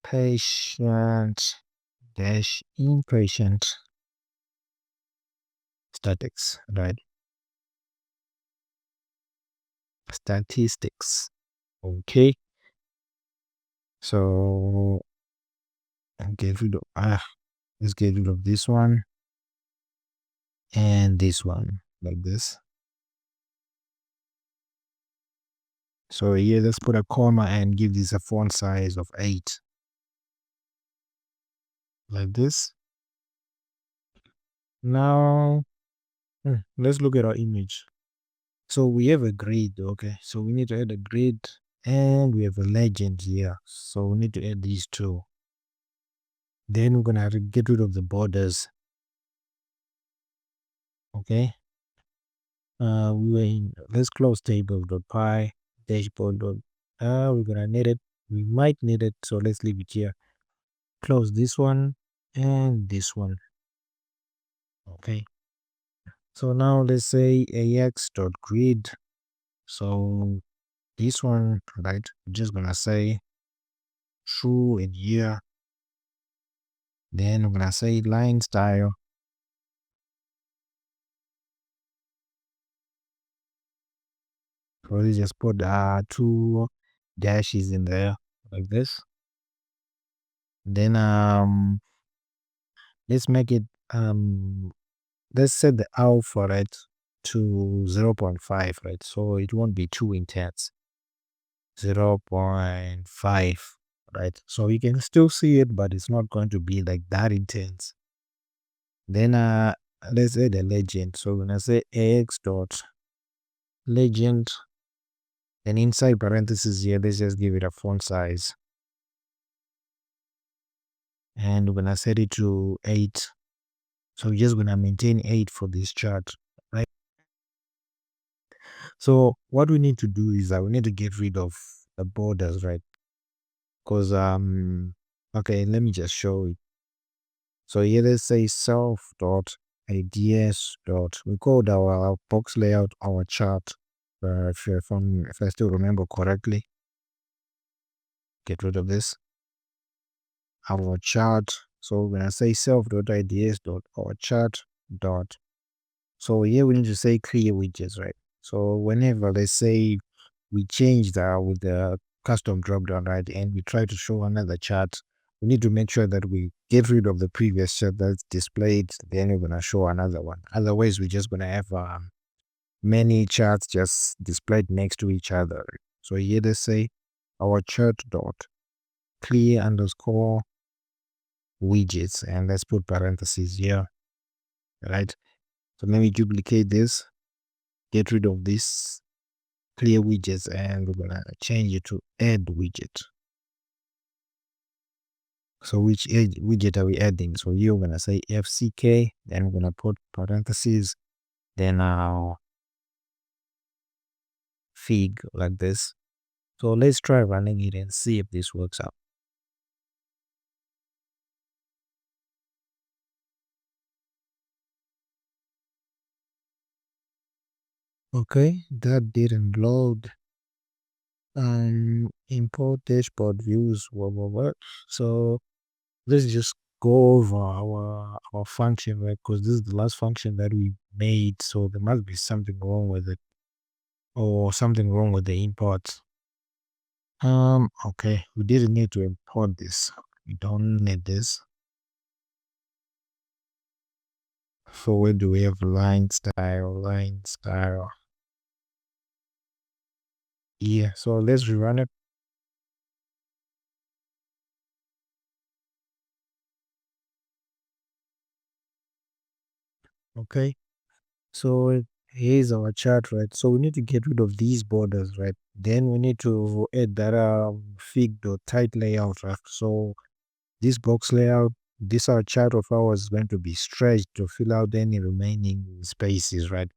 patient dash inpatient statics, right? Statistics. Okay. So get rid of let's get rid of this one and this one like this. So here let's put a comma and give this a font size of 8 like this. Now let's look at our image. So we have a grid, okay? So we need to add a grid and we have a legend here. So we need to add these two. Then we're gonna have to get rid of the borders. Okay. We were in let's close table.py dashboard. We're gonna need it. We might need it, so let's leave it here. Close this one and this one. Okay. So now let's say ax.grid. So this one, right? We're just gonna say true in here. Then I'm gonna say line style. So we just put two dashes in there like this. Then let's make it let's set the alpha right to 0.5, right? So it won't be too intense. 0.5, right? So you can still see it, but it's not going to be like that intense. Then let's add a legend. So we're gonna say ax dot legend. Then inside parentheses here, let's just give it a font size. And we're gonna set it to 8. So we're just gonna maintain 8 for this chart, right? So what we need to do is we need to get rid of the borders, right? Because okay, let me just show it. So here let's say self dot ideas dot we called our box layout our chart. If I still remember correctly, get rid of this. Our chart. So we're gonna say self dot ideas dot our chart dot. So here we need to say clear widgets, right? So whenever let's say we change that with the custom dropdown, right, and we try to show another chart, we need to make sure that we get rid of the previous chart that's displayed. Then we're gonna show another one. Otherwise, we're just gonna have many charts just displayed next to each other. So here let's say our chart dot clear underscore widgets, and let's put parentheses here, right? So let me duplicate this, get rid of this clear widgets, and we're gonna change it to add widget. So which widget are we adding? So you're gonna say fck, then we're gonna put parentheses, then fig like this. So let's try running it and see if this works out. Okay, that didn't load. Import dashboard views. What? So let's just go over our function, right? Because this is the last function that we made, so there must be something wrong with it. or something wrong with the imports. Okay, we didn't need to import this. We don't need this. So where do we have line style, line style? Yeah, so let's rerun it. Okay, so here's our chart, right? So we need to get rid of these borders, right? Then we need to add that fig.tight layout, right? So this box layout, this our chart of ours is going to be stretched to fill out any remaining spaces, right?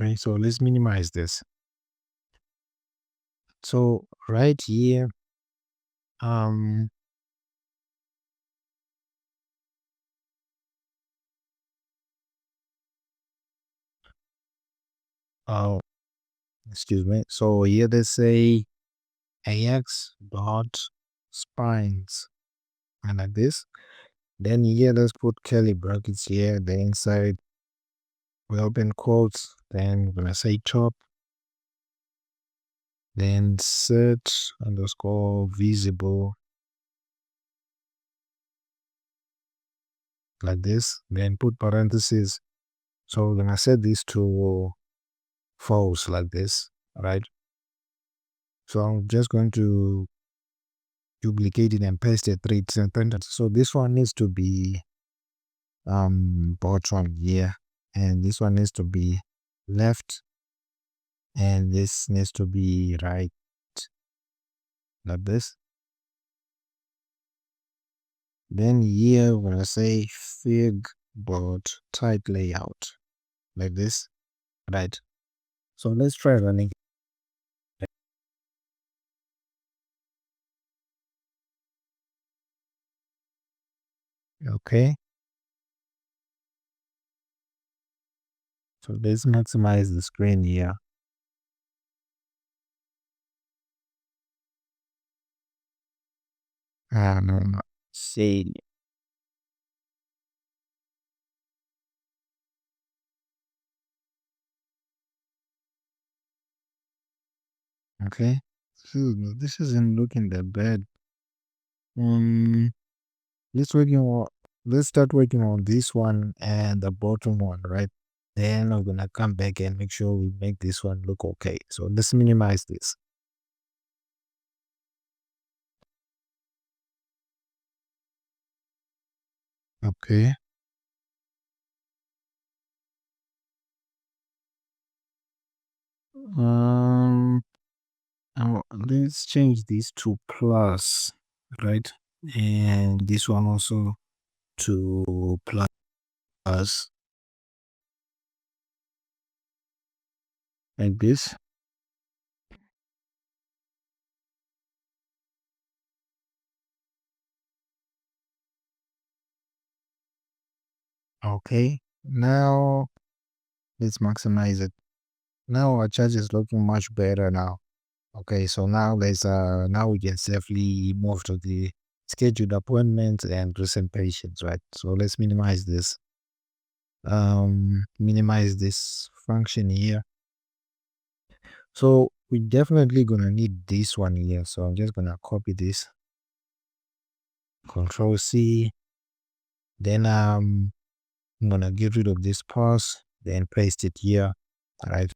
Okay, so let's minimize this. So right here, um, oh, excuse me. So here they say AX dot spines, and like this. Then here, let's put curly brackets here. Then inside, we open quotes. Then we're gonna say top. Then set underscore visible like this. Then put parentheses. So we're gonna set this to false like this, right? So I'm just going to duplicate it and paste it 3 times. So this one needs to be bottom here, and this one needs to be left, and this needs to be right like this. Then here we're gonna say fig but tight layout like this, right? So let's try running. Okay, so let's maximize the screen here. No, say okay. So this isn't looking that bad. Um, let's working on let's start working on this one and the bottom one, right? Then I'm gonna come back and make sure we make this one look okay. So let's minimize this. Okay. Um, let's change this to plus, right? And this one also to plus, like this. Okay. Now let's maximize it. Now our charge is looking much better now. Okay, so now we can safely move to the scheduled appointments and recent patients, right? So let's minimize this function here. So we're definitely gonna need this one here. So I'm just gonna copy this, Control C. Then I'm gonna get rid of this pause, then paste it here. All right.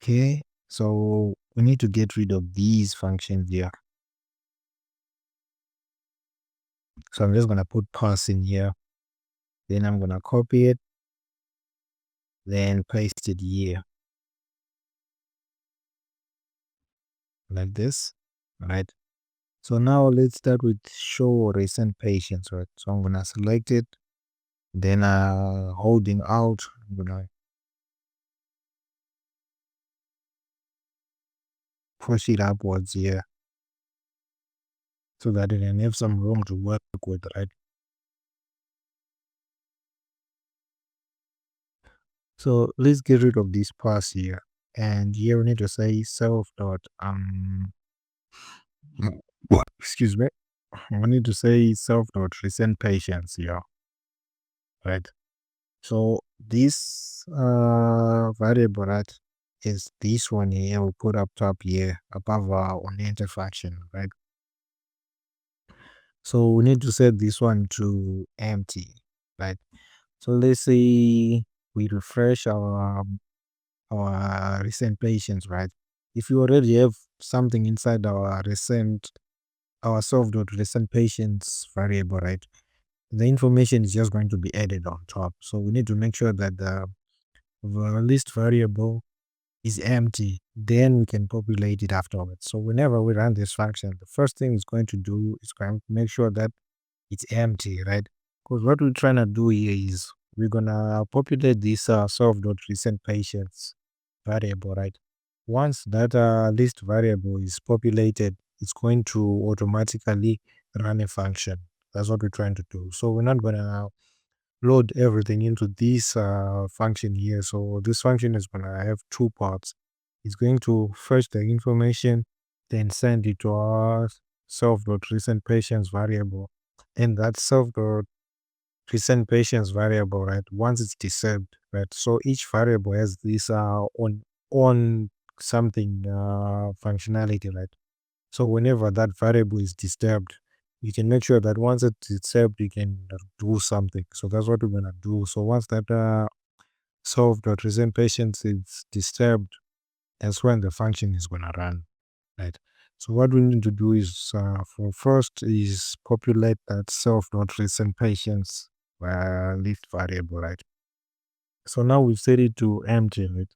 Okay. So we need to get rid of these functions here. So I'm just gonna put pause in here. Then I'm gonna copy it, then paste it here like this. All right. So now let's start with show recent patients, right? So I'm gonna select it, then holding out, I'm gonna push it upwards here so that it can have some room to work with, right? So let's get rid of this pass here. And here we need to say self dot excuse me. we need to say self.recent patients here, right? So this variable, right, is this one here we put up top here above our oriented function, right? So we need to set this one to empty, right? So let's say we refresh our recent patients, right? If you already have something inside our self.recent patients variable, right? The information is just going to be added on top. So we need to make sure that the list variable is empty. Then we can populate it afterwards. So whenever we run this function, the first thing it's going to do is going to make sure that it's empty, right? Because what we're trying to do here is we're gonna populate this self.recent patients variable, right? Once that list variable is populated, it's going to automatically run a function. That's what we're trying to do. So we're not gonna load everything into this function here. So this function is gonna have two parts. It's going to fetch the information, then send it to our self.recent patients variable. And that self.recent patients variable, right? Once it's disabled, right? So each variable has this on something functionality, right? So whenever that variable is disturbed, you can make sure that once it's disturbed, you can do something. So that's what we're gonna do. So once that solve.recent patients is disturbed, that's when the function is gonna run, right? So what we need to do is for first is populate that self.recent patients list variable, right? So now we've set it to empty, right?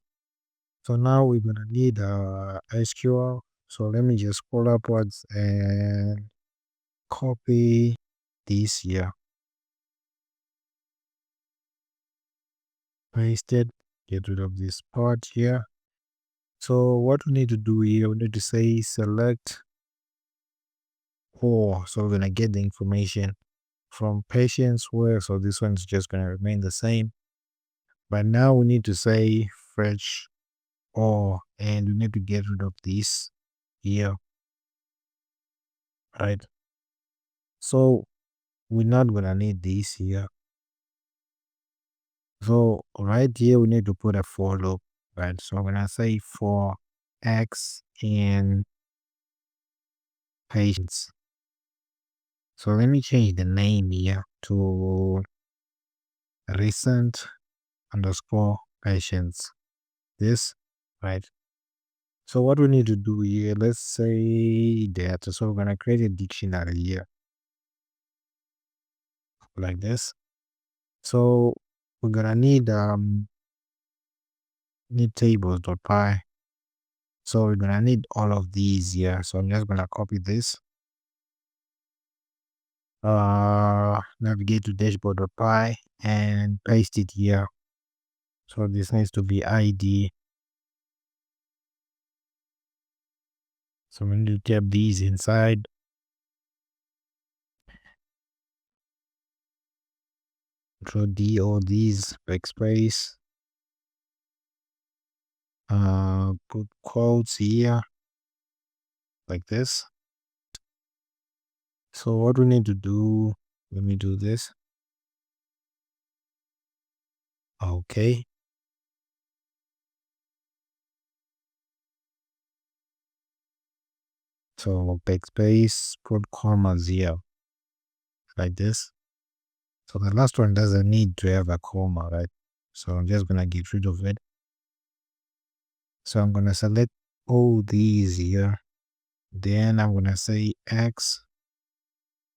So now we're gonna need SQL. So let me just scroll upwards and copy this here, paste it, get rid of this part here. So what we need to do here, we need to say select all. So we're gonna get the information from patients where, so this one's just gonna remain the same. But now we need to say fetch all, and we need to get rid of this here, right? So we're not gonna need this here. So right here we need to put a for loop, right? So I'm gonna say for x in patients. So let me change the name here to recent underscore patients. This, right? So what we need to do here, let's say that. So we're gonna create a dictionary here like this. So we're gonna need tables.py. So we're gonna need all of these here. So I'm just gonna copy this. Navigate to dashboard.py and paste it here. So this needs to be ID. So we need to tap these inside. Control D, all these, backspace. Put quotes here like this. So what we need to do, let me do this. Okay. So backspace, put commas here like this. So the last one doesn't need to have a comma, right? So I'm just gonna get rid of it. So I'm gonna select all these here. Then I'm gonna say X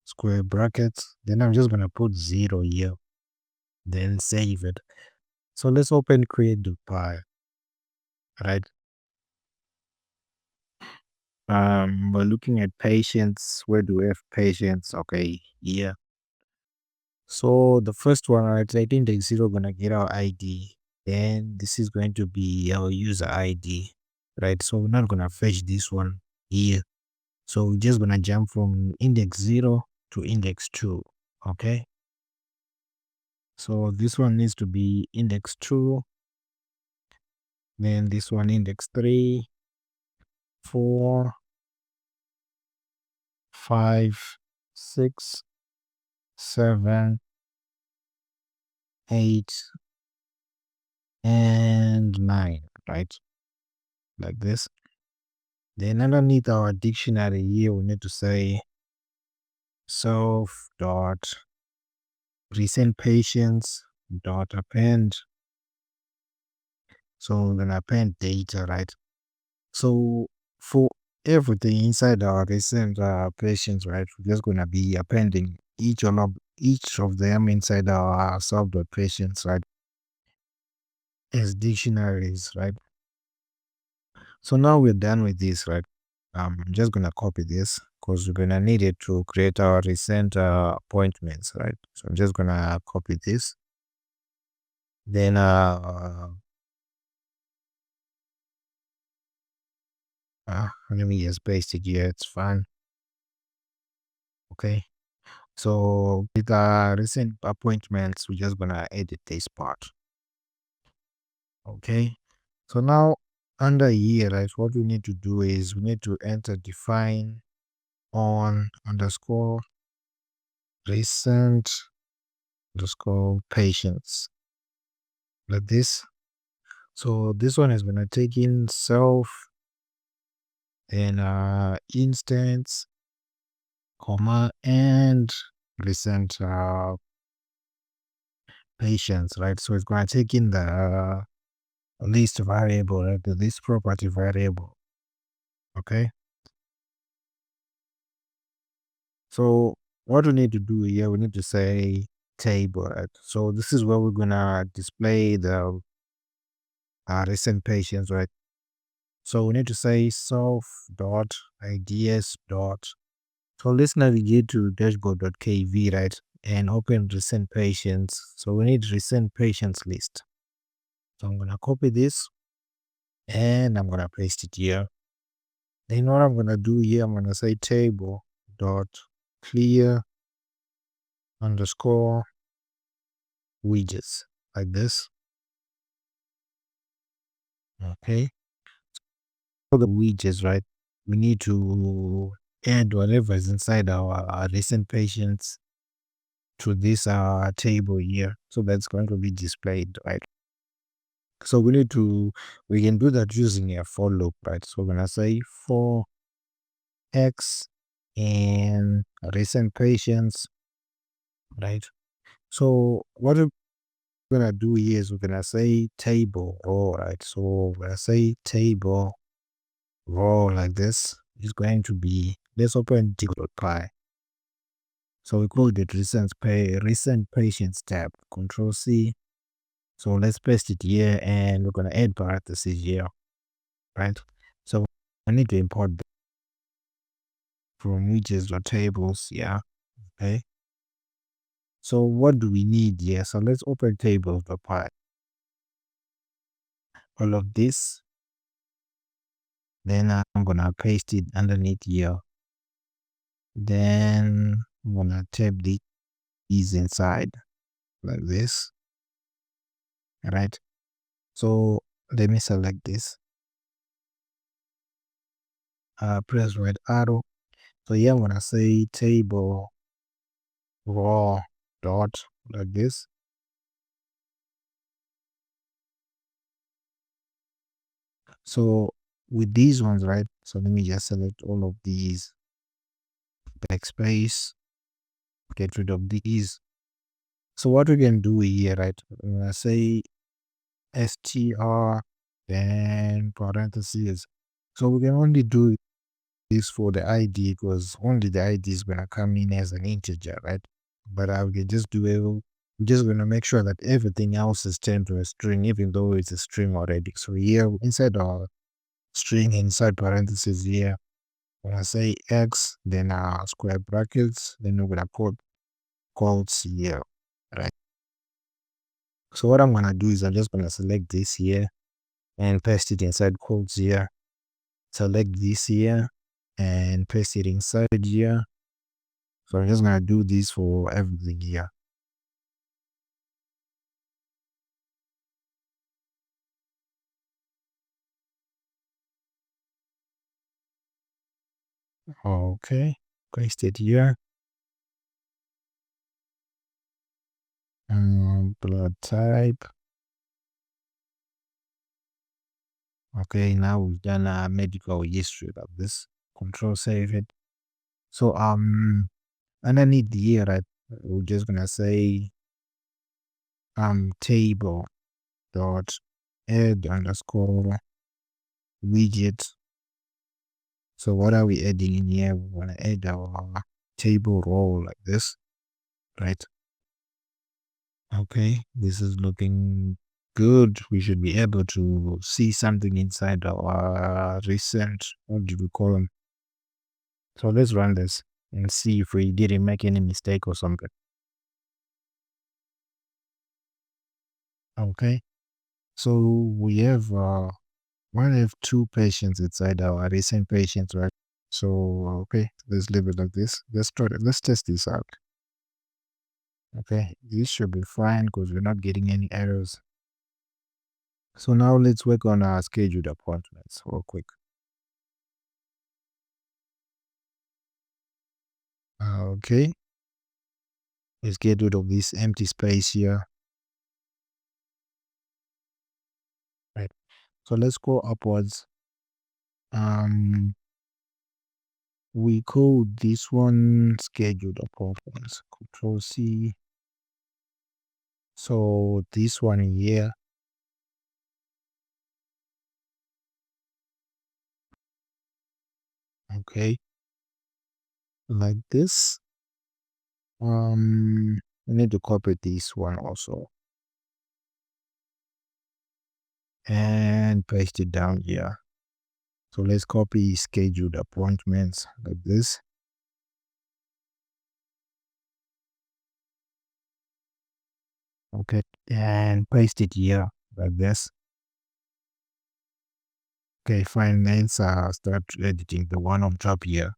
square brackets. Then I'm just gonna put 0 here. Then save it. So let's open create.py, right? We're looking at patients. Where do we have patients? Okay, here. So the first one, right, at index 0 gonna get our ID. Then this is going to be our user ID, right? So we're not gonna fetch this one here. So we're just gonna jump from index 0 to index 2. Okay. So this one needs to be index 2. Then this one index 3, 4, 5, 6, 7, 8, and 9, right? Like this. Then underneath our dictionary here, we need to say self dot recent patients dot append. So we're gonna append data, right? So for everything inside our recent patients, right, we're just gonna be appending each of them inside our self dot patients, right, as dictionaries, right? So now we're done with this, right? I'm just gonna copy this because we're gonna need it to create our recent appointments, right? So I'm just gonna copy this. Then let me just paste it here. It's fine. Okay. So with recent appointments, we're just gonna edit this part. Okay. So now under here, right, what we need to do is we need to enter define on underscore recent underscore patients like this. So this one is gonna take in self and instance, comma, and recent patients, right? So it's gonna take in the list variable, right? The list property variable. Okay. So what we need to do here, we need to say table, right? So this is where we're gonna display the recent patients, right? So we need to say self dot IDS dot. So let's navigate to dashboard.kv, right? And open recent patients. So we need recent patients list. So I'm gonna copy this and I'm gonna paste it here. Then what I'm gonna do here, I'm gonna say table dot clear underscore widgets like this. Okay. For the widgets, right? We need to add whatever is inside our recent patients to this table here. So that's going to be displayed, right? So we can do that using a for loop, right? So we're gonna say for x and recent patients, right? So what we're gonna do here is we're gonna say table row, right? So we're gonna say table row like this. Is going to be, let's open table.py. So we call it recent patients tab. Control C. So let's paste it here and we're gonna add parentheses here, right? So I need to import from widgets or tables, yeah. Okay. So what do we need here? So let's open tables.py. All of this. Then I'm gonna paste it underneath here. Then I'm gonna type these inside like this. Right. So let me select this. Press right arrow. So here I'm gonna say table raw dot like this. So with these ones, right? So let me just select all of these, backspace, get rid of these. So what we can do here, right? I'm gonna say str, then parentheses. So we can only do this for the ID because only the ID is gonna come in as an integer, right? But I can just do it. I'm just gonna make sure that everything else is turned to a string, even though it's a string already. So here inside our string, inside parentheses here, when I say x, then square brackets, then we're gonna put quotes here, right? So what I'm gonna do is I'm just gonna select this here and paste it inside quotes here. Select this here and paste it inside here. So I'm just gonna do this for everything here. Okay, paste it here. Blood type. Okay, now we've done a medical history of this. Control save it. So underneath here, right, we're just gonna say table dot add underscore widget. So what are we adding in here? We're gonna add our table row like this, right? Okay, this is looking good. We should be able to see something inside our recent, what do we call them? So let's run this and see if we didn't make any mistake or something. Okay, so we have two patients inside our recent patients, right? So okay, let's leave it like this. Let's test this out. Okay, this should be fine because we're not getting any errors. So now let's work on our scheduled appointments real quick. Okay, let's get rid of this empty space here. Right. So let's go upwards. We call this one scheduled appointments. Control C. So this one here. Okay. Like this. We need to copy this one also and paste it down here. So let's copy scheduled appointments like this. Okay, and paste it here like this. Okay, fine. Let's start editing the one on top here.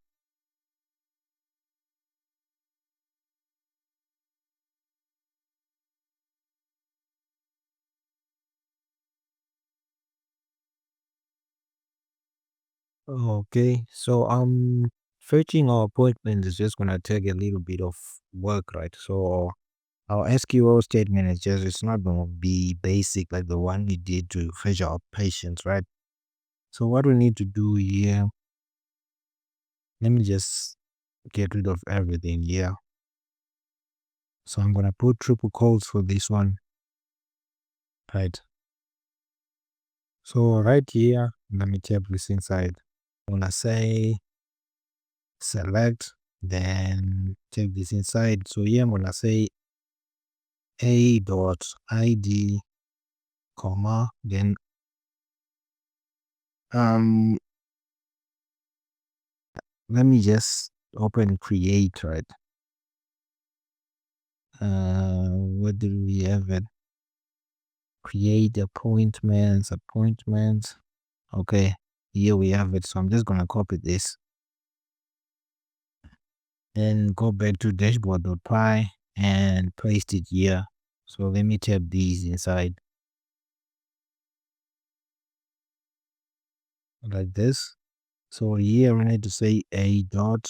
Okay, so fetching our appointment is just gonna take a little bit of work, right? So our SQL statement is just it's not gonna be basic like the one we did to fetch our patients, right? So what we need to do here, let me just get rid of everything here. So I'm gonna put triple quotes for this one, right? So right here, let me tap this inside. I'm gonna say select, then take this inside. So here I'm gonna say a dot id comma then um let me just open create, right? What do we have it? Create appointments. Okay, here we have it. So I'm just gonna copy this and go back to dashboard.py and paste it here. So let me tap these inside like this. So here we need to say a dot.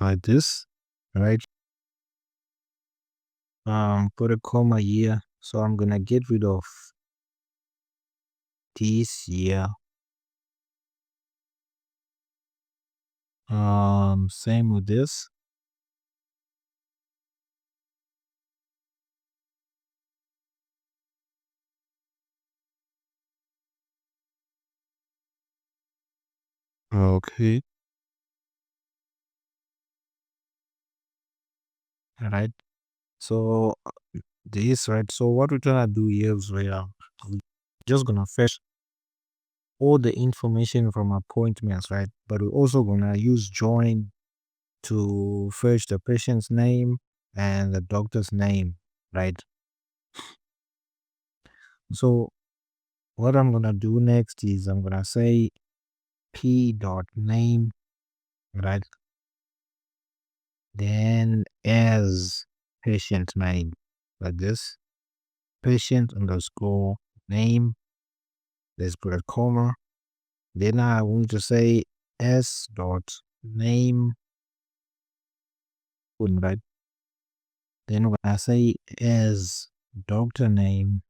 Like this, right? Put a comma here. So I'm gonna get rid of this here. Same with this. Okay. Right. So this, right? So what we're gonna do here is we are just gonna fetch all the information from appointments, right? But we're also gonna use join to fetch the patient's name and the doctor's name, right? So what I'm gonna do next is I'm gonna say p dot name, right? Then as patient name like this, patient underscore name, let's put a comma. Then I want to say s dot name, right? Then when I say as doctor name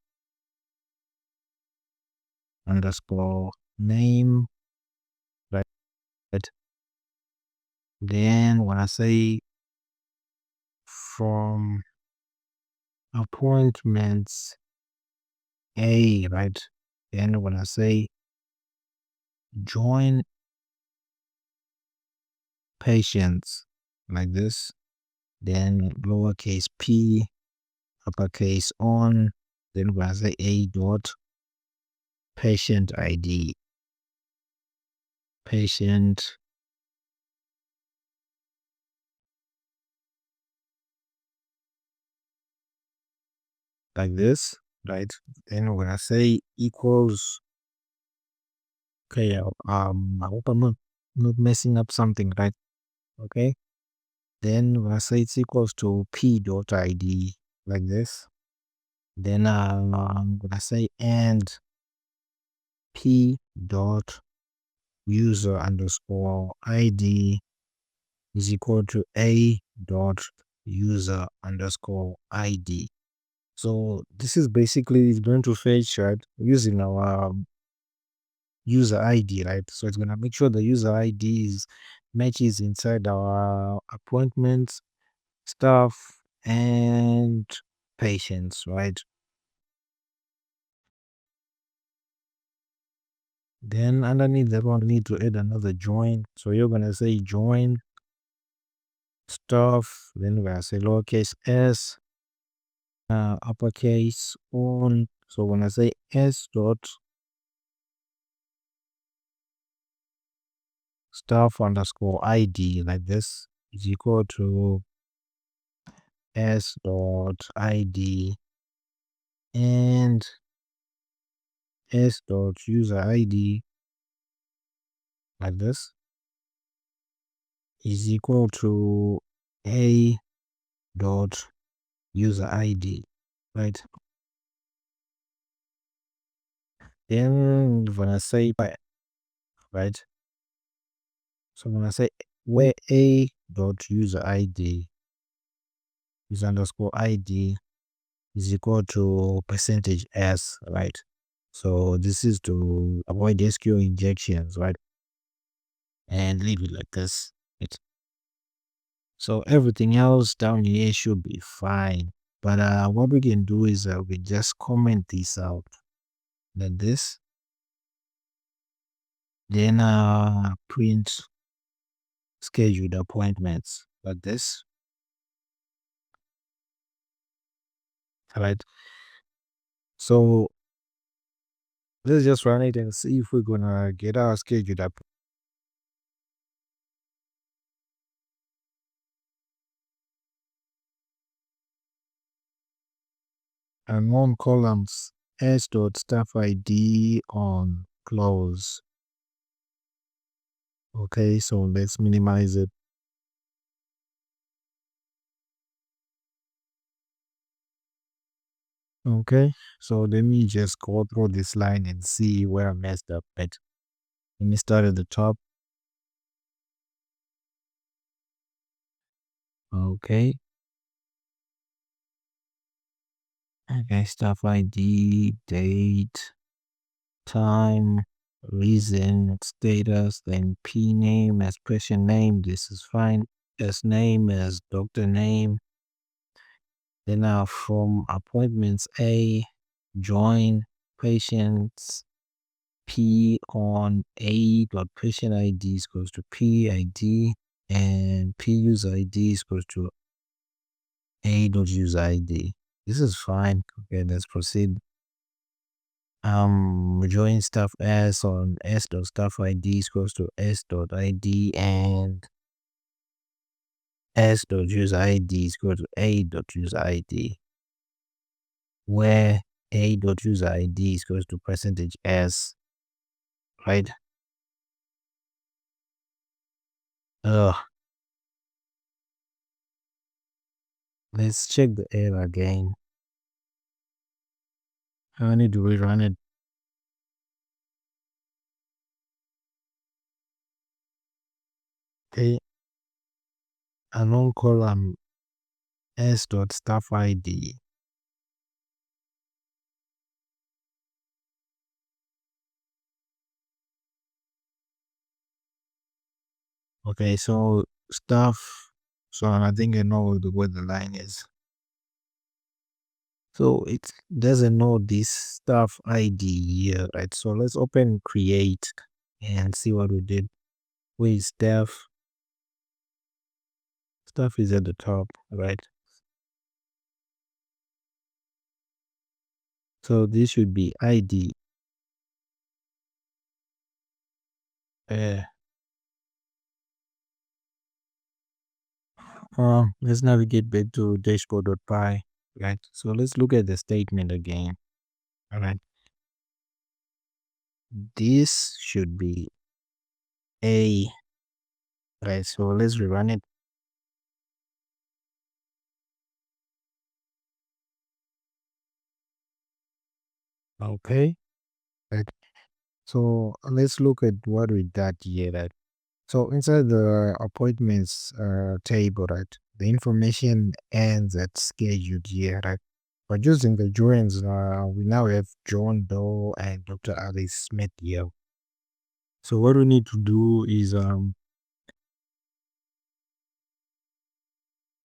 underscore name, right? Then when I say from appointments A, right? Then when I say join patients like this, then lowercase p, uppercase on, then when I say A dot patient ID, patient like this, right? Then when I say equals, okay, I hope I'm not messing up something, right? Okay. Then when I say it's equals to p dot ID like this, then I'm gonna say and p dot user underscore ID is equal to a dot user underscore ID. So this is basically going to fetch, right, using our user ID, right? So it's gonna make sure the user ID is matches inside our appointments, stuff, and patients, right? Then underneath that one, we need to add another join. So you're gonna say join stuff. Then we're gonna say lowercase s, uppercase on. So when I say s dot stuff underscore ID like this is equal to s dot ID and s dot user ID like this is equal to a dot user ID, right? Then when I say right, so when I say where a dot user ID is underscore ID is equal to percentage s, right? So this is to avoid SQL injections, right? And leave it like this. So everything else down here should be fine. But what we can do is we just comment this out like this. Then print scheduled appointments like this. All right. So let's just run it and see if we're gonna get our scheduled up. And on columns s dot staff ID on close. Okay, so let's minimize it. Okay, so let me just go through this line and see where I messed up at. Let me start at the top. Okay. Okay, staff ID, date, time, reason, status, then P name as patient name. This is fine. S name as doctor name. Then now from appointments A, join patients P on A dot patient ID is equals to P ID and P user ID is equals to A dot user ID. This is fine. Okay, let's proceed. Join stuff S on S dot stuff ID is equals to S dot ID and S dot user ID is equal to A dot user ID, where A dot user ID is equals to percentage S, right? Ugh. Let's check the error again. I need to rerun it. Okay, unknown column s dot staff id. Okay, so staff. So I think I know where the line is. So it doesn't know this staff ID here, right? So let's open create and see what we did. Where is staff? Staff is at the top, right? So this should be ID. Uh, let's navigate back to dashboard.py, right? So let's look at the statement again. All right. This should be A, right? So let's rerun it. Okay. Right. So let's look at what we got here. Right? So inside the appointments table, right? The information ends at scheduled here, right? But using the joins, we now have John Doe and Dr. Alice Smith here. So what we need to do is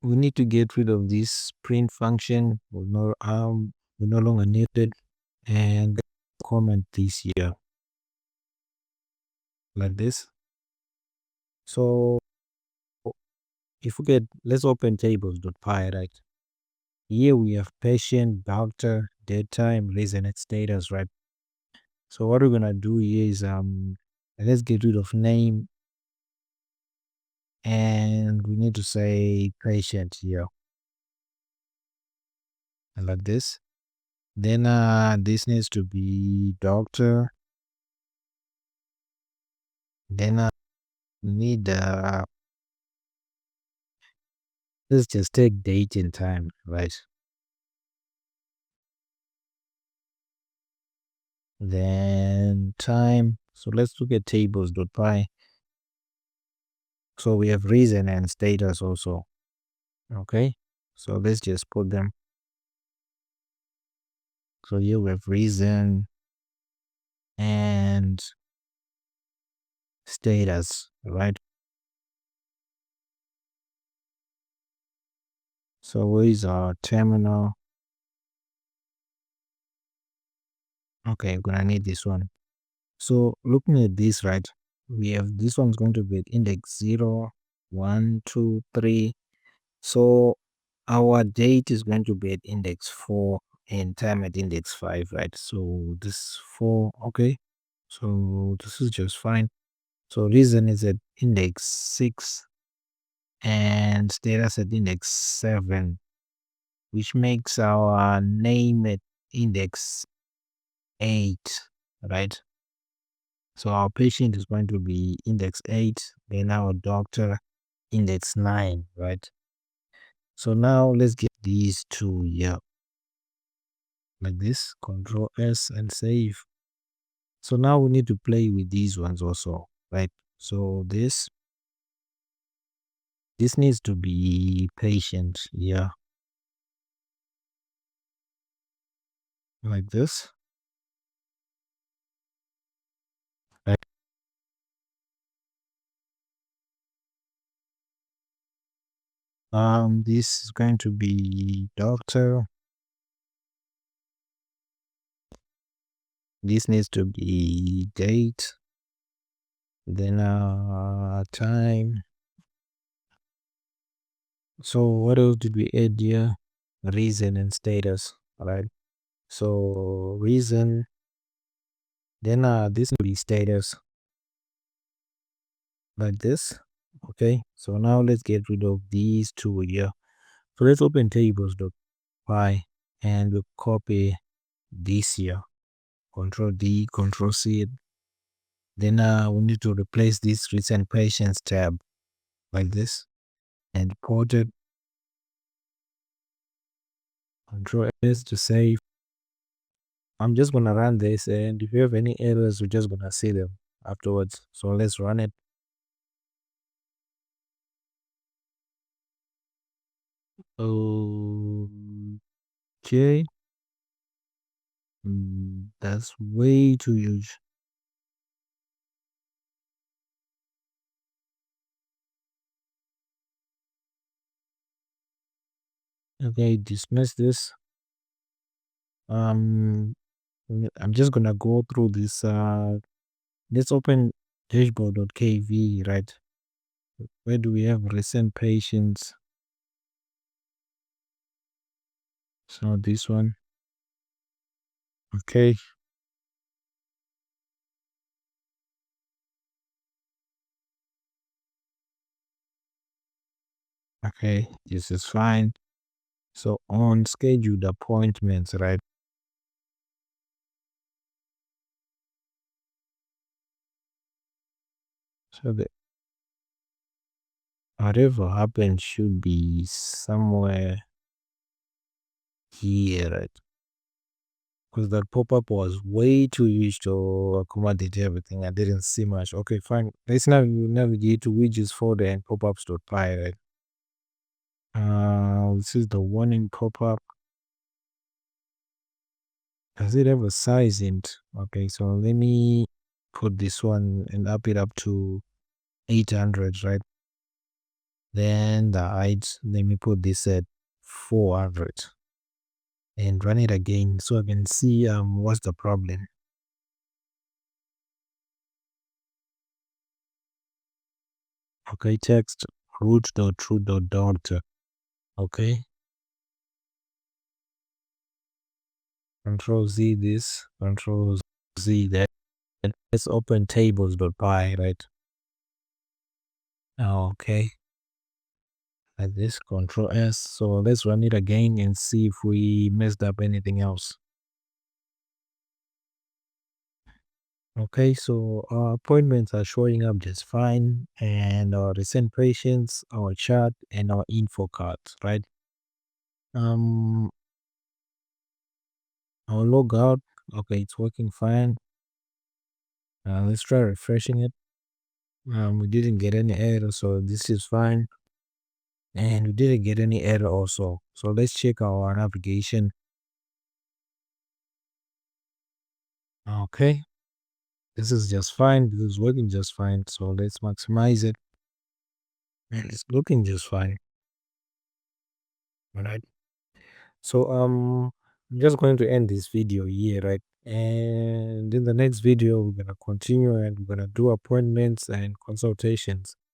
we need to get rid of this print function. We no longer need it, and comment this here like this. So if we get, let's open tables.py, right? Here we have patient, doctor, dead time, reason, and status, right? So what we're gonna do here is let's get rid of name, and we need to say patient here like this. Then this needs to be doctor. Then we need let's just take date and time, right? Then time. So let's look at tables.py. So we have reason and status also. Okay. So let's just put them. So here we have reason and status, right? So where is our terminal? Okay, we're gonna need this one. So looking at this, right? We have this one's going to be at index 0, 1, 2, 3. So our date is going to be at index 4 and time at index 5, right? So this 4, okay. So this is just fine. So reason is at index 6 and status at index 7, which makes our name at index 8, right? So our patient is going to be index 8, then our doctor index 9, right? So now let's get these two here like this, Control S and save. So now we need to play with these ones also, right? So this needs to be patient, yeah, like this. Right. This is going to be doctor. This needs to be date. Then time. So what else did we add here? Reason and status. All right. So reason. Then this will be status like this. Okay. So now let's get rid of these two here. So let's open tables.py and we'll copy this here. Control D, Control C. Then we need to replace this recent patients tab like this and port it. Control S to save. I'm just gonna run this, and if you have any errors, we're just gonna see them afterwards. So let's run it. Okay. That's way too huge. Okay, dismiss this. Um, I'm just gonna go through this. Let's open dashboard.kv, right? Where do we have recent patients? So this one. Okay. Okay, this is fine. So on scheduled appointments, right? So the whatever happened should be somewhere here, right? Because that pop-up was way too huge to accommodate everything. I didn't see much. Okay, fine. Let's now navigate to widgets folder and pop-ups.py, right? This is the warning pop-up. Does it have a size int? Okay, so let me put this one and up it up to 800, right? Then the height, let me put this at 400 and run it again so I can see what's the problem. Okay, text root.root.dot. Okay, control Z this, control Z that. And let's open tables.py, right? Okay, like this, control S. So let's run it again and see if we messed up anything else. Okay, so our appointments are showing up just fine, and our recent patients, our chart, and our info cards, right? Um, I'll log out. Okay, it's working fine. Let's try refreshing it. We didn't get any error, so this is fine. And we didn't get any error also. So let's check our navigation. Okay, this is just fine. This is working just fine. So let's maximize it. And it's looking just fine. All right. So I'm just going to end this video here, right? And in the next video, we're gonna continue and we're gonna do appointments and consultations.